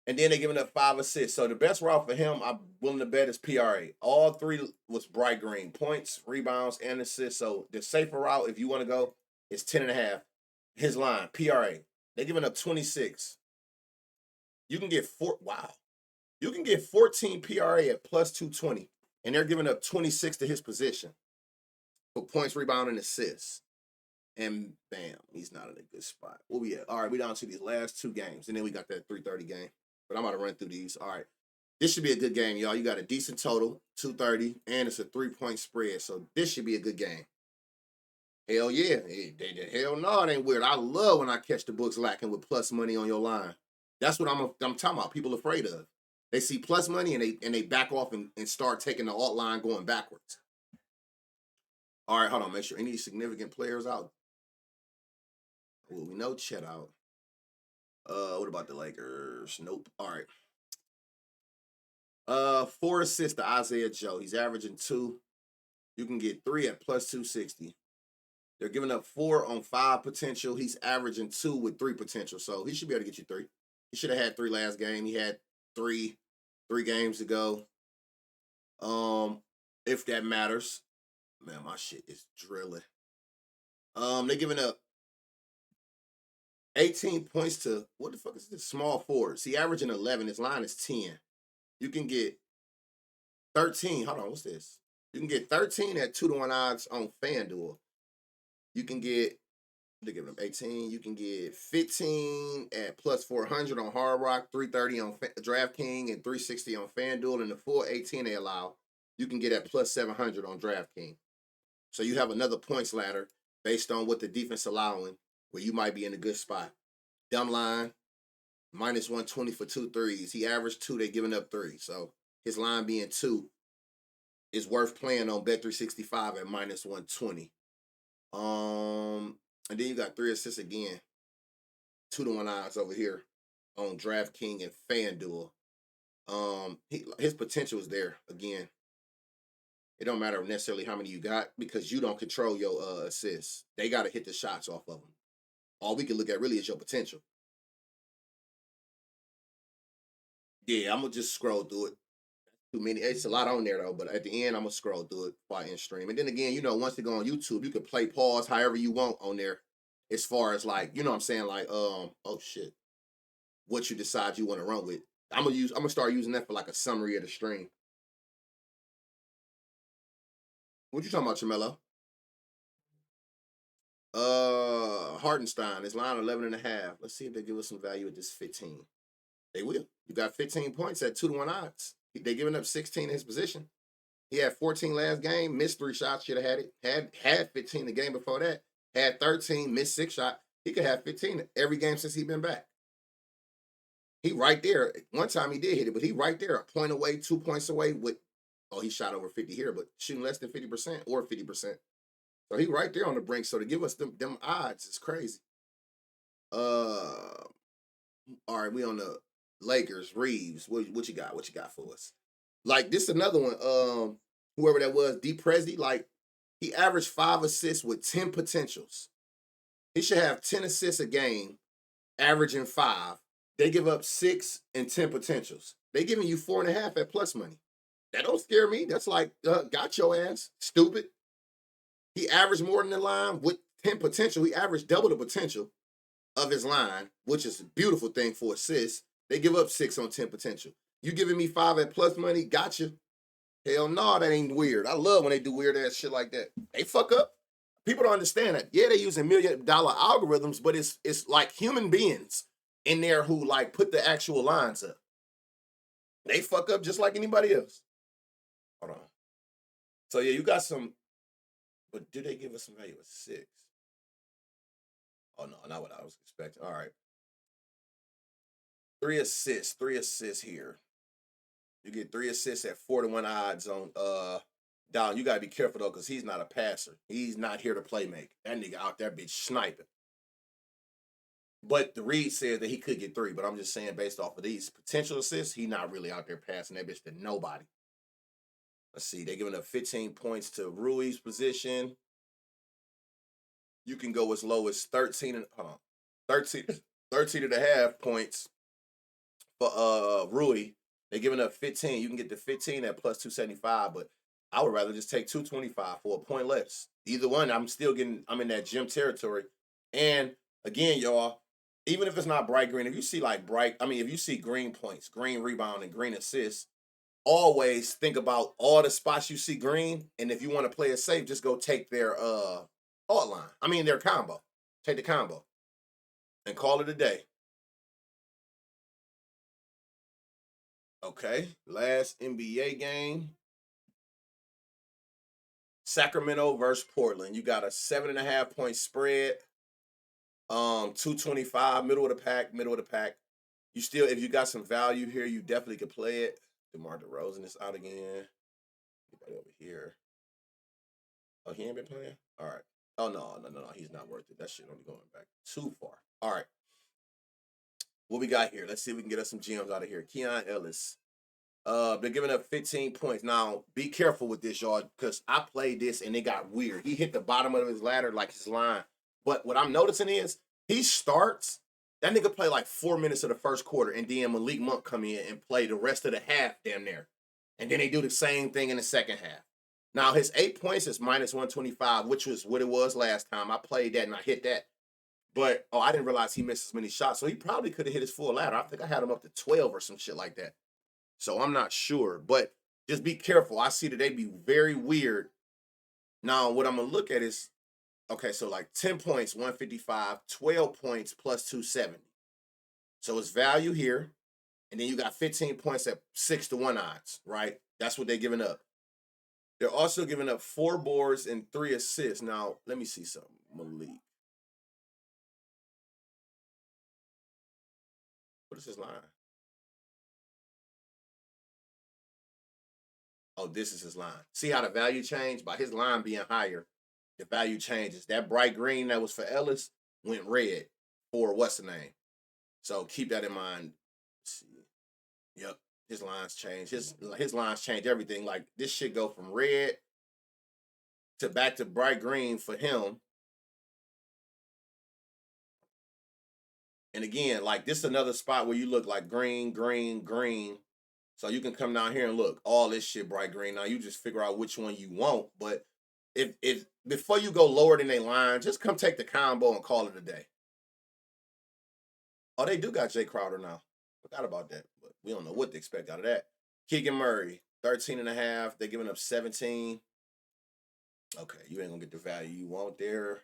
And then they're giving up 5 assists. So the best route for him, I'm willing to bet, is PRA. All 3 was bright green. Points, rebounds, and assists. So the safer route, if you want to go, is 10.5. His line, PRA. They're giving up 26. You can get You can get 14 PRA at plus 220. And they're giving up 26 to his position for points, rebound, and assists. And bam, he's not in a good spot. Where we at? All right, we down to these last 2 games. And then we got that 3:30 game. But I'm about to run through these. All right. This should be a good game, y'all. You got a decent total, 230, and it's a 3-point spread. So this should be a good game. Hell yeah. Hell no, it ain't weird. I love when I catch the books lacking with plus money on your line. That's what I'm talking about. People afraid of. They see plus money and they back off and start taking the alt line going backwards. All right, hold on. Make sure any significant players out. Well, we know Chet out. What about the Lakers? Nope. All right. 4 assists to Isaiah Joe. He's averaging 2. You can get 3 at plus 260. They're giving up 4 on 5 potential. He's averaging 2 with 3 potential. So he should be able to get you 3. He should have had 3 last game. He had 3 games ago. If that matters. Man, my shit is drilling. They're giving up 18 points to, what the fuck is this? Small forwards. He averaging 11. His line is 10. You can get 13. Hold on, what's this? You can get 13 at 2-to-1 odds on FanDuel. You can get, they're giving them 18. You can get 15 at plus 400 on Hard Rock, 330 on DraftKings, and 360 on FanDuel. And the full 18 they allow, you can get at plus 700 on DraftKings. So you have another points ladder based on what the defense allowing, where you might be in a good spot. Dumb line, minus 120 for 2 threes. He averaged 2, they giving up 3. So his line being 2 is worth playing on Bet365 at minus 120. And then you got 3 assists again. 2-to-1 odds over here on DraftKings and FanDuel. His potential is there again. It don't matter necessarily how many you got because you don't control your assists. They got to hit the shots off of them. All we can look at really is your potential. Yeah, I'm going to just scroll through it. Too many. It's a lot on there, though, but at the end, I'm going to scroll through it by in stream. And then again, once you go on YouTube, you can play pause however you want on there as far as like, you know what I'm saying? Like, oh shit. What you decide you want to run with. I'm going to start using that for like a summary of the stream. What you talking about, Chamelo? Hartenstein is line 11.5. Let's see if they give us some value at this 15. They will. You got 15 points at 2-to-1 odds. They giving up 16 in his position. He had 14 last game, missed 3 shots, should have had it. Had 15 the game before that. Had 13, missed 6 shots. He could have 15 every game since he been back. He right there. One time he did hit it, but he right there, a point away, 2 points away with, he shot over 50 here, but shooting less than 50% or 50%. So he right there on the brink. So to give us them odds is crazy. All right, we on the Lakers. Reeves, what you got? What you got for us? Like this another one. Whoever that was, D Prezi, like he averaged 5 assists with 10 potentials. He should have 10 assists a game, averaging 5. They give up 6 and 10 potentials. They giving you 4.5 at plus money. That don't scare me. That's like got your ass, stupid. He averaged more than the line with 10 potential. He averaged double the potential of his line, which is a beautiful thing for assists. They give up 6 on 10 potential. You giving me 5 at plus money? Gotcha. Hell no, that ain't weird. I love when they do weird ass shit like that. They fuck up. People don't understand that. Yeah, they using $1 million algorithms, but it's like human beings in there who like put the actual lines up. They fuck up just like anybody else. Hold on. So yeah, you got some. But did they give us some value at 6? Oh, no, not what I was expecting. All right. 3 assists here. You get 3 assists at 4-to-1 odds on Down. You got to be careful, though, because he's not a passer. He's not here to play make. That nigga out there bitch sniping. But the read says that he could get 3, but I'm just saying based off of these potential assists, he not really out there passing that bitch to nobody. Let's see. They're giving up 15 points to Rui's position. You can go as low as 13 and 13.5 points for Rui. They're giving up 15. You can get the 15 at plus 275, but I would rather just take 225 for a point less. Either one, I'm in that gym territory. And again, y'all, even if it's not bright green, if you see if you see green points, green rebound, and green assists, always think about all the spots you see green. And if you want to play it safe, just go take their alt line. I mean, their combo. Take the combo and call it a day. Okay, last NBA game. Sacramento versus Portland. You got a 7.5 point spread. 225, middle of the pack. You still, if you got some value here, you definitely could play it. DeMar DeRozan is out again. Anybody over here? Oh, he ain't been playing? All right. Oh, no. He's not worth it. That shit only going back too far. All right. What we got here? Let's see if we can get us some gems out of here. Keon Ellis. They're giving up 15 points. Now, be careful with this, y'all, because I played this and it got weird. He hit the bottom of his ladder like his line. But what I'm noticing is he starts, that nigga play like 4 minutes of the first quarter, and then Malik Monk come in and play the rest of the half damn near. And then they do the same thing in the second half. Now, his 8 points is minus 125, which was what it was last time. I played that and I hit that. But, I didn't realize he missed as many shots. So he probably could have hit his full ladder. I think I had him up to 12 or some shit like that. So I'm not sure. But just be careful. I see that they be very weird. Now, what I'm going to look at is, okay, so like 10 points, 155, 12 points plus 270. So it's value here. And then you got 15 points at 6-1 odds, right? That's what they're giving up. They're also giving up 4 boards and 3 assists. Now, let me see something. Malik. What is his line? Oh, this is his line. See how the value changed? By his line being higher, the value changes. That bright green that was for Ellis went red for what's the name? So keep that in mind. Let's see. Yep, his lines change. His lines change everything. Like this shit go from red to back to bright green for him. And again, like this is another spot where you look like green, green, green. So you can come down here and look, all this shit bright green. Now you just figure out which one you want. But if before you go lower than a line, just come take the combo and call it a day. Oh, they do got Jay Crowder now. Forgot about that. But we don't know what to expect out of that. Keegan Murray, 13.5. They're giving up 17. Okay, you ain't gonna get the value you want there.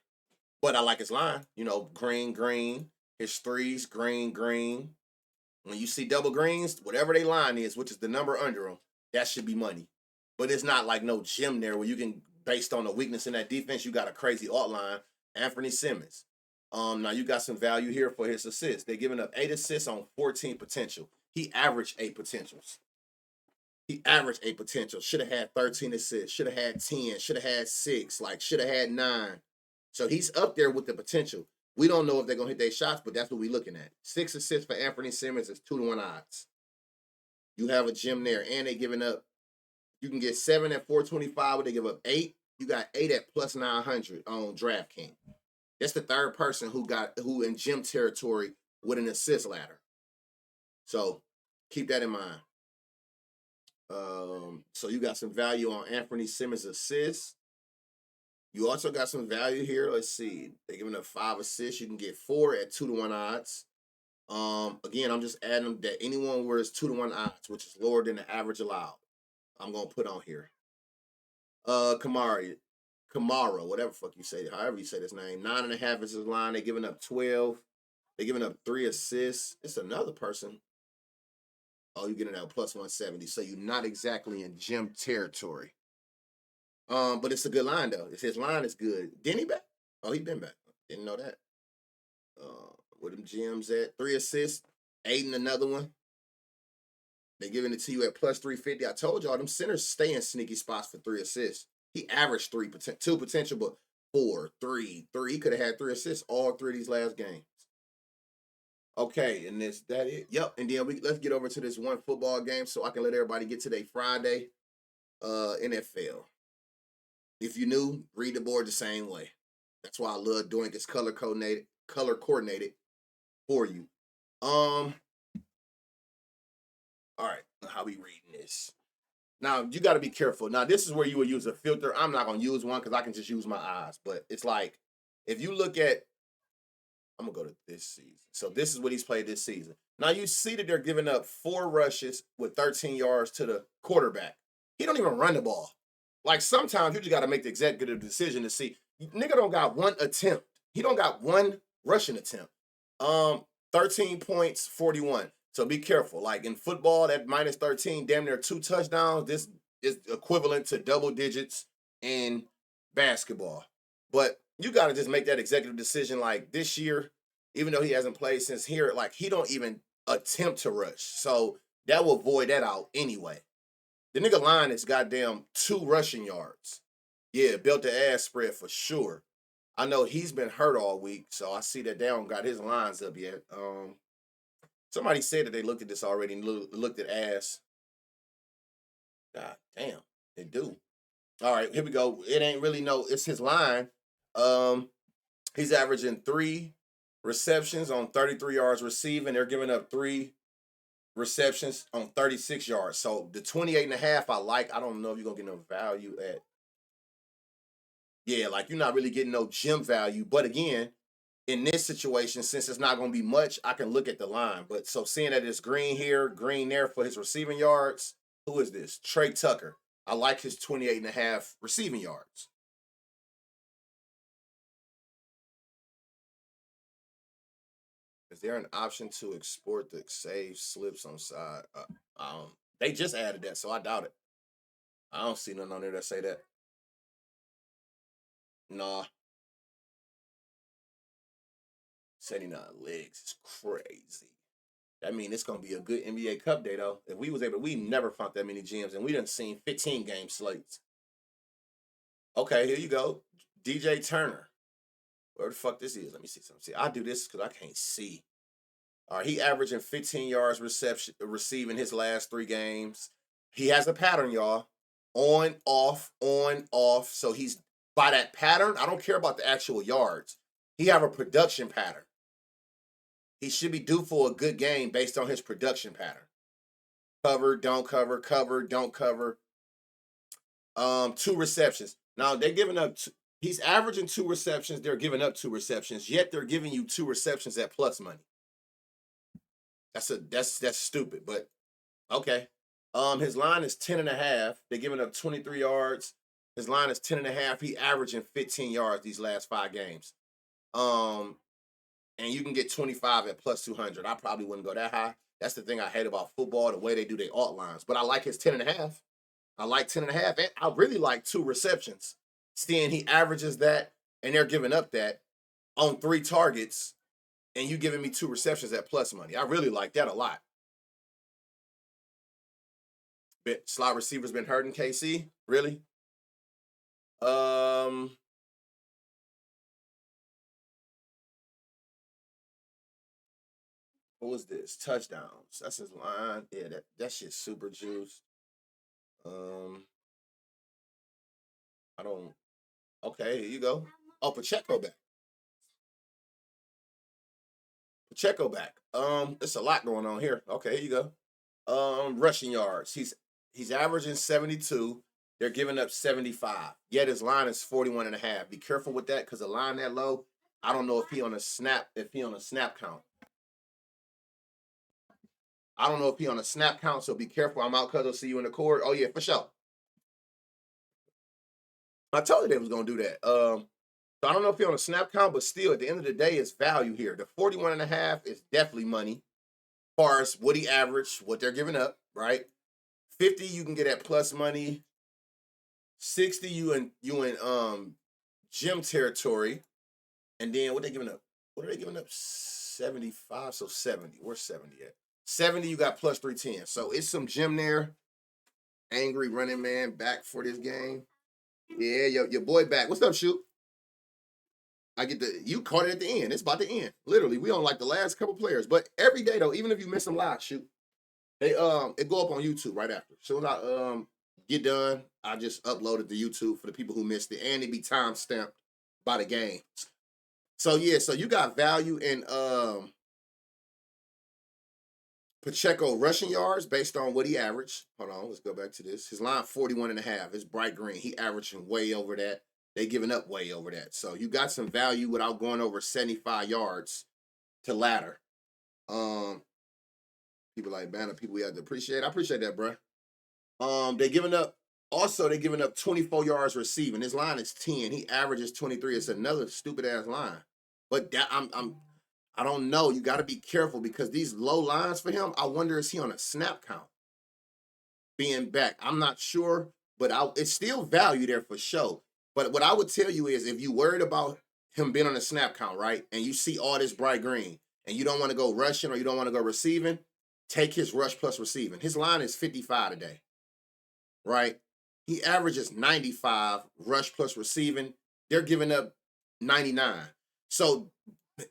But I like his line. You know, green, green. His threes, green, green. When you see double greens, whatever they line is, which is the number under them, that should be money. But it's not like no gym there where you can, based on the weakness in that defense, you got a crazy alt line. Anthony Simmons. Now you got some value here for his assists. They're giving up 8 assists on 14 potential. He averaged 8 potentials. Should have had 13 assists. Should have had 10. Should have had 6. Like, should have had 9. So he's up there with the potential. We don't know if they're going to hit their shots, but that's what we're looking at. 6 assists for Anthony Simmons is 2-1 odds. You have a gym there, and they're giving up. You can get 7 at 425, but they give up 8. You got 8 at plus 900 on DraftKings. That's the third person who in gym territory with an assist ladder. So keep that in mind. So you got some value on Anthony Simmons' assists. You also got some value here. Let's see. They're giving up 5 assists. You can get 4 at 2-1 odds. Again, I'm just adding that anyone where it's 2-1 odds, which is lower than the average allowed. I'm gonna put on here. Kamara, whatever fuck you say, however you say this name. 9.5 is his line. They're giving up 12. They're giving up 3 assists. It's another person. Oh, you're getting out plus 170. So you're not exactly in gym territory. But it's a good line though. His line is good. Didn't he back? Oh, he been back. Didn't know that. Where them gems at? 3 assists, 8 in another one. They're giving it to you at plus 350. I told y'all them centers stay in sneaky spots for 3 assists. He averaged 2 potential, but 4, 3. He could have had 3 assists all 3 of these last games. Okay, and that it? Yep. And then let's get over to this one football game so I can let everybody get to their Friday NFL. If you new, read the board the same way. That's why I love doing this color coordinated for you. All right, how we reading this? Now you got to be careful. Now this is where you would use a filter. I'm not gonna use one because I can just use my eyes. But it's like if you look at, I'm gonna go to this season. So this is what he's played this season. Now you see that they're giving up 4 rushes with 13 yards to the quarterback. He don't even run the ball. Like sometimes you just got to make the executive decision to see. Nigga don't got one attempt. He don't got one rushing attempt. 13 points, 41. So be careful. Like in football, that minus 13, damn near 2 touchdowns. This is equivalent to double digits in basketball. But you got to just make that executive decision. Like this year, even though he hasn't played since here, like he don't even attempt to rush. So that will void that out anyway. The nigga line is goddamn 2 rushing yards. Yeah, built the ass spread for sure. I know he's been hurt all week, so I see that they don't got his lines up yet. Somebody said that they looked at this already and looked at ass. God damn, they do. All right, here we go. It ain't really no, it's his line. He's averaging 3 receptions on 33 yards receiving. They're giving up 3 receptions on 36 yards. So the 28.5 I like. I don't know if you're gonna get no value at. Yeah, like you're not really getting no gym value. But again, in this situation, since it's not going to be much, I can look at the line. But so seeing that it's green here, green there for his receiving yards, who is this? Trey Tucker. I like his 28.5 receiving yards. Is there an option to export the save slips on side? They just added that, so I doubt it. I don't see nothing on there that say that. Nah. 79 legs is crazy. That means it's gonna be a good NBA Cup day though. If we was able, we never found that many gyms, and we done seen 15 game slates. Okay, here you go, DJ Turner. Where the fuck this is? Let me see something. See, I do this because I can't see. All right, he averaging 15 yards receiving his last 3 games. He has a pattern, y'all. On, off, on, off. So he's by that pattern. I don't care about the actual yards. He have a production pattern. He should be due for a good game based on his production pattern. Cover, don't cover, cover, don't cover. 2 receptions. Now they're giving up. He's averaging 2 receptions. They're giving up 2 receptions. Yet they're giving you 2 receptions at plus money. That's stupid. But okay. His line is 10.5. They're giving up 23 yards. His line is 10.5. He averaging 15 yards these last 5 games. And you can get 25 at plus 200. I probably wouldn't go that high. That's the thing I hate about football, the way they do their alt lines. But I like his 10.5. I like 10.5. And I really like 2 receptions. Seeing he averages that and they're giving up that on 3 targets, and you giving me 2 receptions at plus money. I really like that a lot. But slot receivers been hurting KC? Really? What was this? Touchdowns. That's his line. Yeah, that shit's super juiced. I don't. Okay, here you go. Oh, Pacheco back. Pacheco back. It's a lot going on here. Okay, here you go. Rushing yards. He's averaging 72. They're giving up 75. Yet his line is 41.5. Be careful with that because a line that low, I don't know if he on a snap count. I don't know if he on a snap count, so be careful. I'm out, cuz I'll see you in the court. Oh yeah, for sure. I told you they was gonna do that. So I don't know if he on a snap count, but still, at the end of the day, it's value here. The 41.5 is definitely money. As far as what he averaged, what they're giving up, right? 50 you can get at plus money. 60 you in gym territory. And then what they giving up? What are they giving up? 75. So 70. Where's 70 at? 70 you got plus 310. So it's some gym there. Angry running man back for this game. Yeah, your boy back. What's up, Shoot? You caught it at the end. It's about to end. Literally, we on like the last couple players. But every day though, even if you miss them live, Shoot, they it go up on YouTube right after. So when I get done, I just upload it to YouTube for the people who missed it, and it be time stamped by the games. So yeah, so you got value in Pacheco rushing yards based on what he averaged. Hold on, let's go back to this. His line 41.5. It's bright green. He averaging way over that. They giving up way over that. So you got some value without going over 75 yards to ladder. People like Banner, people we have to appreciate. I appreciate that, bro. They giving up Also, they're giving up 24 yards receiving. His line is 10. He averages 23. It's another stupid ass line. But that I don't know. You got to be careful because these low lines for him, I wonder is he on a snap count being back? I'm not sure, but it's still value there for sure. But what I would tell you is if you worried about him being on a snap count, right, and you see all this bright green and you don't want to go rushing or you don't want to go receiving, take his rush plus receiving. His line is 55 today, right? He averages 95 rush plus receiving. They're giving up 99. So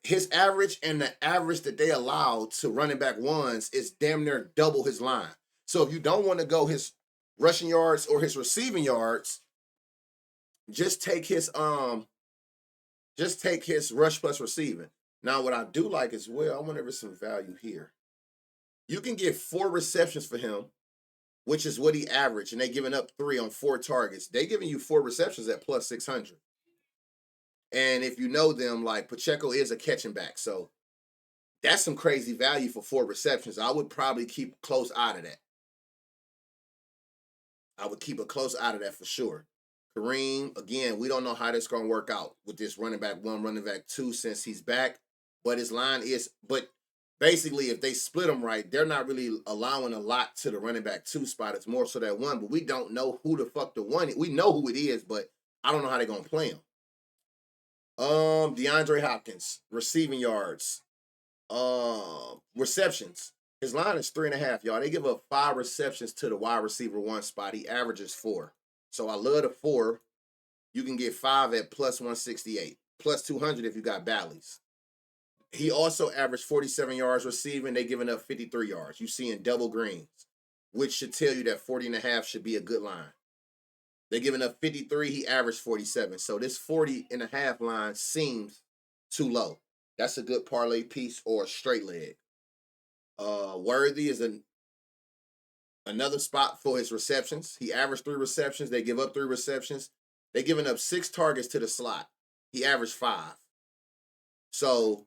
his average and the average that they allow to running back ones is damn near double his line. So if you don't want to go his rushing yards or his receiving yards, just take his rush plus receiving. Now what I do like as well, I wonder if there's some value here. You can get 4 receptions for him, which is what he averaged, and they giving up 3 on 4 targets. They giving you 4 receptions at plus 600. And if you know them, like Pacheco is a catching back. So that's some crazy value for 4 receptions. I would probably keep close out of that. I would keep a close out of that for sure. Kareem, again, we don't know how that's going to work out with this running back 1, running back 2 since he's back. But his line is, but basically if they split them right, they're not really allowing a lot to the running back 2 spot. It's more so that 1, but we don't know who the fuck the 1 is. We know who it is, but I don't know how they're going to play him. DeAndre Hopkins, receiving yards, receptions. His line is 3.5, y'all. They give up 5 receptions to the wide receiver 1 spot. He averages 4. So I love the 4. You can get 5 at plus 168, plus 200 if you got Bally's. He also averaged 47 yards receiving. They giving up 53 yards. You see in double greens, which should tell you that 40.5 should be a good line. They're giving up 53. He averaged 47. So this 40.5 line seems too low. That's a good parlay piece or a straight leg. Worthy is another spot for his receptions. He averaged 3 receptions. They give up 3 receptions. They're giving up 6 targets to the slot. He averaged 5. So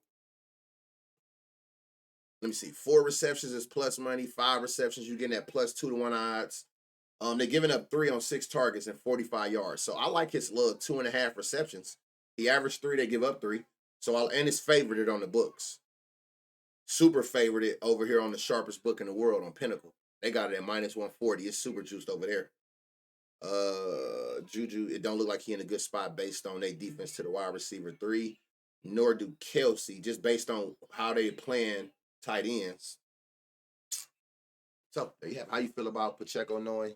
let me see. 4 receptions is plus money. 5 receptions, you're getting at plus 2 to 1 odds. They're giving up 3 on 6 targets and 45 yards. So I like his little 2.5 receptions. He averaged 3, they give up 3. So and it's favorited on the books. Super favorited over here on the sharpest book in the world on Pinnacle. They got it at minus 140. It's super juiced over there. Juju, it don't look like he in a good spot based on their defense to the wide receiver 3. Nor do Kelsey, just based on how they playing tight ends. So there you have. How you feel about Pacheco knowing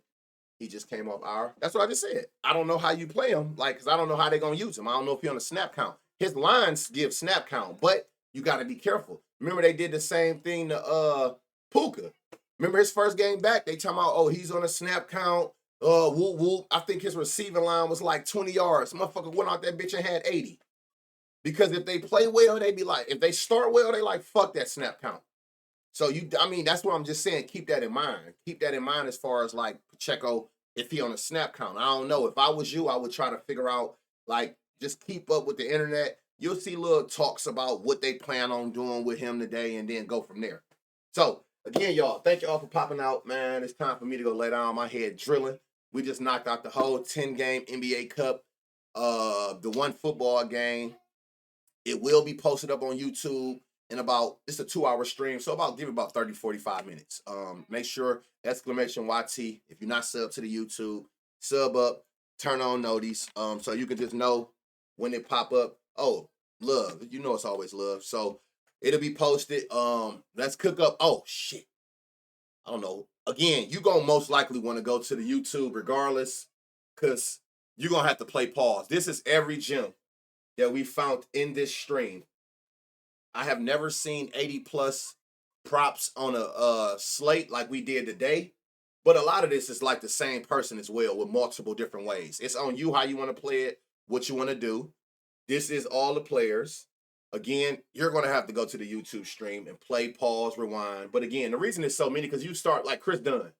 he just came off IR? That's what I just said. I don't know how you play him, like, because I don't know how they're gonna use him. I don't know if he's on a snap count. His lines give snap count, but you got to be careful. Remember they did the same thing to Puka. Remember his first game back? They talking about, oh, he's on a snap count. Whoop whoop. I think his receiving line was like 20 yards. Motherfucker went out that bitch and had 80. Because if they play well, they be like, if they start well, they like, fuck that snap count. So that's what I'm just saying. Keep that in mind. Keep that in mind as far as like Pacheco, if he on a snap count. I don't know. If I was you, I would try to figure out, like, just keep up with the internet. You'll see little talks about what they plan on doing with him today and then go from there. So again, y'all, thank y'all for popping out, man. It's time for me to go lay down my head drilling. We just knocked out the whole 10-game NBA Cup, the 1 football game. It will be posted up on YouTube in it's a 2-hour stream, so give it about 30, 45 minutes. Make sure, exclamation YT, if you're not subbed to the YouTube, sub up, turn on notice, so you can just know when it pop up. Oh, love. You know it's always love. So it'll be posted. Let's cook up. Oh, shit. I don't know. Again, you're going to most likely want to go to the YouTube regardless, because you're going to have to play pause. This is every gem that we found in this stream. I have never seen 80+ props on a slate like we did today, but a lot of this is like the same person as well with multiple different ways. It's on you how you want to play it, what you want to do. This is all the players. Again, you're going to have to go to the YouTube stream and play, pause, rewind. But again, the reason it's so many, because you start like Chris Dunn.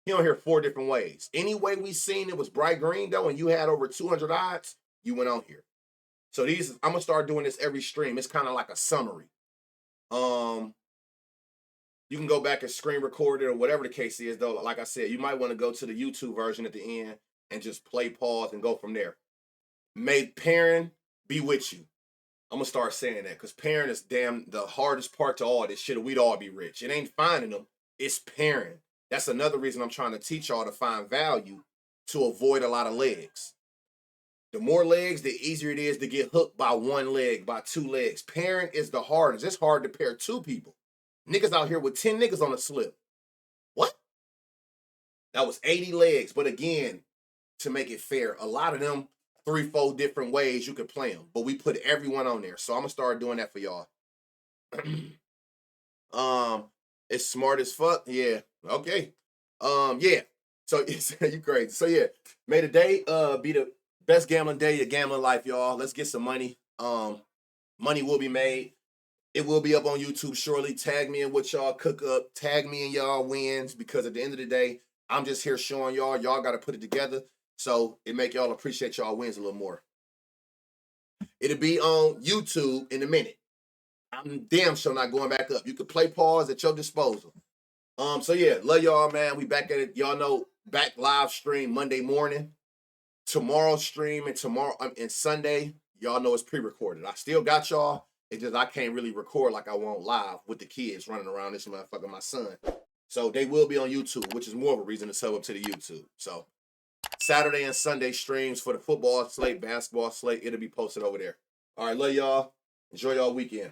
He on here 4 different ways. Any way we seen it was bright green, though, and you had over 200 odds, you went on here. So I'm going to start doing this every stream. It's kind of like a summary. You can go back and screen record it or whatever the case is, though. Like I said, you might want to go to the YouTube version at the end and just play pause and go from there. May pairing be with you. I'm gonna start saying that because pairing is damn the hardest part to all this shit. We'd all be rich. It ain't finding them, it's pairing. That's another reason I'm trying to teach y'all to find value to avoid a lot of legs. The more legs, the easier it is to get hooked by one leg, by two legs. Pairing is the hardest. It's hard to pair two people. Niggas out here with 10 niggas on the slip. What? That was 80 legs. But again, to make it fair, a lot of them 3-4 different ways you could play them. But we put everyone on there. So I'm gonna start doing that for y'all. It's smart as fuck. Yeah. Okay. Yeah. So it's you crazy. So yeah, may the day be the best gambling day of your gambling life, y'all. Let's get some money. Money will be made. It will be up on YouTube shortly. Tag me in what y'all cook up. Tag me in y'all wins because at the end of the day, I'm just here showing y'all. Y'all got to put it together. So it make y'all appreciate y'all wins a little more. It'll be on YouTube in a minute. I'm damn sure not going back up. You can play pause at your disposal. So yeah, love y'all, man. We back at it. Y'all know back live stream Monday morning. Tomorrow's stream and Sunday, y'all know it's pre-recorded. I still got y'all. It's just I can't really record like I want live with the kids running around this motherfucker, my son. So they will be on YouTube, which is more of a reason to sub up to the YouTube. So Saturday and Sunday streams for the football slate, basketball slate, it'll be posted over there. All right, love y'all. Enjoy y'all weekend.